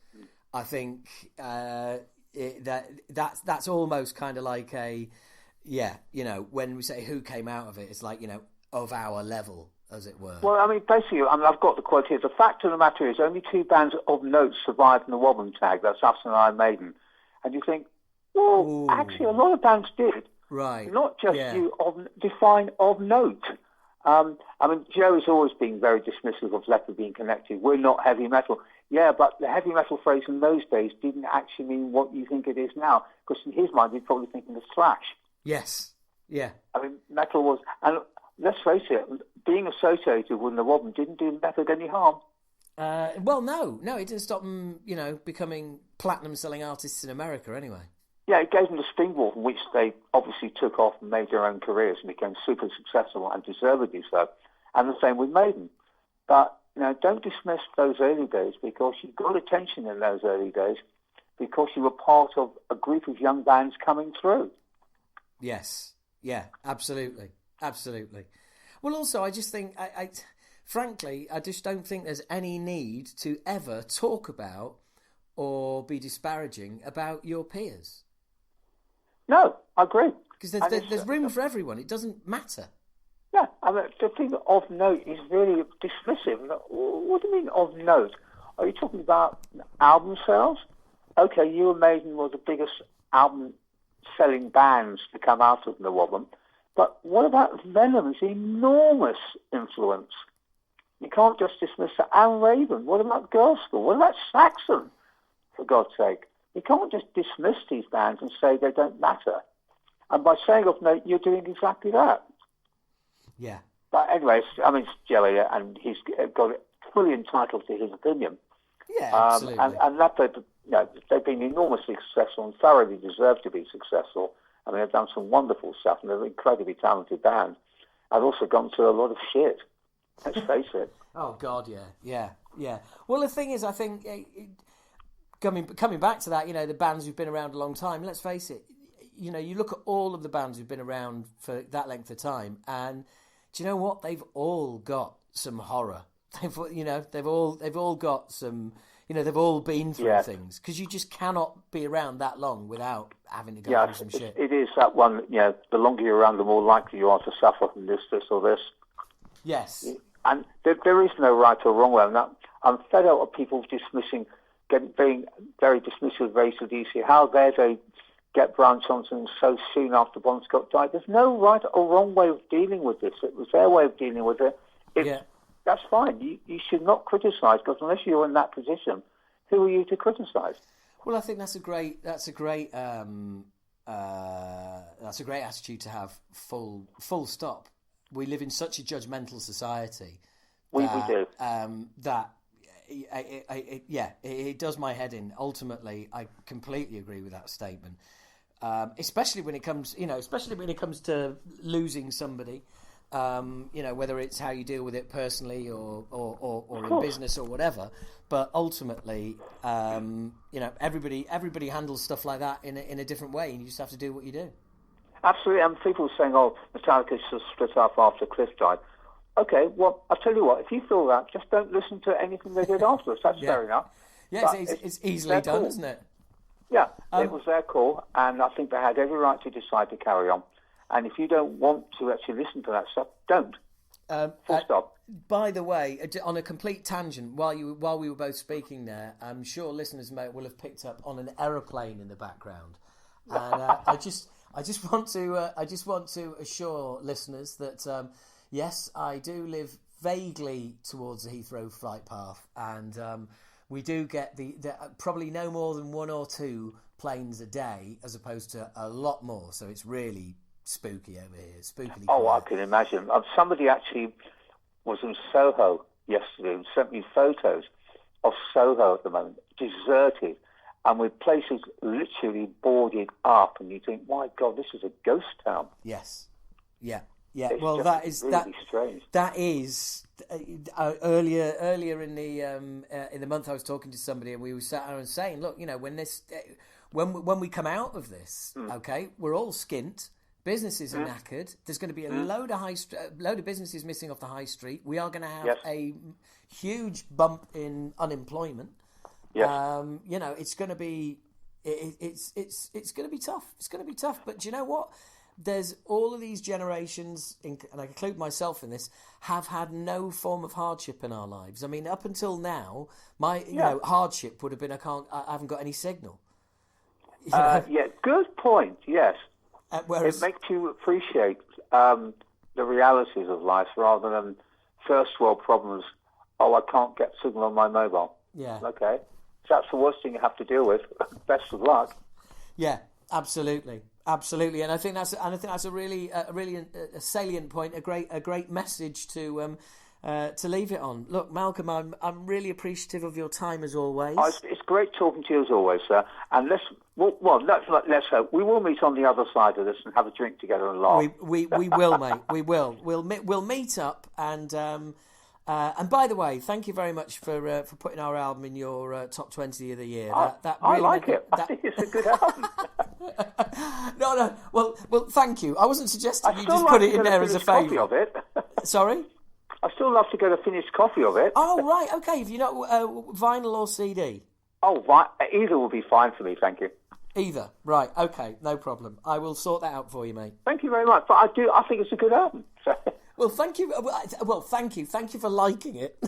I think that's almost kind of like when we say who came out of it, it's like of our level, as it were. Well, I mean, basically, I've got the quote here. The fact of the matter is, only two bands of note survived in the Wobben tag. That's us and Iron Maiden. And you think, well, Ooh. Actually, a lot of bands did. Right. Not just you define of note. I mean, Joe has always been very dismissive of Leopard being connected. We're not heavy metal. Yeah, but the heavy metal phrase in those days didn't actually mean what you think it is now. Because in his mind, he's probably thinking of thrash. Yes. Yeah. I mean, metal was... And let's face it, being associated with the Wobben didn't do Leopard any harm. Well, no, it didn't stop them, becoming platinum-selling artists in America anyway. Yeah, it gave them the springboard from which they obviously took off and made their own careers and became super successful and deservedly so. And the same with Maiden. But don't dismiss those early days, because you got attention in those early days because you were part of a group of young bands coming through. Yes. Yeah, absolutely. Absolutely. Well, also, I just think, frankly, I just don't think there's any need to ever talk about or be disparaging about your peers. No, I agree. Because there's room for everyone. It doesn't matter. Yeah, I mean, the thing of note is really dismissive. What do you mean of note? Are you talking about album sales? Okay, you and Maiden were the biggest album-selling bands to come out of the Wobbum. But what about Venom's enormous influence? You can't just dismiss that. And Raven. What about Girl School? What about Saxon, for God's sake? You can't just dismiss these bands and say they don't matter. And by saying of note, you're doing exactly that. Yeah. But anyway, I mean, it's Joey, and he's got it fully entitled to his opinion. Yeah, absolutely. And that they've been enormously successful and thoroughly deserve to be successful. I mean, they've done some wonderful stuff, and they're an incredibly talented band. I've also gone through a lot of shit. Let's face it. Oh God, yeah. Well, the thing is, I think coming back to that, the bands who've been around a long time. Let's face it, you look at all of the bands who've been around for that length of time, and do you know what? They've all got some horror. They've all got some. They've all been through things, because you just cannot be around that long without having to go through some shit. It is that one. The longer you're around, the more likely you are to suffer from this, or this. Yes. And there is no right or wrong way. I'm fed up of people being very dismissive of AC/DC. How dare they get Brian Johnson so soon after Bon Scott died? There's no right or wrong way of dealing with this. It was their way of dealing with it. That's fine. You should not criticise, because unless you're in that position, who are you to criticise? Well, I think that's a great attitude to have. Full stop. We live in such a judgmental society. We do. It does my head in. Ultimately, I completely agree with that statement. Especially when it comes to losing somebody. Whether it's how you deal with it personally or in business or whatever. But ultimately, everybody handles stuff like that in a different way, and you just have to do what you do. Absolutely. And people are saying, Metallica should split up after Cliff died. Okay, well, I'll tell you what, if you feel that, just don't listen to anything they did afterwards. That's fair enough. Yeah, it's easily done, isn't it? Yeah, it was their call, and I think they had every right to decide to carry on. And if you don't want to actually listen to that stuff, don't. Full stop. By the way, on a complete tangent, while we were both speaking there, I'm sure listeners will have picked up on an aeroplane in the background, and I just want to assure listeners that yes, I do live vaguely towards the Heathrow flight path, and we do get the probably no more than one or two planes a day, as opposed to a lot more. So it's really spooky over here. Spookily quiet. I can imagine. Somebody actually was in Soho yesterday and sent me photos of Soho at the moment, deserted, and with places literally boarded up, and you think, my God, this is a ghost town. Yes. Yeah. It's well, that is really strange. That is earlier in the month, I was talking to somebody, and we were sat there and saying, look, when we come out of this, okay, we're all skint. Businesses are knackered. There's going to be a load of businesses missing off the high street. We are going to have a huge bump in unemployment. Yes. It's going to be it's going to be tough. It's going to be tough. But do you know what? There's all of these generations, and I include myself in this, have had no form of hardship in our lives. I mean, up until now, my hardship would have been I haven't got any signal. Good point. Yes. Whereas, it makes you appreciate the realities of life rather than first world problems. I can't get signal on my mobile. Yeah. Okay. So that's the worst thing you have to deal with. Best of luck. Yeah, absolutely. And I think that's a really salient point. A great message to leave it on. Look, Malcolm, I'm really appreciative of your time as always. It's great talking to you as always, sir. And let's hope we will meet on the other side of this and have a drink together and laugh. We will, mate. We will. We'll meet up and And by the way, thank you very much for putting our album in your top 20 of the year. That I really like it. I think it's a good album. No. Well, thank you. I wasn't suggesting I you still just like put to it in get a there as a finished copy favour. of it. Sorry? I still love to get a finished copy of it. Oh, right. Okay. If you're not vinyl or CD? Oh, right. Either will be fine for me, thank you. Either. Right. Okay. No problem. I will sort that out for you, mate. Thank you very much. But I think it's a good album. So. Well, thank you. Well, thank you. Thank you for liking it.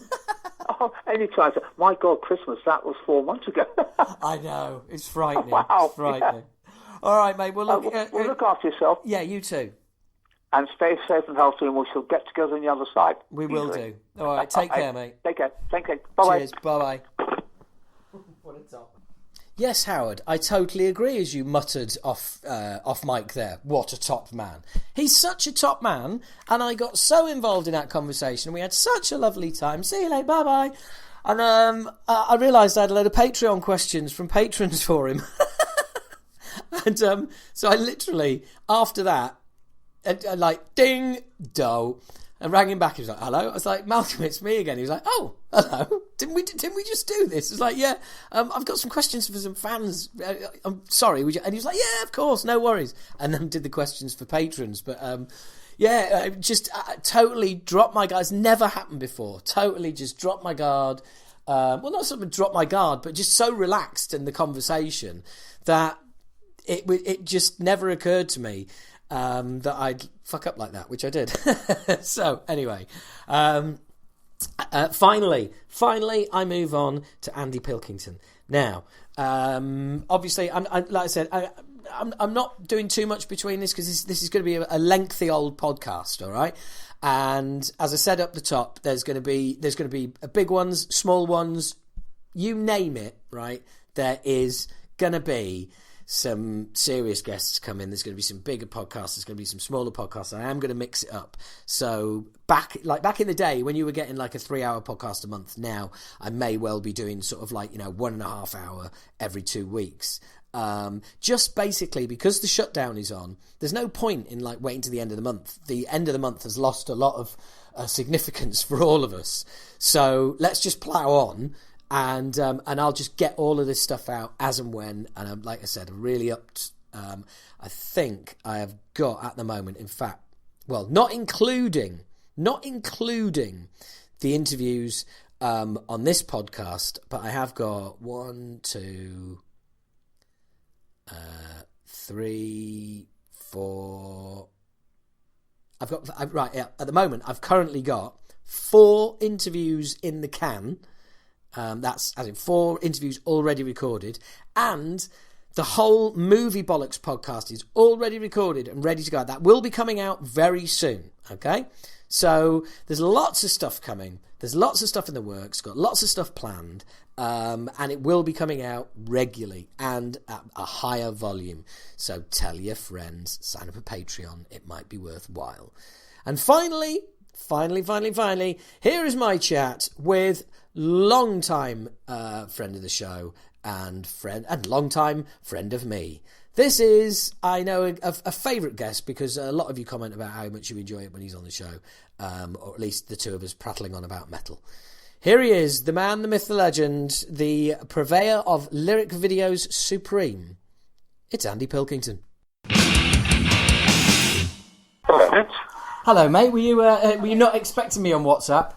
Oh, anytime. My God, Christmas, that was 4 months ago. I know. It's frightening. Wow. It's frightening. Yeah. All right, mate. Well, look, well, look after yourself. Yeah, you too. And stay safe and healthy, and we shall get together on the other side. We will do. All right. Take care, mate. Take care. Thank you. Bye-bye. Cheers. Bye-bye. What a top. Yes, Howard, I totally agree, as you muttered off mic there. What a top man. He's such a top man, and I got so involved in that conversation. We had such a lovely time. See you later, bye-bye. And I realised I had a load of Patreon questions from patrons for him. And so I literally, after that, like, ding, do, and rang him back. He was like, hello. I was like, Malcolm, it's me again. He was like, oh, hello. Didn't we just do this? I was like, yeah, I've got some questions for some fans. I'm sorry. And he was like, yeah, of course, no worries. And then did the questions for patrons. But just totally dropped my guard. It's never happened before. Totally just dropped my guard. Well, not something drop my guard, but just so relaxed in the conversation that it just never occurred to me that I'd fuck up like that, which I did. So anyway, finally, I move on to Andy Pilkington. Now, obviously, like I said, I'm not doing too much between this because this is going to be a lengthy old podcast, all right? And as I said up the top, there's going to be big ones, small ones, you name it, right? There is going to be some serious guests come in. There's going to be some bigger podcasts. There's going to be some smaller podcasts. I am going to mix it up. So back in the day when you were getting like a 3-hour podcast a month, now I may well be doing sort of like, 1.5 hour every 2 weeks. Just basically because the shutdown is on, there's no point in like waiting to the end of the month. The end of the month has lost a lot of significance for all of us. So let's just plow on. And I'll just get all of this stuff out as and when. And like I said, I'm really upped. I think I have got at the moment, in fact, well, not including the interviews on this podcast, but I have got 1, 2, 3, 4. At the moment, I've currently got 4 interviews in the can. That's as in 4 interviews already recorded, and the whole Movie Bollocks podcast is already recorded and ready to go. That will be coming out very soon. Okay, so there's lots of stuff coming. There's lots of stuff in the works. Got lots of stuff planned, and it will be coming out regularly and at a higher volume. So tell your friends, sign up a Patreon. It might be worthwhile. And finally, here is my chat with long-time friend of the show and long-time friend of me. This is, I know, a favourite guest because a lot of you comment about how much you enjoy it when he's on the show, or at least the two of us prattling on about metal. Here he is, the man, the myth, the legend, the purveyor of lyric videos supreme. It's Andy Pilkington. Hello, mate. Were you not expecting me on WhatsApp?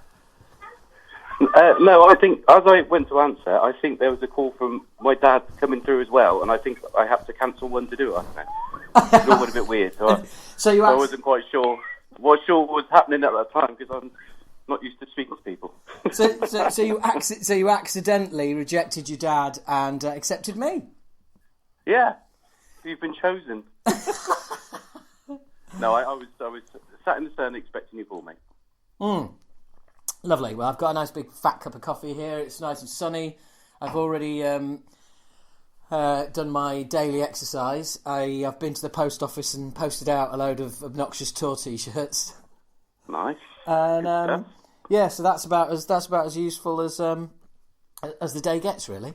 No, I think as I went to answer, I think there was a call from my dad coming through as well, and I think I had to cancel one to do it. It all went a bit weird, so I wasn't quite sure what was happening at that time because I'm not used to speaking to people. So you accidentally rejected your dad and accepted me? Yeah, you've been chosen. No, I was sat in the sun expecting your call, mate. Lovely. Well, I've got a nice big fat cup of coffee here. It's nice and sunny. I've already done my daily exercise. I've been to the post office and posted out a load of obnoxious tour t-shirts. Nice. And yeah, so that's about as useful as the day gets, really.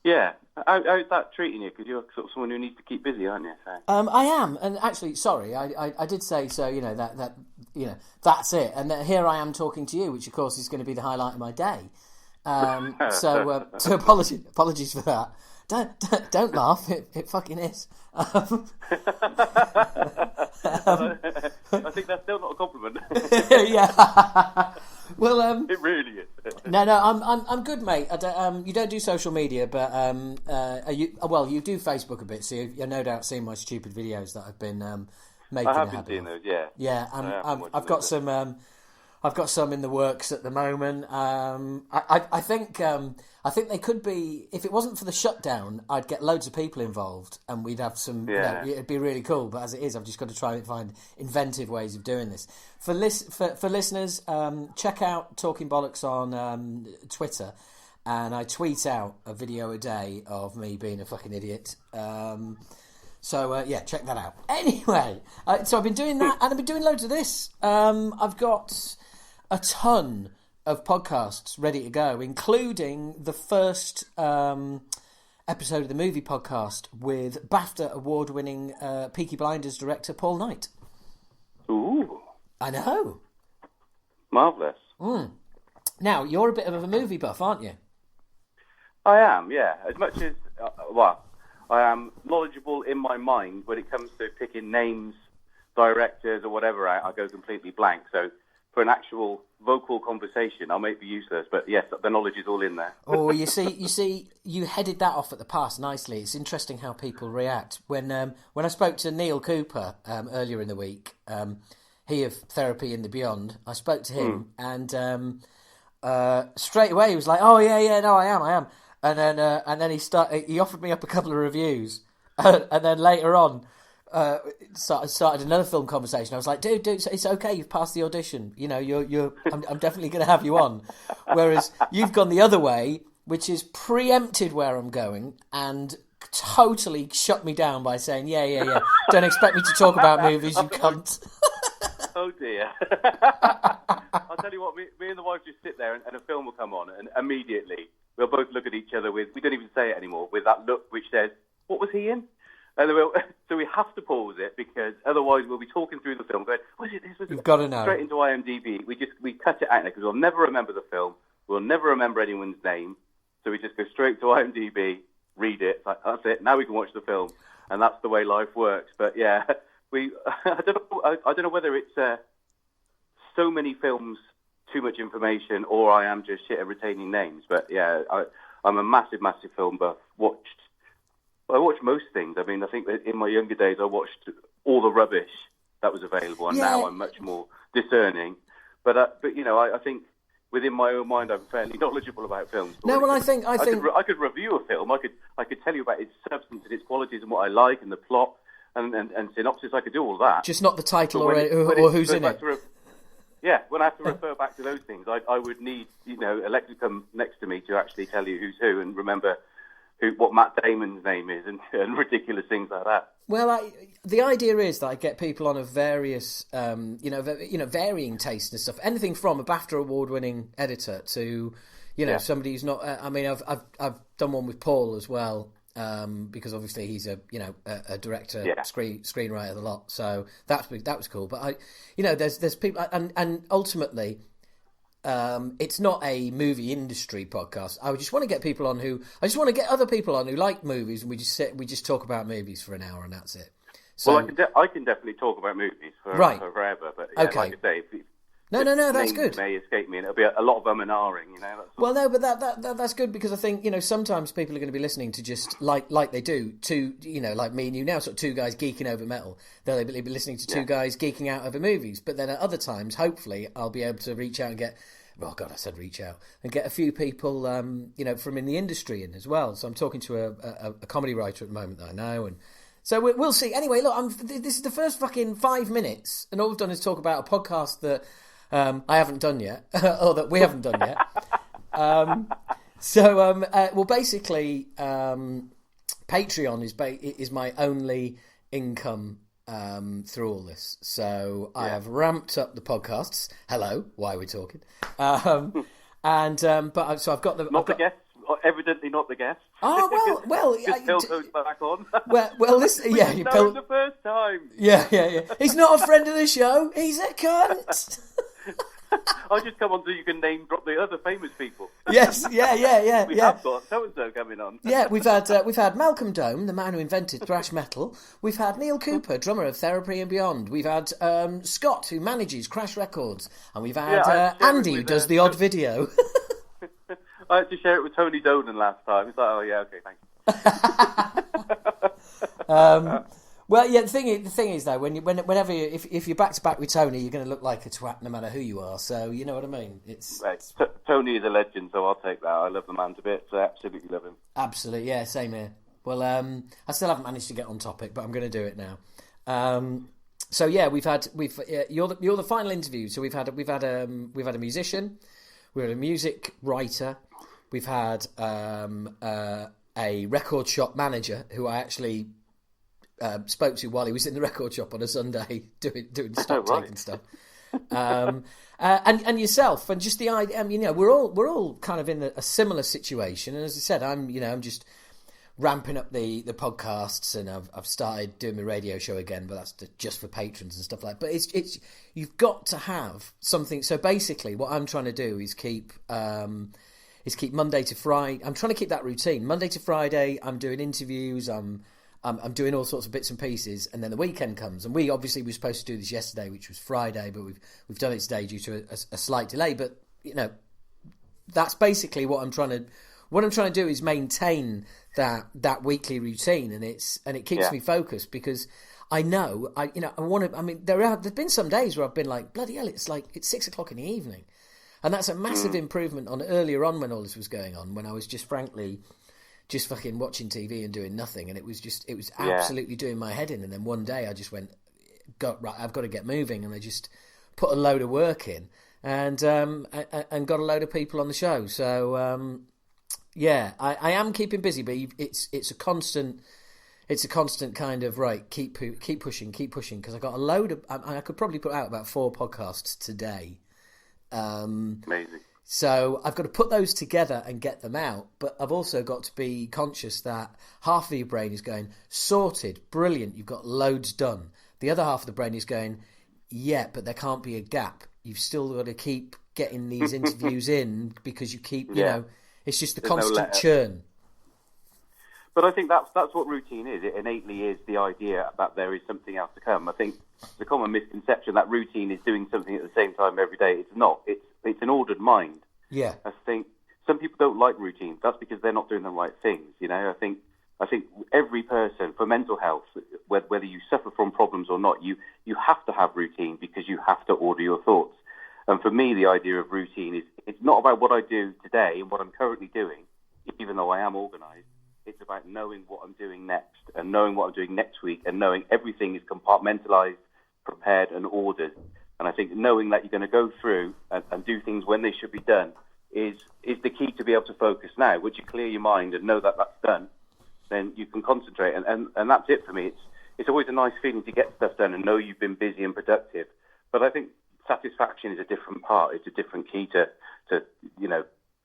Yeah. How's that treating you? Because you're sort of someone who needs to keep busy, aren't you? So. I am, and actually, sorry, I did say so. That that's it, and here I am talking to you, which of course is going to be the highlight of my day. So apologies for that. Don't laugh. It fucking is. I think that's still not a compliment. Yeah. Well, it really is. No, I'm good, mate. You don't do social media, but you do Facebook a bit, so you're no doubt seeing my stupid videos that I've been making. I have been seeing those, yeah. Yeah, I've got some. I've got some in the works at the moment. I think they could be. If it wasn't for the shutdown, I'd get loads of people involved, and we'd have some. Yeah. It'd be really cool. But as it is, I've just got to try and find inventive ways of doing this. For listeners, check out Talking Bollocks on Twitter, and I tweet out a video a day of me being a fucking idiot. So check that out. Anyway, so I've been doing that, and I've been doing loads of this. I've got a ton of podcasts ready to go, including the first episode of the movie podcast with BAFTA award-winning Peaky Blinders director Paul Knight. Ooh. I know. Marvellous. Now, you're a bit of a movie buff, aren't you? I am, yeah. As much as, I am knowledgeable in my mind when it comes to picking names, directors, or whatever. I go completely blank. So for an actual vocal conversation, I may be useless, but yes, the knowledge is all in there. Oh, you see, you headed that off at the pass nicely. It's interesting how people react. When I spoke to Neil Cooper earlier in the week, he of Therapy in the Beyond, I spoke to him, and straight away he was like, "Oh yeah, no, I am." And then he offered me up a couple of reviews, and then later on, started another film conversation. I was like, dude, it's okay. You've passed the audition. You know, I'm definitely going to have you on. Whereas you've gone the other way, which is preempted where I'm going and totally shut me down by saying, yeah. Don't expect me to talk about movies, you cunt. Oh dear. I'll tell you what, me and the wife just sit there and a film will come on, and immediately we'll both look at each other we don't even say it anymore, with that look which says, what was he in? And so we have to pause it, because otherwise we'll be talking through the film going, was it this? You've got to know. Straight into IMDb. We cut it out because we'll never remember the film. We'll never remember anyone's name. So we just go straight to IMDb, read it. It's like, that's it. Now we can watch the film. And that's the way life works. But yeah, I don't know whether it's so many films, too much information, or I am just shit at retaining names. But yeah, I'm a massive film buff. I watch most things. I mean, I think that in my younger days I watched all the rubbish that was available, and now I'm much more discerning. But I think within my own mind I'm fairly knowledgeable about films. No, well, I think I could review a film. I could tell you about its substance and its qualities and what I like and the plot and synopsis. I could do all that. Just not the title or who's in it. When I have to refer back to those things, I would need a lexicon next to me to actually tell you who's who and remember what Matt Damon's name is and ridiculous things like that. Well, the idea is that I get people on of various, varying tastes and stuff. Anything from a BAFTA award-winning editor to, somebody who's not. I've done one with Paul as well, because obviously he's a director, screenwriter of the lot. So that was cool. But there's people, and ultimately. It's not a movie industry podcast. I just want to get people on I just want to get other people on who like movies, and we just talk about movies for an hour, and that's it. So, well, I can definitely talk about movies for forever, but okay. Like I say, no, that's good. May escape me, and it'll be a lot of and ahhing, but that's good, because I think sometimes people are going to be listening to just like they do to like me and you now, sort of two guys geeking over metal. They'll be listening to two guys geeking out over movies, but then at other times, hopefully, I'll be able to reach out and get. Oh God, I said reach out and get a few people, from in the industry in as well. So I'm talking to a comedy writer at the moment that I know, and so we'll see. Anyway, look, this is the first fucking 5 minutes, and all we've done is talk about a podcast that I haven't done yet, or that we haven't done yet. Basically, Patreon is my only income through all this. So I have ramped up the podcasts. Hello, why are we talking? So I've got the not the guests. evidently not the guest. Oh well. Phil goes back on. Well, listen, yeah, you know the first time. Yeah. He's not a friend of the show. He's a cunt. I'll just come on so you can name drop the other famous people. Yes, yeah. We have got so-and-so coming on. Yeah, we've had Malcolm Dome, the man who invented thrash metal. We've had Neil Cooper, drummer of Therapy and Beyond. We've had Scott, who manages Crash Records. And we've had Andy, who does the odd video. I had to share it with Tony Dolan last time. He's like, oh yeah, okay, thanks. Well, yeah. The thing is though, whenever if you're back to back with Tony, you're going to look like a twat no matter who you are. So you know what I mean. Tony is a legend, so I'll take that. I love the man to bits. I absolutely love him. Absolutely, yeah. Same here. Well, I still haven't managed to get on topic, but I'm going to do it now. So yeah, you're the final interview. So we've had a musician, we had a music writer, we've had a record shop manager who I actually spoke to while he was in the record shop on a Sunday doing stock taking stuff, and yourself, and just the idea. We're all kind of in a similar situation, and as I said, I'm just ramping up the podcasts, and I've started doing my radio show again, but that's just for patrons and stuff like that. But it's you've got to have something. So basically, what I'm trying to do is keep Monday to Friday. I'm trying to keep that routine. Monday to Friday, I'm doing interviews. I'm doing all sorts of bits and pieces, and then the weekend comes. And we were supposed to do this yesterday, which was Friday, but we've done it today due to a slight delay. But that's basically what I'm trying to do is maintain that weekly routine, and it keeps me focused, because I know I want to. I mean, there's been some days where I've been like, bloody hell, it's 6 o'clock in the evening, and that's a massive improvement on earlier on when all this was going on, when I was just frankly just fucking watching TV and doing nothing, and it was absolutely doing my head in. And then one day I just went, I've got to get moving, and I just put a load of work in, and got a load of people on the show. So I am keeping busy, but it's a constant kind of keep pushing, because I got a load of. I could probably put out about 4 podcasts today. Amazing. So I've got to put those together and get them out, but I've also got to be conscious that half of your brain is going, sorted, brilliant, you've got loads done. The other half of the brain is going, yeah, but there can't be a gap. You've still got to keep getting these interviews in, because you keep, it's just the constant churn. But I think that's what routine is. It innately is the idea that there is something else to come. I think the common misconception that routine is doing something at the same time every day. It's not. It's an ordered mind. Yeah. I think some people don't like routine. That's because they're not doing the right things. I think every person, for mental health, whether you suffer from problems or not, you have to have routine, because you have to order your thoughts. And for me, the idea of routine is, it's not about what I do today and what I'm currently doing, even though I am organised. It's about knowing what I'm doing next, and knowing what I'm doing next week, and knowing everything is compartmentalised, prepared and ordered. And I think knowing that you're going to go through and do things when they should be done is the key to be able to focus now. Once you clear your mind and know that that's done, then you can concentrate. And that's it for me. It's always a nice feeling to get stuff done and know you've been busy and productive. But I think satisfaction is a different part. It's a different key to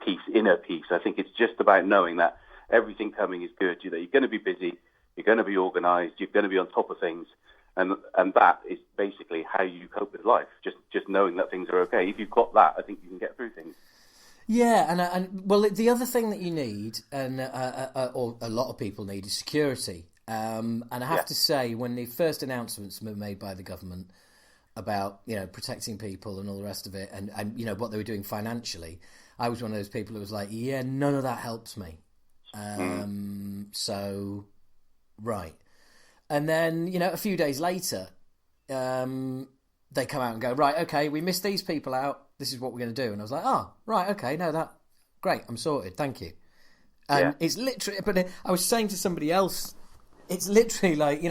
peace, inner peace. I think it's just about knowing that everything coming is good. You're going to be busy, you're going to be organised, you're going to be on top of things. And that is basically how you cope with life. Just knowing that things are okay. If you've got that, I think you can get through things. Yeah, and the other thing that you need, and or a lot of people need, is security. And I have to say, when the first announcements were made by the government about protecting people and all the rest of it, and what they were doing financially, I was one of those people who was like, yeah, none of that helps me. So, right. And then, a few days later, they come out and go, right, okay, we missed these people out. This is what we're going to do. And I was like, oh, right, okay, no, great, I'm sorted, thank you. And it's literally, but I was saying to somebody else, it's literally like,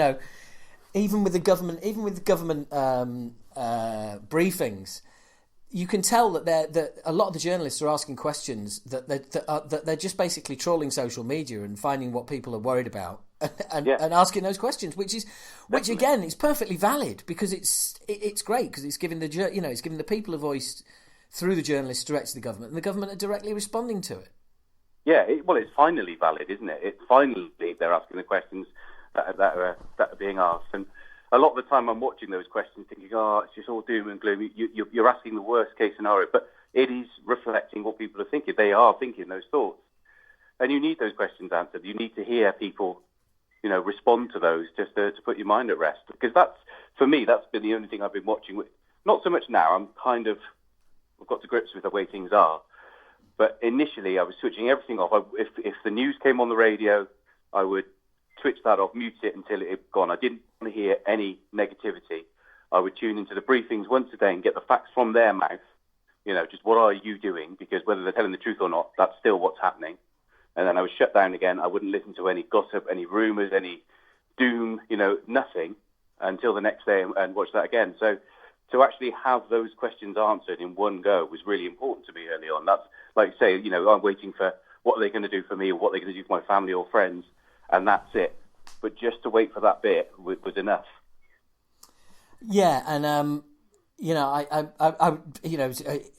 even with the government briefings, you can tell that a lot of the journalists are asking questions that they're just basically trawling social media and finding what people are worried about and asking those questions, which again is perfectly valid, because it's great, because it's giving the people a voice through the journalists direct to the government, and the government are directly responding to it. Yeah, it's finally valid, isn't it? It's finally they're asking the questions that are being asked. And a lot of the time I'm watching those questions thinking, oh, it's just all doom and gloom. You're asking the worst case scenario. But it is reflecting what people are thinking. They are thinking those thoughts. And you need those questions answered. You need to hear people, respond to those just to put your mind at rest. Because for me, that's been the only thing I've been watching. Not so much now. I've got to grips with the way things are. But initially, I was switching everything off. If the news came on the radio, I would switch that off, mute it until it had gone. I didn't want to hear any negativity. I would tune into the briefings once a day and get the facts from their mouth. Just what are you doing? Because whether they're telling the truth or not, that's still what's happening. And then I was shut down again. I wouldn't listen to any gossip, any rumours, any doom, nothing until the next day and watch that again. So to actually have those questions answered in one go was really important to me early on. That's like say, I'm waiting for what are they going to do for me or what they're going to do for my family or friends, and that's it. But just to wait for that bit was enough. Yeah, and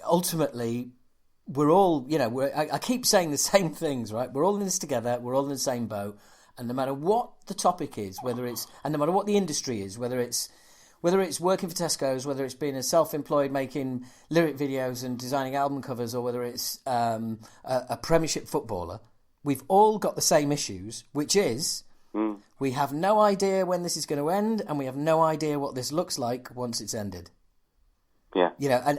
ultimately, we're all, I keep saying the same things, right? We're all in this together. We're all in the same boat, and no matter what the topic is, and no matter what the industry is, whether it's working for Tesco's, whether it's being a self-employed making lyric videos and designing album covers, or whether it's a Premiership footballer, we've all got the same issues, which is we have no idea when this is going to end, and we have no idea what this looks like once it's ended. Yeah.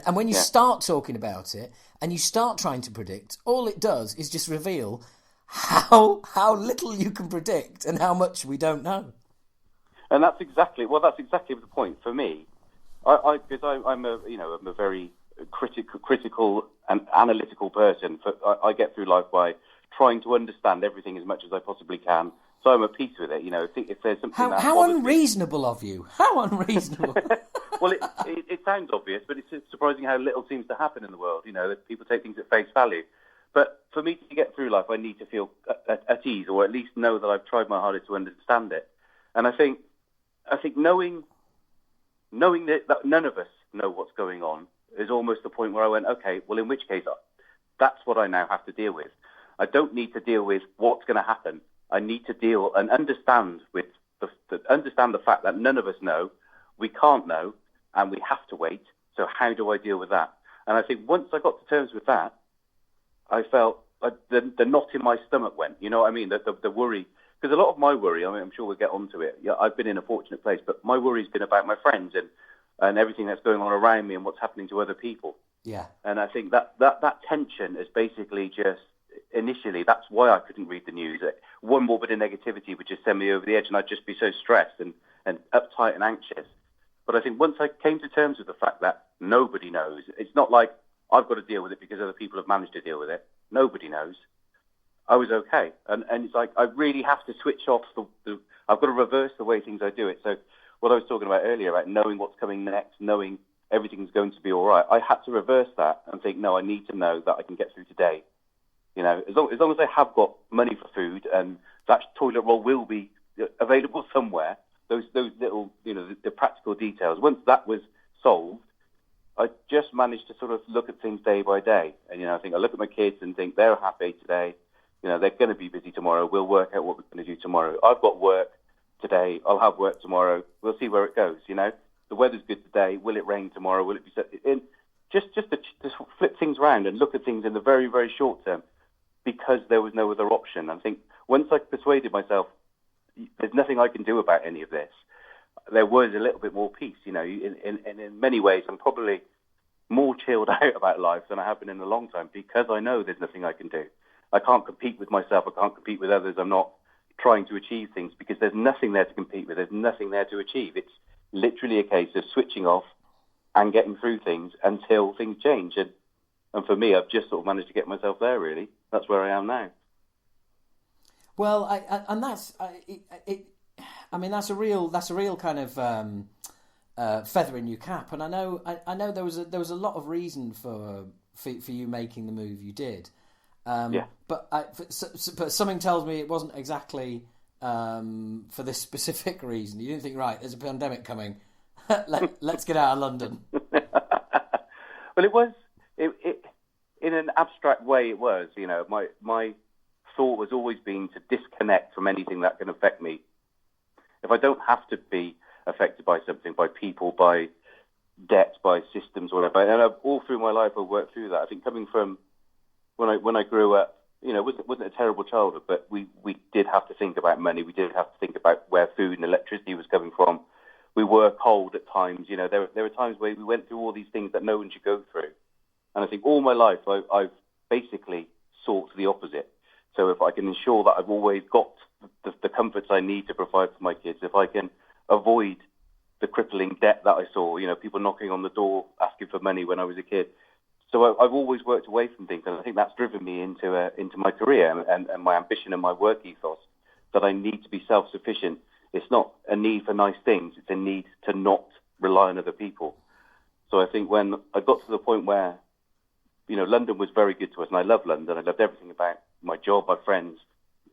And when you start talking about it and you start trying to predict, all it does is just reveal how little you can predict and how much we don't know. And that's exactly the point for me. Because I'm a very critical and analytical person. I get through life by trying to understand everything as much as I possibly can. So I'm at peace with it. If there's something how unreasonable of you. How unreasonable. Well, it sounds obvious, but it's surprising how little seems to happen in the world. That people take things at face value. But for me to get through life, I need to feel at ease, or at least know that I've tried my hardest to understand it. And I think knowing that none of us know what's going on is almost the point where I went, okay, well, in which case, that's what I now have to deal with. I don't need to deal with what's going to happen. I need to deal and understand understand the fact that none of us know, we can't know, and we have to wait. So how do I deal with that? And I think once I got to terms with that, I felt the knot in my stomach went. You know what I mean? The worry. Because a lot of my worry, I'm sure we'll get onto it. Yeah, I've been in a fortunate place, but my worry's been about my friends and everything that's going on around me and what's happening to other people. Yeah. And I think that tension is basically just, initially, that's why I couldn't read the news. One more bit of negativity would just send me over the edge and I'd just be so stressed and uptight and anxious. But I think once I came to terms with the fact that nobody knows, it's not like I've got to deal with it because other people have managed to deal with it. Nobody knows. I was okay. And it's like I really have to switch off I've got to reverse the way things I do it. So what I was talking about earlier, about knowing what's coming next, knowing everything's going to be all right, I had to reverse that and think, no, I need to know that I can get through today. As long as I have got money for food and that toilet roll will be available somewhere, those little, the practical details, once that was solved, I just managed to sort of look at things day by day. And, I think I look at my kids and think they're happy today. They're going to be busy tomorrow. We'll work out what we're going to do tomorrow. I've got work today. I'll have work tomorrow. We'll see where it goes. The weather's good today. Will it rain tomorrow? Will it be just to flip things around and look at things in the very, very short term, because there was no other option. I think once I persuaded myself, there's nothing I can do about any of this, there was a little bit more peace. In many ways, I'm probably more chilled out about life than I have been in a long time, because I know there's nothing I can do. I can't compete with myself. I can't compete with others. I'm not trying to achieve things because there's nothing there to compete with. There's nothing there to achieve. It's literally a case of switching off and getting through things until things change. And for me, I've just sort of managed to get myself there, really. That's where I am now. Well, that's a real kind of feather in your cap. And I know there was a lot of reason for you making the move you did. Yeah. But something tells me it wasn't exactly for this specific reason. You didn't think, right, there's a pandemic coming. Let's get out of London. Well, it was. It in an abstract way, it was. My thought has always been to disconnect from anything that can affect me. If I don't have to be affected by something, by people, by debt, by systems, whatever, and all through my life I've worked through that. I think coming from when I grew up, it wasn't a terrible childhood, but we did have to think about money. We did have to think about where food and electricity was coming from. We were cold at times. There were times where we went through all these things that no one should go through. And I think all my life I've basically sought the opposite. So if I can ensure that I've always got the comforts I need to provide for my kids, if I can avoid the crippling debt that I saw, people knocking on the door asking for money when I was a kid. So I've always worked away from things, and I think that's driven me into my career and my ambition and my work ethos, that I need to be self-sufficient. It's not a need for nice things, it's a need to not rely on other people. So I think when I got to the point where, London was very good to us, and I love London. I loved everything about my job, my friends,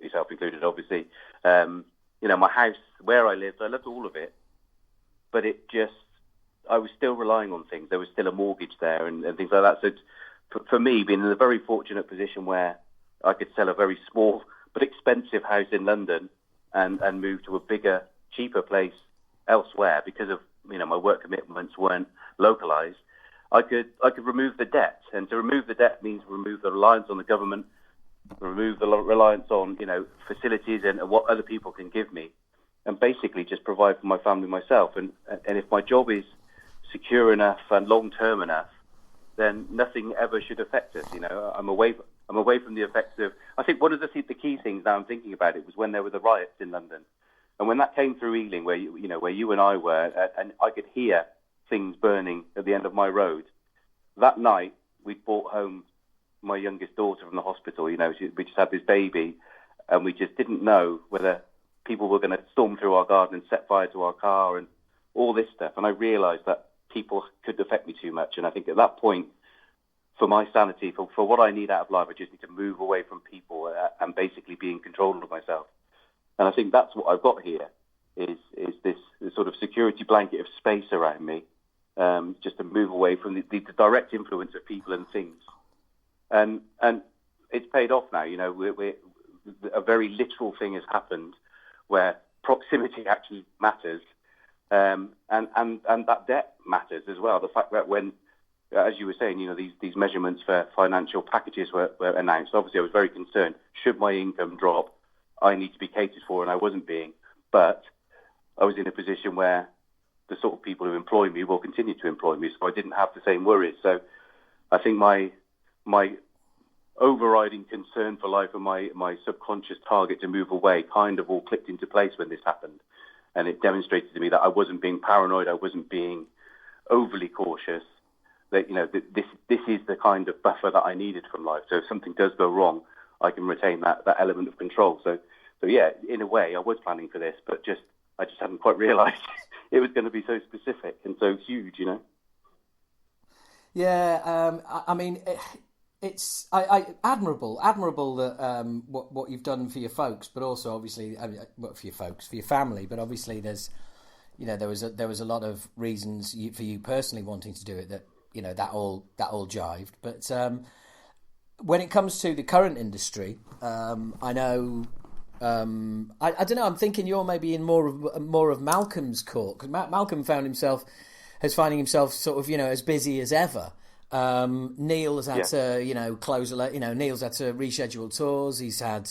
yourself included, obviously. My house, where I lived, I loved all of it. But I was still relying on things. There was still a mortgage there and things like that. So for me, being in a very fortunate position where I could sell a very small but expensive house in London and move to a bigger, cheaper place elsewhere because of, my work commitments weren't localized, I could remove the debt. And to remove the debt means remove the reliance on the government, remove the reliance on, facilities and what other people can give me, and basically just provide for my family myself. And if my job is secure enough and long-term enough, then nothing ever should affect us. I'm away from the effects of. I think one of the key things now I'm thinking about it was when there were the riots in London, and when that came through Ealing, where you and I were, and I could hear things burning at the end of my road. That night, we brought home my youngest daughter from the hospital. We just had this baby, and we just didn't know whether people were going to storm through our garden and set fire to our car and all this stuff. And I realised that people could affect me too much. And I think at that point, for my sanity, for what I need out of life, I just need to move away from people and basically be in control of myself. And I think that's what I've got here, is this sort of security blanket of space around me, just to move away from the direct influence of people and things. And it's paid off now. A very literal thing has happened where proximity actually matters, and that debt matters as well. The fact that when, as you were saying, these measurements for financial packages were announced. Obviously, I was very concerned. Should my income drop, I need to be catered for, and I wasn't being. But I was in a position where the sort of people who employ me will continue to employ me, so I didn't have the same worries. So I think my overriding concern for life and my subconscious target to move away kind of all clicked into place when this happened. And it demonstrated to me that I wasn't being paranoid, I wasn't being overly cautious, that, this is the kind of buffer that I needed from life. So if something does go wrong, I can retain that element of control. So yeah, in a way, I was planning for this, but I just hadn't quite realised it was going to be so specific and so huge, Yeah, I mean, it's admirable that what you've done for your folks, but also obviously for your family. But obviously, there's there was a lot of reasons for you personally wanting to do it that all jived. But when it comes to the current industry, I know. I don't know. I'm thinking you're maybe in more of Malcolm's court, because Malcolm is finding himself sort of as busy as ever. Neil has had to close Neil's had to reschedule tours. He's had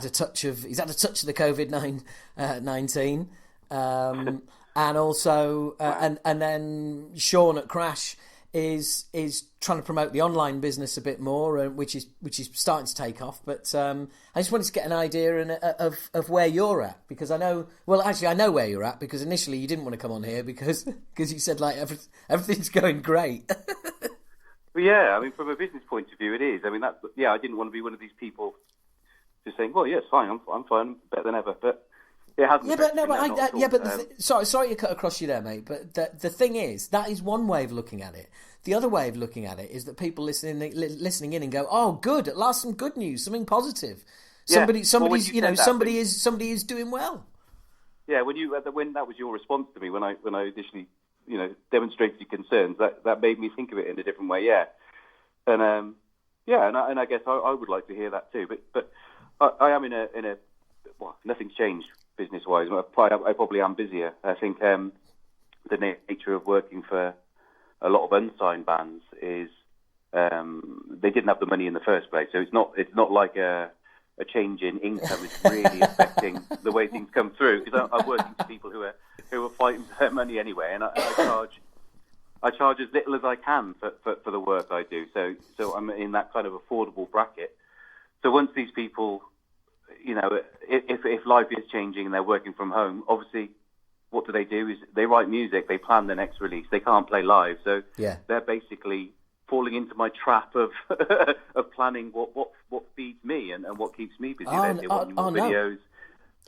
a touch of the COVID-19, and also and then Sean at Crash is trying to promote the online business a bit more, which is starting to take off. But I just wanted to get an idea of where you're at, because I know where you're at, because initially you didn't want to come on here because you said everything's going great. Well, yeah, I mean, from a business point of view, it is. I mean, I didn't want to be one of these people just saying, "Well, yeah, it's fine. I'm fine, better than ever." But it hasn't. Yeah, but sorry to cut across you there, mate. But the thing is, that is one way of looking at it. The other way of looking at it is that people listening in and go, "Oh, good! At last, some good news, something positive. Somebody is doing well." Yeah, when that was your response to me when I initially demonstrated your concerns, that made me think of it in a different way. Yeah, and Yeah, and I guess I would like to hear that too. But I am in a well, nothing's changed business wise. I probably am busier. I think the nature of working for a lot of unsigned bands is they didn't have the money in the first place, so it's not like a change in income is really affecting the way things come through. Because I'm working for people who are fighting for their money anyway, and I charge as little as I can for the work I do. So I'm in that kind of affordable bracket. So once these people, if life is changing and they're working from home, obviously what do? Is they write music, they plan the next release. They can't play live, so they're basically falling into my trap of of planning what feeds me and what keeps me busy. They want more videos.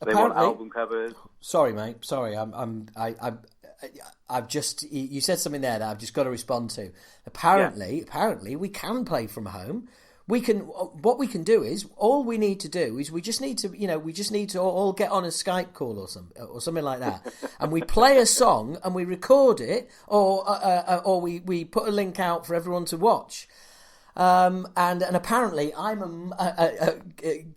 They want album covers. Sorry, mate. Sorry, I've just you said something there that I've just got to respond to. Apparently, we can play from home. What we can do is all we need to do is we just need to all get on a Skype call or something like that, and we play a song and we record it, or we put a link out for everyone to watch. And apparently I'm a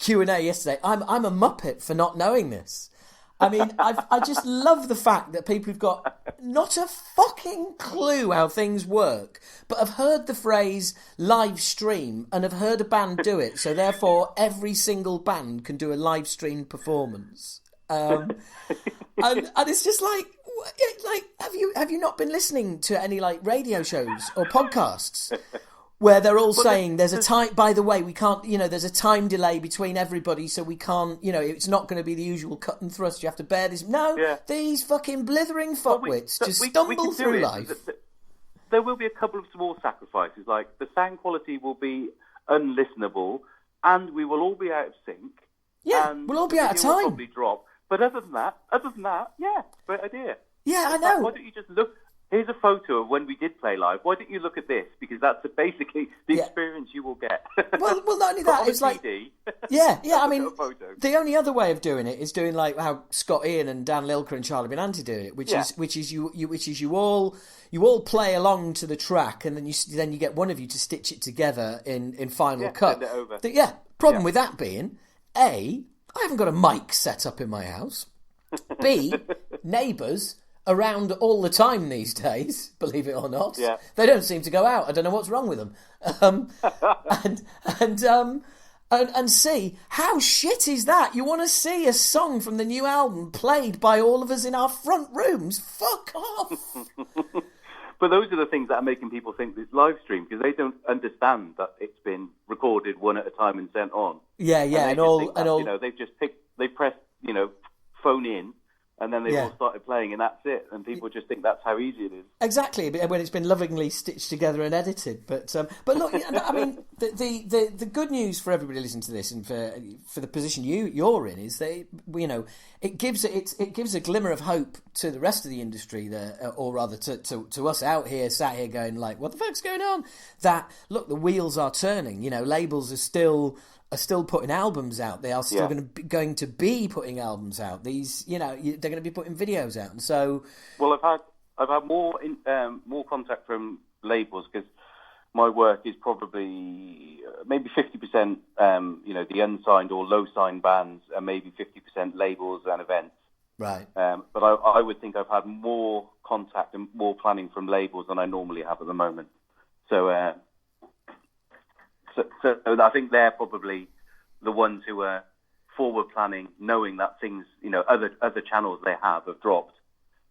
Q&A yesterday. I'm a muppet for not knowing this. I mean, I just love the fact that people who've got not a fucking clue how things work, but have heard the phrase live stream and have heard a band do it. So therefore, every single band can do a live stream performance. And it's just like have you not been listening to any like radio shows or podcasts? Where they're all saying there's a time, by the way, we can't, there's a time delay between everybody, so we can't, it's not going to be the usual cut and thrust. You have to bear this. No, these fucking blithering fuckwits just stumble through life. There will be a couple of small sacrifices, like the sound quality will be unlistenable, and we will all be out of sync. Yeah, we'll all be out of time. Will probably drop. But other than that, yeah, great idea. Yeah, I know. Why don't you just look? Here's a photo of when we did play live. Why don't you look at this? Because that's basically the experience you will get. Well, not only that, it's like yeah. I mean, the only other way of doing it is doing like how Scott Ian and Dan Lilker and Charlie Benanti do it, which is you all play along to the track, and then you get one of you to stitch it together in final cut. Send it over. Problem with that being, A, I haven't got a mic set up in my house. B, neighbours around all the time these days, believe it or not. Yeah. They don't seem to go out. I don't know what's wrong with them. And C, how shit is that? You want to see a song from the new album played by all of us in our front rooms? Fuck off! But those are the things that are making people think it's live stream, because they don't understand that it's been recorded one at a time and sent on. Yeah, and all they've just they pressed phone in. And then they all started playing, and that's it. And people just think that's how easy it is. Exactly, when it's been lovingly stitched together and edited. But look, I mean, the good news for everybody listening to this, and for the position you're in, is that it gives a glimmer of hope to the rest of the industry, or rather to us out here, sat here going like, what the fuck's going on? That look, the wheels are turning. Labels are still putting albums out. They are still going to be putting albums out. These, they're going to be putting videos out. And so, well, I've had more contact from labels, because my work is probably maybe 50%, the unsigned or low signed bands, and maybe 50% labels and events. Right. But I would think I've had more contact and more planning from labels than I normally have at the moment. So. So I think they're probably the ones who are forward planning, knowing that things, other channels they have dropped.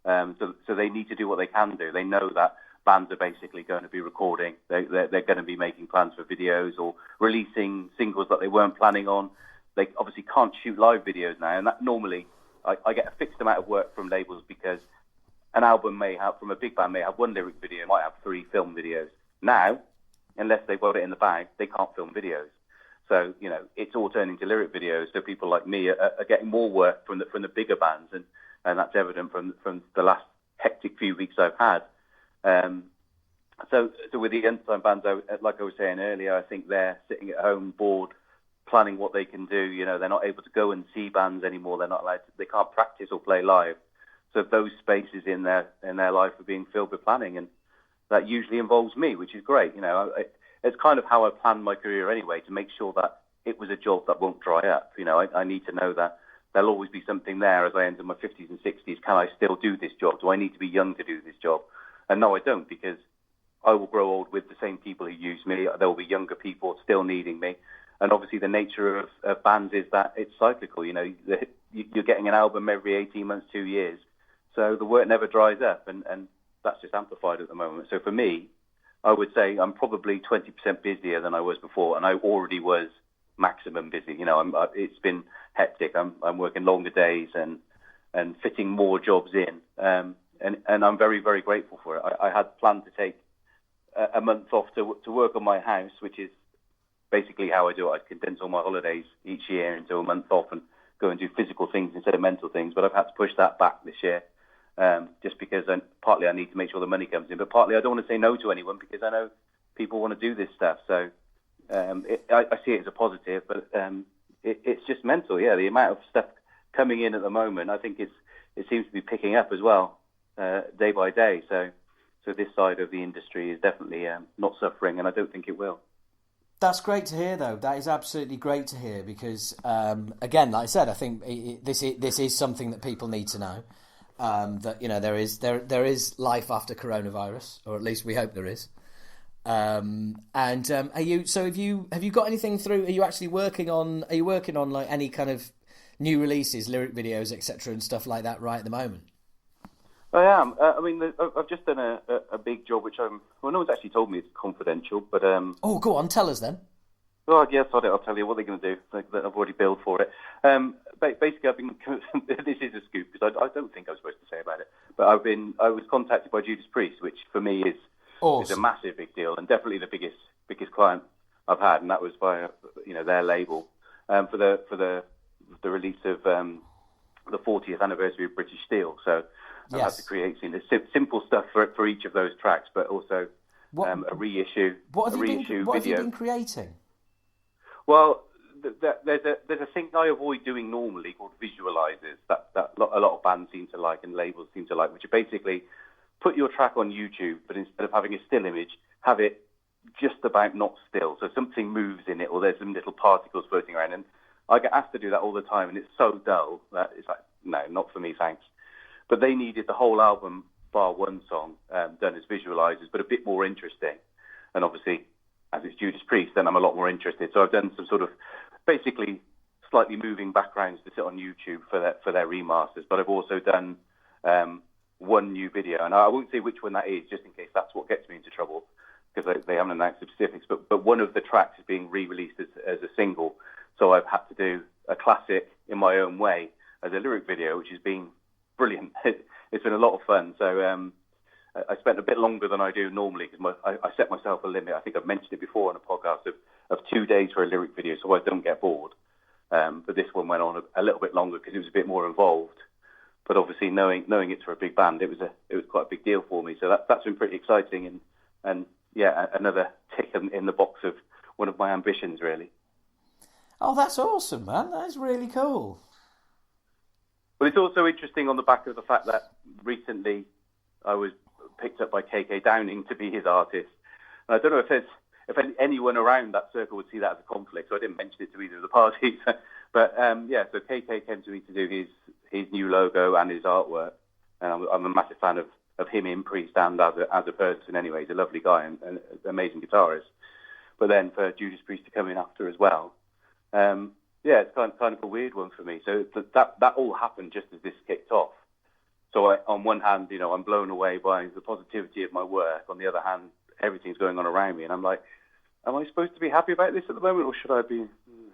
So they need to do what they can do. They know that bands are basically going to be recording. They're going to be making plans for videos or releasing singles that they weren't planning on. They obviously can't shoot live videos now, and that normally I get a fixed amount of work from labels, because an album from a big band may have one lyric video, might have 3 film videos. Now, unless they've got it in the bag, they can't film videos. So, it's all turning to lyric videos. So people like me are getting more work from the bigger bands, and that's evident from the last hectic few weeks I've had. So with the unsigned bands, like I was saying earlier, I think they're sitting at home bored, planning what they can do. They're not able to go and see bands anymore. They're not allowed they can't practice or play live. So those spaces in their life are being filled with planning, and that usually involves me, which is great. it's kind of how I planned my career anyway, to make sure that it was a job that won't dry up. You know, I need to know that there'll always be something there as I enter my 50s and 60s. Can I still do this job? Do I need to be young to do this job? And no, I don't, because I will grow old with the same people who use me. There will be younger people still needing me. And obviously the nature of bands is that it's cyclical. You know, you're getting an album every 18 months, 2 years. So the work never dries up, and that's just amplified at the moment. So for me, I would say I'm probably 20% busier than I was before, and I already was maximum busy. You know, it's been hectic. I'm working longer days and fitting more jobs in, and I'm very, very grateful for it. I had planned to take a month off to work on my house, which is basically how I do it. I condense all my holidays each year into a month off and go and do physical things instead of mental things. But I've had to push that back this year, just because partly I need to make sure the money comes in, but partly I don't want to say no to anyone because I know people want to do this stuff. So I see it as a positive, but it's just mental. Yeah, the amount of stuff coming in at the moment, I think it seems to be picking up as well, day by day. So this side of the industry is definitely not suffering, and I don't think it will. That's great to hear, though. That is absolutely great to hear because, again, like I said, I think this is something that people need to know. That, you know, there is life after coronavirus, or at least we hope there is. And have you got anything through? Are you actually working on like any kind of new releases, lyric videos, etc., and stuff like that right at the moment? I am. I mean, I've just done a big job, which no one's actually told me it's confidential, but oh, go on, tell us then. Oh, yes, I'll tell you what they're going to do. I've already billed for it. Basically, I've been. This is a scoop because I don't think I was supposed to say about it, but I was contacted by Judas Priest, which for me is awesome. Is a massive big deal and definitely the biggest client I've had, and that was by their label for the release of the 40th anniversary of British Steel. So I've had to create simple stuff for each of those tracks, but also a reissue. What have you been creating? Well, there's a thing I avoid doing normally called visualizers that a lot of bands seem to like and labels seem to like, which are basically put your track on YouTube, but instead of having a still image, have it just about not still. So something moves in it, or there's some little particles floating around. And I get asked to do that all the time, and it's so dull that it's like, no, not for me, thanks. But they needed the whole album, bar one song, done as visualizers, but a bit more interesting. And obviously, as it's Judas Priest, then I'm a lot more interested. So I've done some sort of basically slightly moving backgrounds to sit on YouTube for their remasters. But I've also done one new video, and I won't say which one that is, just in case that's what gets me into trouble, because they haven't announced the specifics. But one of the tracks is being re-released as a single, so I've had to do a classic in my own way as a lyric video, which has been brilliant. It's been a lot of fun. So I spent a bit longer than I do normally because I set myself a limit. I think I've mentioned it before on a podcast of 2 days for a lyric video, so I don't get bored. But this one went on a little bit longer because it was a bit more involved. But obviously, knowing it's for a big band, it was quite a big deal for me. So that's been pretty exciting, and yeah, another tick in the box of one of my ambitions, really. Oh, that's awesome, man! That's really cool. But it's also interesting on the back of the fact that recently I was picked up by KK Downing to be his artist. And I don't know if anyone around that circle would see that as a conflict, so I didn't mention it to either of the parties. But so KK came to me to do his new logo and his artwork, and I'm a massive fan of him in Priest and as a person anyway. He's a lovely guy and an amazing guitarist. But then for Judas Priest to come in after as well, it's kind of a weird one for me. So that all happened just as this kicked off. So on one hand, I'm blown away by the positivity of my work. On the other hand, everything's going on around me, and I'm like, am I supposed to be happy about this at the moment, or should I be?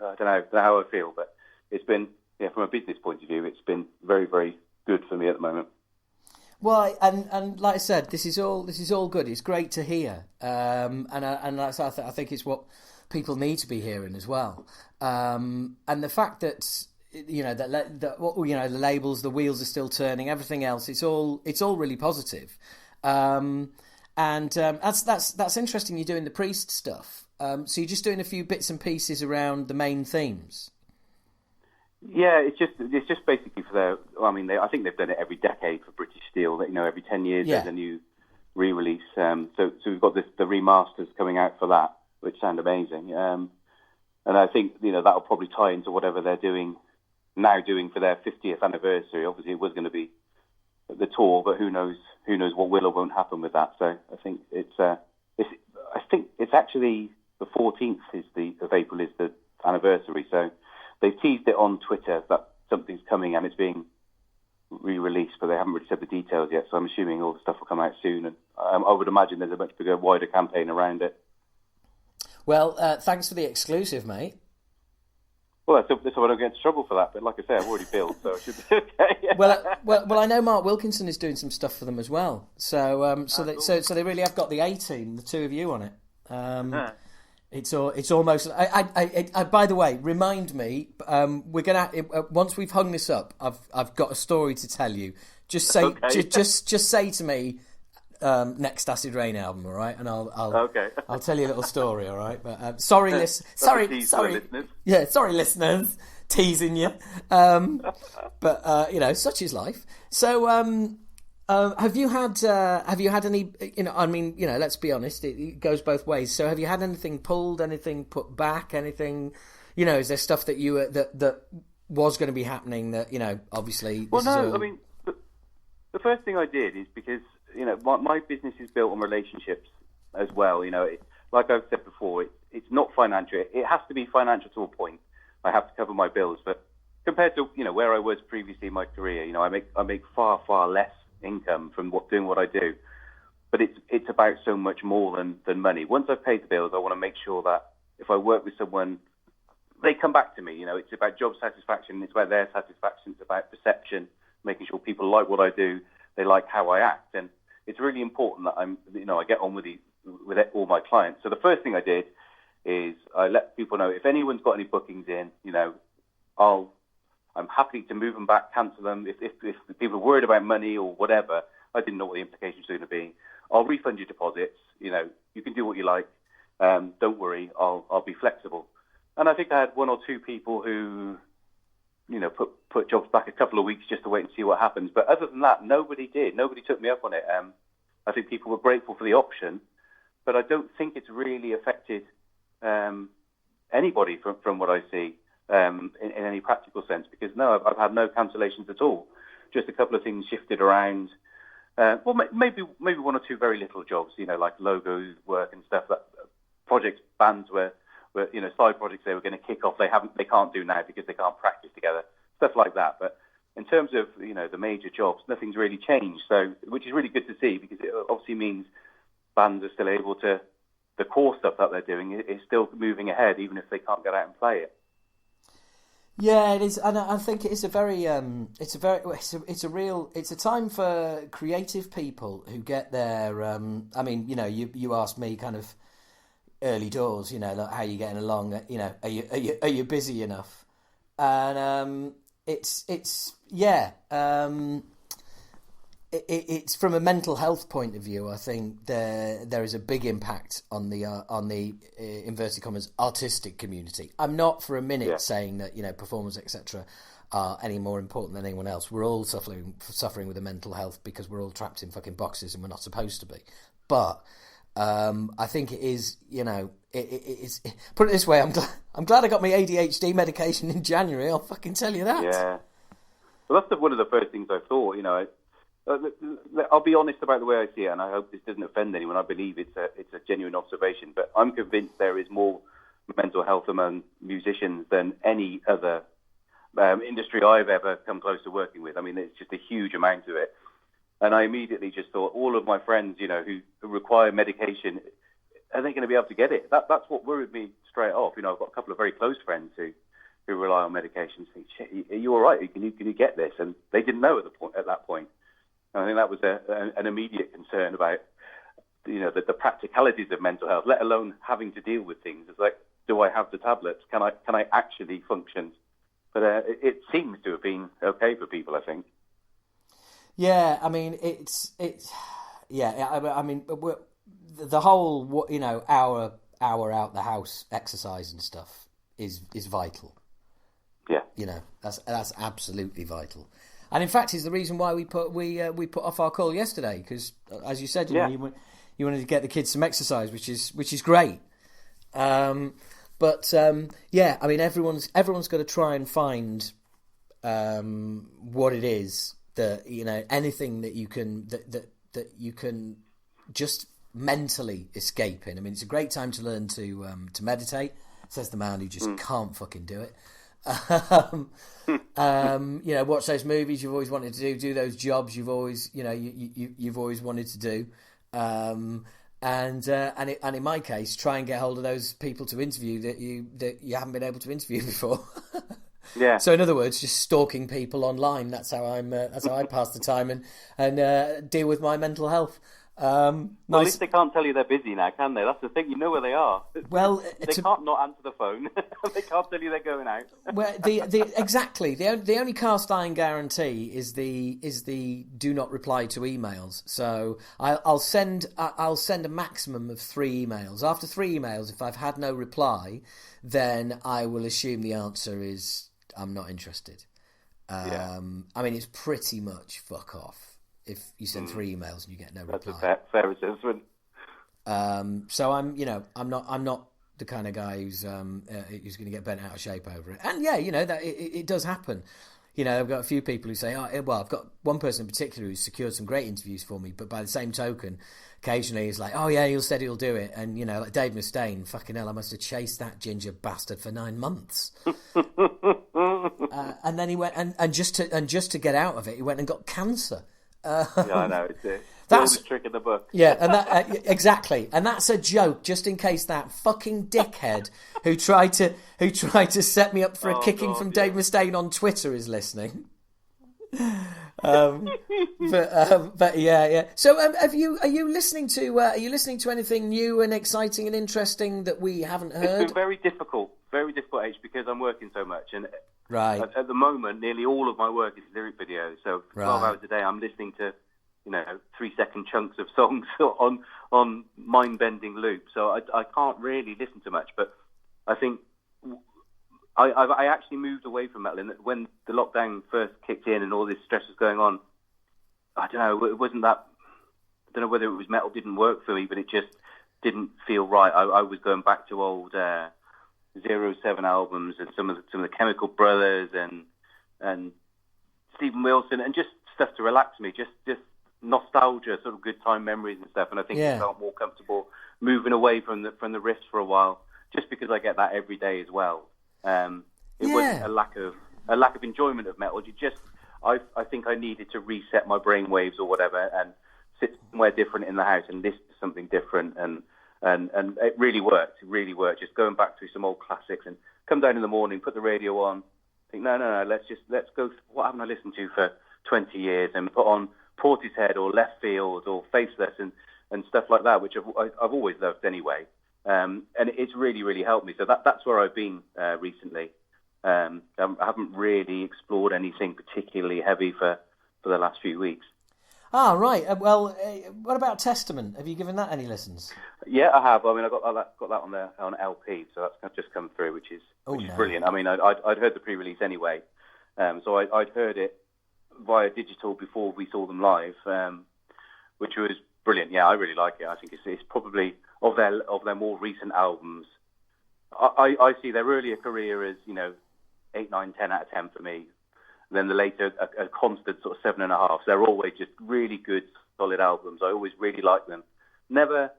I don't know how I feel, but it's been, from a business point of view, it's been very, very good for me at the moment. Well, and like I said, this is all good. It's great to hear, and I think it's what people need to be hearing as well. And the fact that the labels, the wheels are still turning, everything else, it's all really positive. And that's interesting. You're doing the Priest stuff. So you're just doing a few bits and pieces around the main themes. Yeah, it's just basically for their. I think they've done it every decade for British Steel. That every 10 years there's a new re-release. So we've got the remasters coming out for that. which sound amazing. And I think, that'll probably tie into whatever they're doing for their 50th anniversary. Obviously, it was going to be the tour, but who knows what will or won't happen with that. So I think it's actually the 14th of April is the anniversary. So they've teased it on Twitter that something's coming and it's being re-released, but they haven't really said the details yet. So I'm assuming all the stuff will come out soon, and I would imagine there's a much bigger, wider campaign around it. Well, thanks for the exclusive, mate. Well, so I don't get into trouble for that. But like I say, I've already billed, so it should be okay. well, I know Mark Wilkinson is doing some stuff for them as well. So, so they really have got the A team, the two of you on it. It's almost. I by the way, remind me. We're gonna once we've hung this up. I've got a story to tell you. Just say, okay. just say to me. Next Acid Rain album, all right, and I'll tell you a little story, all right. But sorry, listeners. Yeah, sorry, listeners, teasing you. But such is life. So, have you had any? I mean, let's be honest, it goes both ways. So, have you had anything pulled, anything put back, anything? Is there stuff that you that was going to be happening that obviously? Well, no, I mean, the first thing I did is because. My business is built on relationships as well. Like I've said before, it's not financial. It has to be financial to a point. I have to cover my bills. But compared to, where I was previously in my career, I make far, far less income from doing what I do. But it's about so much more than money. Once I've paid the bills, I want to make sure that if I work with someone, they come back to me. It's about job satisfaction. It's about their satisfaction. It's about perception, making sure people like what I do. They like how I act. And it's really important that I get on with all my clients. So the first thing I did is I let people know if anyone's got any bookings in, I'm happy to move them back, cancel them. If people are worried about money or whatever, I didn't know what the implications were going to be. I'll refund your deposits. You can do what you like. Don't worry. I'll be flexible. And I think I had one or two people who, put jobs back a couple of weeks just to wait and see what happens. But other than that, nobody did. Nobody took me up on it. I think people were grateful for the option, but I don't think it's really affected anybody from what I see in any practical sense. Because no, I've had no cancellations at all. Just a couple of things shifted around. Well, maybe one or two very little jobs. Like logos work and stuff. That projects, bands were side projects they were going to kick off. They can't do now because they can't practice together. Stuff like that. But in terms of the major jobs, nothing's really changed. So, which is really good to see because it obviously means bands are still able to. The core stuff that they're doing is still moving ahead, even if they can't get out and play it. Yeah, it is, and I think it's a time for creative people who get their. You asked me kind of early doors, like how you getting along. Are you busy enough? And it's from a mental health point of view. I think there is a big impact on the inverted commas artistic community. I'm not for a minute saying that performers etc. are any more important than anyone else. We're all suffering with the mental health because we're all trapped in fucking boxes and we're not supposed to be. But I think it is, it's put it this way. I'm glad I got my ADHD medication in January. I'll fucking tell you that. Yeah. Well, that's one of the first things I thought. I'll be honest about the way I see it, and I hope this doesn't offend anyone. I believe it's a genuine observation, but I'm convinced there is more mental health among musicians than any other industry I've ever come close to working with. I mean, it's just a huge amount of it. And I immediately just thought, all of my friends, who require medication, are they going to be able to get it? That's what worried me straight off. I've got a couple of very close friends who rely on medication. Think, are you all right? Can you get this? And they didn't know at that point. And I think that was an immediate concern about, the practicalities of mental health, let alone having to deal with things. It's like, do I have the tablets? Can I actually function? But it seems to have been okay for people, I think. Yeah, I mean, I mean, the whole, hour out the house exercise and stuff is vital. Yeah. That's absolutely vital. And in fact, is the reason why we put off our call yesterday, because as you said, you wanted to get the kids some exercise, which is great. Yeah, I mean, everyone's got to try and find what it is that, you know, anything that you can that you can just mentally escape in. I mean, it's a great time to learn to meditate. Says the man who just can't fucking do it. You know, watch those movies you've always wanted to do those jobs you've always, you know, you've always wanted to do. And in my case, try and get hold of those people to interview that you haven't been able to interview before. Yeah. So in other words, just stalking people online. That's how I pass the time and deal with my mental health. Well, at least they can't tell you they're busy now, can they? That's the thing. You know where they are. Well, they can't not answer the phone. They can't tell you they're going out. Well, exactly. The only cast iron guarantee is the do not reply to emails. So I'll send a maximum of 3 emails. After 3 emails, if I've had no reply, then I will assume the answer is I'm not interested. I mean, it's pretty much fuck off if you send 3 emails and you get no reply. That's a fair assessment. So I'm not the kind of guy who's going to get bent out of shape over it. And yeah, you know, that it does happen. You know, I've got a few people who say, I've got one person in particular who's secured some great interviews for me, but by the same token, occasionally he's like, oh yeah, he'll said he'll do it. And, you know, like Dave Mustaine, fucking hell, I must have chased that ginger bastard for 9 months. And then he went, and just to get out of it, he went and got cancer. Yeah, I know. That's the trick in the book. Yeah, and that exactly, and that's a joke. Just in case that fucking dickhead who tried to set me up for a kicking from Dave Mustaine on Twitter is listening. But yeah. So, are you listening to anything new and exciting and interesting that we haven't heard? It's been very difficult, H, because I'm working so much, and right at the moment, nearly all of my work is lyric videos. So 12 hours a day, I'm listening to 3-second chunks of songs on mind-bending loops. So I can't really listen to much. But I think I actually moved away from metal. And when the lockdown first kicked in and all this stress was going on, I don't know. It wasn't that. I don't know whether it was metal didn't work for me, but it just didn't feel right. I was going back to old 07 albums and some of the Chemical Brothers and Stephen Wilson and just stuff to relax me. Just nostalgia, sort of good time memories and stuff. And I think I felt more comfortable moving away from the riffs for a while, just because I get that every day as well. It wasn't a lack of enjoyment of metal. I think I needed to reset my brain waves or whatever and sit somewhere different in the house and listen to something different. And it really worked. It really worked. Just going back through some old classics and come down in the morning, put the radio on, think no, let's go. What haven't I listened to for 20 years? And put on Portishead or Left Field or Faceless and stuff like that, which I've always loved anyway. And it's really, really helped me. So that's where I've been recently. I haven't really explored anything particularly heavy for the last few weeks. Ah, right. What about Testament? Have you given that any listens? Yeah, I have. I mean, I got that on LP, so that's just come through, which is brilliant. I mean, I'd heard the pre-release anyway, so I'd heard it via digital before we saw them live, which was brilliant. Yeah, I really like it. I think it's probably of their more recent albums. I see their earlier career as 8, 9, 10 out of 10 for me. And then the later a constant sort of 7.5. So they're always just really good, solid albums. I always really like them. Never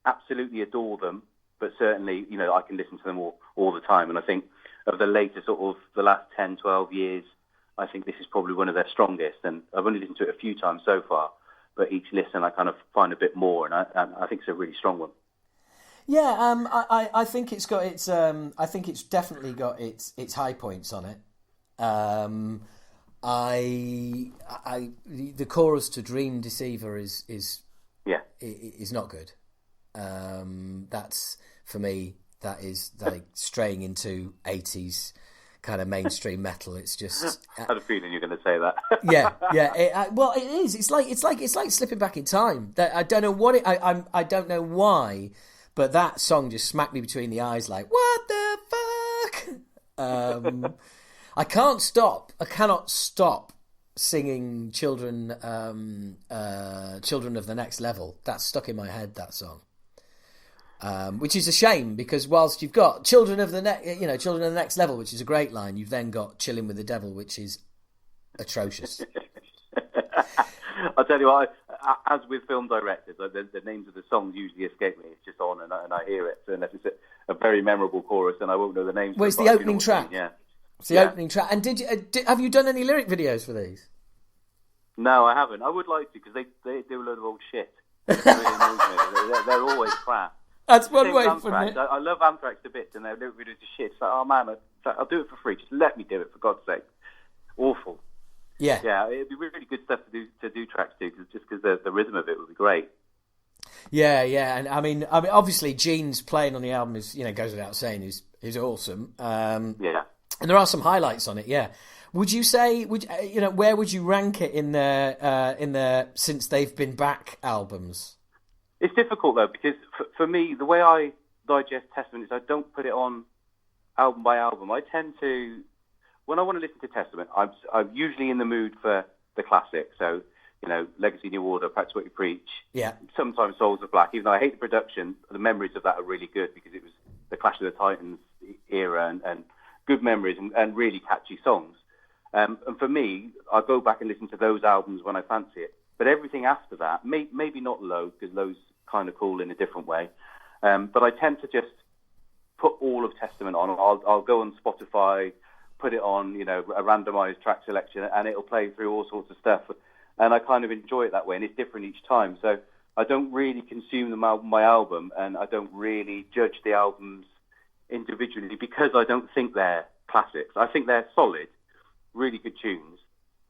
absolutely adore them, but certainly I can listen to them all the time. And I think of the later sort of the last 10, 12 years, I think this is probably one of their strongest. And I've only listened to it a few times so far, but each listen I kind of find a bit more, and I think it's a really strong one. Yeah, I think it's got its. I think it's definitely got its high points on it. The chorus to Dream Deceiver is not good. That's for me. That is like straying into 80s kind of mainstream metal. It's just. I had a feeling you're going to say that. yeah. Well, it is. It's like slipping back in time. I don't know what I don't know why, but that song just smacked me between the eyes. Like, what the fuck? I cannot stop singing Children of the Next Level. That's stuck in my head, that song. Which is a shame, because whilst you've got Children of the Next Level, which is a great line, you've then got Chilling with the Devil, which is atrocious. I'll tell you what, as with film directors, the names of the songs usually escape me. It's just on and I hear it. So unless it's a very memorable chorus, and I won't know the names. Well, it's the opening track. Yeah. It's the opening track. And have you done any lyric videos for these? No, I haven't. I would like to, because they do a load of old shit. It really annoys me. They're always crap. That's one way for me. I love Anthrax to bits, and their lyric videos are shit. It's like, oh man, I'll do it for free. Just let me do it, for God's sake. Awful. Yeah. Yeah, it'd be really good stuff to do tracks to, because the rhythm of it would be great. Yeah, and I mean, obviously, Gene's playing on the album is, goes without saying, is awesome. Yeah. And there are some highlights on it. Yeah. Would you say, where would you rank it in their since they've been back albums? It's difficult though, because for me, the way I digest Testament is I don't put it on album by album. I tend to, when I want to listen to Testament, I'm usually in the mood for the classic. So, Legacy, New Order, Practice What You Preach. Yeah. Sometimes Souls of Black. Even though I hate the production, the memories of that are really good, because it was the Clash of the Titans era and good memories and really catchy songs. And for me, I go back and listen to those albums when I fancy it. But everything after that, maybe not Low, because Low's kind of cool in a different way. But I tend to just put all of Testament on. I'll go on Spotify, put it on, a randomized track selection, and it'll play through all sorts of stuff. And I kind of enjoy it that way, and it's different each time. So I don't really consume them album by album, and I don't really judge the albums individually, because I don't think they're classics. I think they're solid, really good tunes,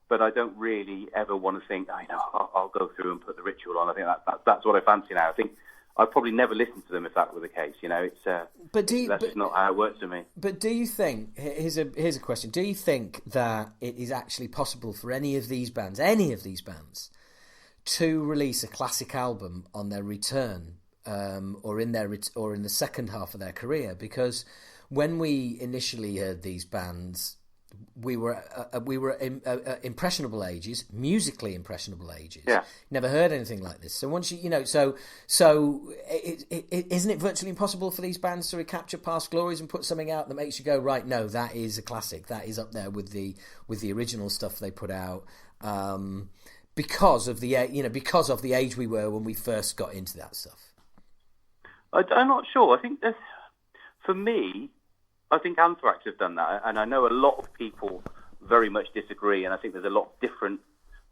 but I don't really ever want to think, I'll go through and put The Ritual on. I think that's what I fancy now. I think I'd probably never listen to them if that were the case. It's that's just not how it works for me. But do you think, here's a question, do you think that it is actually possible for any of these bands, to release a classic album on their return, or in the second half of their career? Because when we initially heard these bands, we were impressionable ages, musically impressionable ages. Yeah. Never heard anything like this. So once so isn't it virtually impossible for these bands to recapture past glories and put something out that makes you go, right, no, that is a classic, that is up there with the original stuff they put out, because of the age we were when we first got into that stuff? I'm not sure. I think for me, I think Anthrax have done that, and I know a lot of people very much disagree, and I think there's a lot of different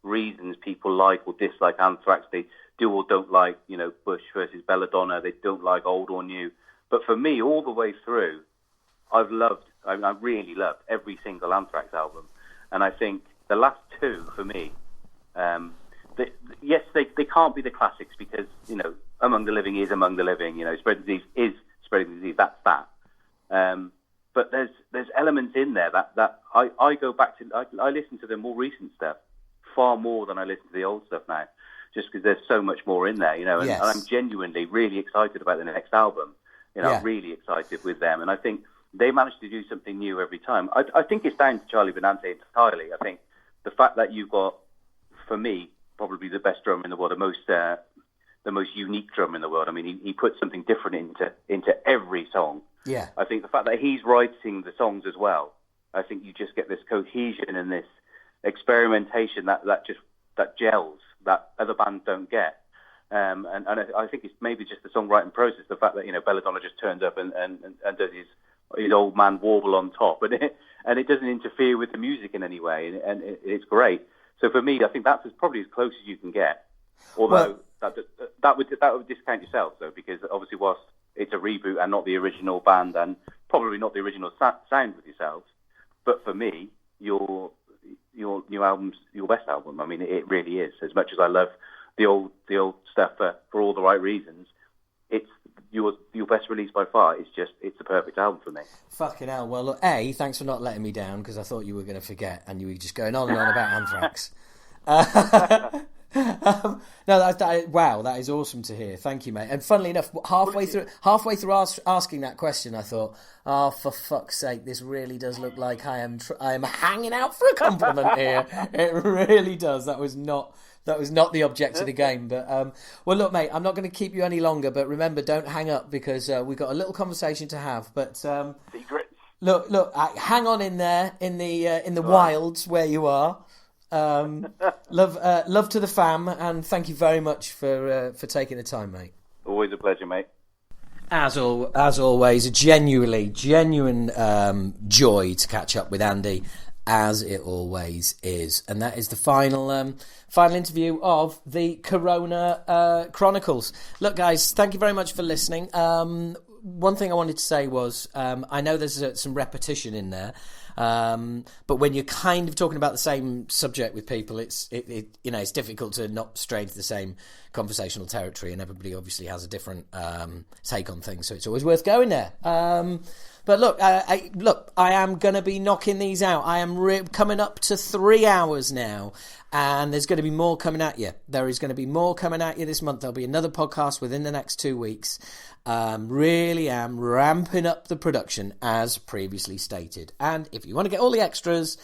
reasons people like or dislike Anthrax. They do or don't like, Bush versus Belladonna. They don't like old or new. But for me, all the way through, I really loved every single Anthrax album. And I think the last two, for me, yes, they can't be the classics, because, Among the Living is Among the Living. Spread Disease is Spreading Disease. That's that. But there's elements in there that I go back to. I listen to the more recent stuff far more than I listen to the old stuff now, just because there's so much more in there, and, yes. And I'm genuinely really excited about the next album. I'm really excited with them, and I think they manage to do something new every time. I think it's down to Charlie Benante entirely. I think the fact that you've got, for me, probably the best drummer in the world, the most unique drummer in the world. I mean, he puts something different into every song. Yeah. I think the fact that he's writing the songs as well, I think you just get this cohesion and this experimentation that gels, that other bands don't get. And I think it's maybe just the songwriting process, the fact that, Belladonna just turns up and does his old man warble on top, and it doesn't interfere with the music in any way, and it's great. So for me, I think that's probably as close as you can get. Although that would discount yourself, though, because obviously whilst it's a reboot and not the original band, and probably not the original sound with yourselves, but for me, your new album's your best album. I mean, it really is. As much as I love the old stuff for all the right reasons, it's your best release by far. It's the perfect album for me. Fucking hell. Well, look, thanks for not letting me down, because I thought you were going to forget and you were just going on and on about Anthrax. No, wow, that is awesome to hear. Thank you, mate. And funnily enough, halfway through asking that question, I thought, oh, for fuck's sake, this really does look like I am hanging out for a compliment here. It really does. That was not the object of the game. But well, look, mate, I'm not going to keep you any longer. But remember, don't hang up because we've got a little conversation to have. But Secrets. Look, hang on in there in the wilds where you are. Love to the fam, and thank you very much for taking the time, mate. Always a pleasure, mate. As always, a genuine joy to catch up with Andy, as it always is. And that is the final interview of the Corona Chronicles. Look, guys, thank you very much for listening. One thing I wanted to say was, I know there's some repetition in there, but when you're kind of talking about the same subject with people, it's difficult to not stray into the same conversational territory, and everybody obviously has a different take on things, so it's always worth going there. But look, I am going to be knocking these out. I am coming up to 3 hours now, and there's going to be more coming at you. There is going to be more coming at you this month. There'll be another podcast within the next 2 weeks. Really am ramping up the production as previously stated. And if you want to get all the extras,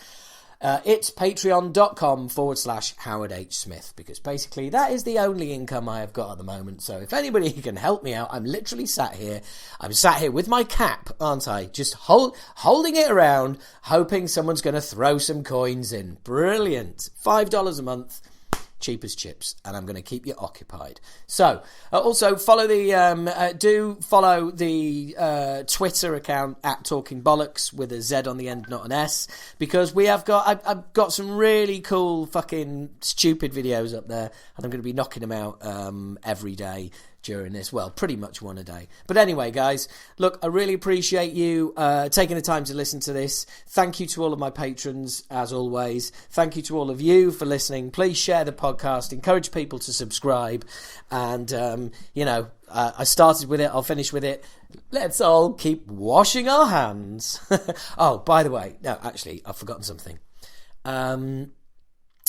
it's patreon.com/Howard H. Smith, because basically that is the only income I have got at the moment. So if anybody can help me out, I'm literally sat here with my cap, aren't I? Just holding it around, hoping someone's going to throw some coins in. Brilliant. $5 a month. Cheap as chips, and I'm going to keep you occupied. So, also follow the Twitter account at Talking Bollocks with a Z on the end, not an S, because I've got some really cool fucking stupid videos up there, and I'm going to be knocking them out every day during this. Well, pretty much one a day. But anyway, guys, look, I really appreciate you taking the time to listen to this. Thank you to all of my patrons, as always. Thank you to all of you for listening. Please share the podcast. Encourage people to subscribe. And, I started with it. I'll finish with it. Let's all keep washing our hands. Oh, by the way, no, actually, I've forgotten something. I've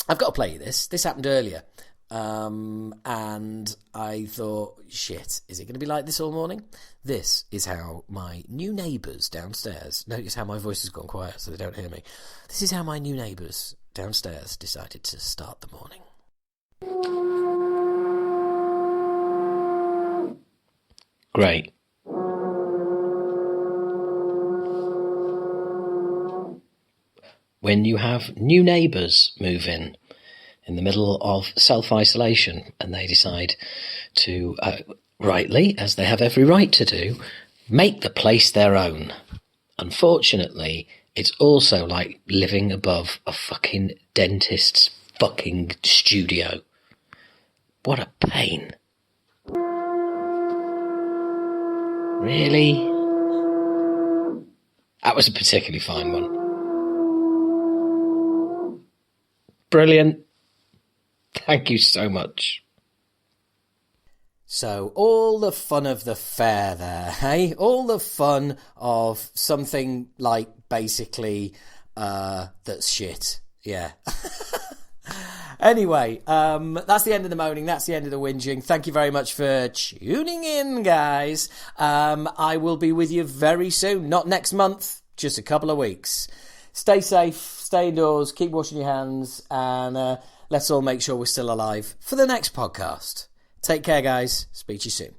got to play you this. This happened earlier. And I thought, shit, is it going to be like this all morning? This is how my new neighbours downstairs, notice how my voice has gone quiet so they don't hear me. This is how my new neighbours downstairs decided to start the morning. Great. When you have new neighbours move in the middle of self-isolation, and they decide to, rightly, as they have every right to do, make the place their own. Unfortunately, it's also like living above a fucking dentist's fucking studio. What a pain. Really? That was a particularly fine one. Brilliant. Thank you so much. So, all the fun of the fair there, hey? All the fun of something like, basically, that's shit. Yeah. Anyway, that's the end of the moaning. That's the end of the whinging. Thank you very much for tuning in, guys. I will be with you very soon. Not next month, just a couple of weeks. Stay safe, stay indoors, keep washing your hands, and let's all make sure we're still alive for the next podcast. Take care, guys. Speak to you soon.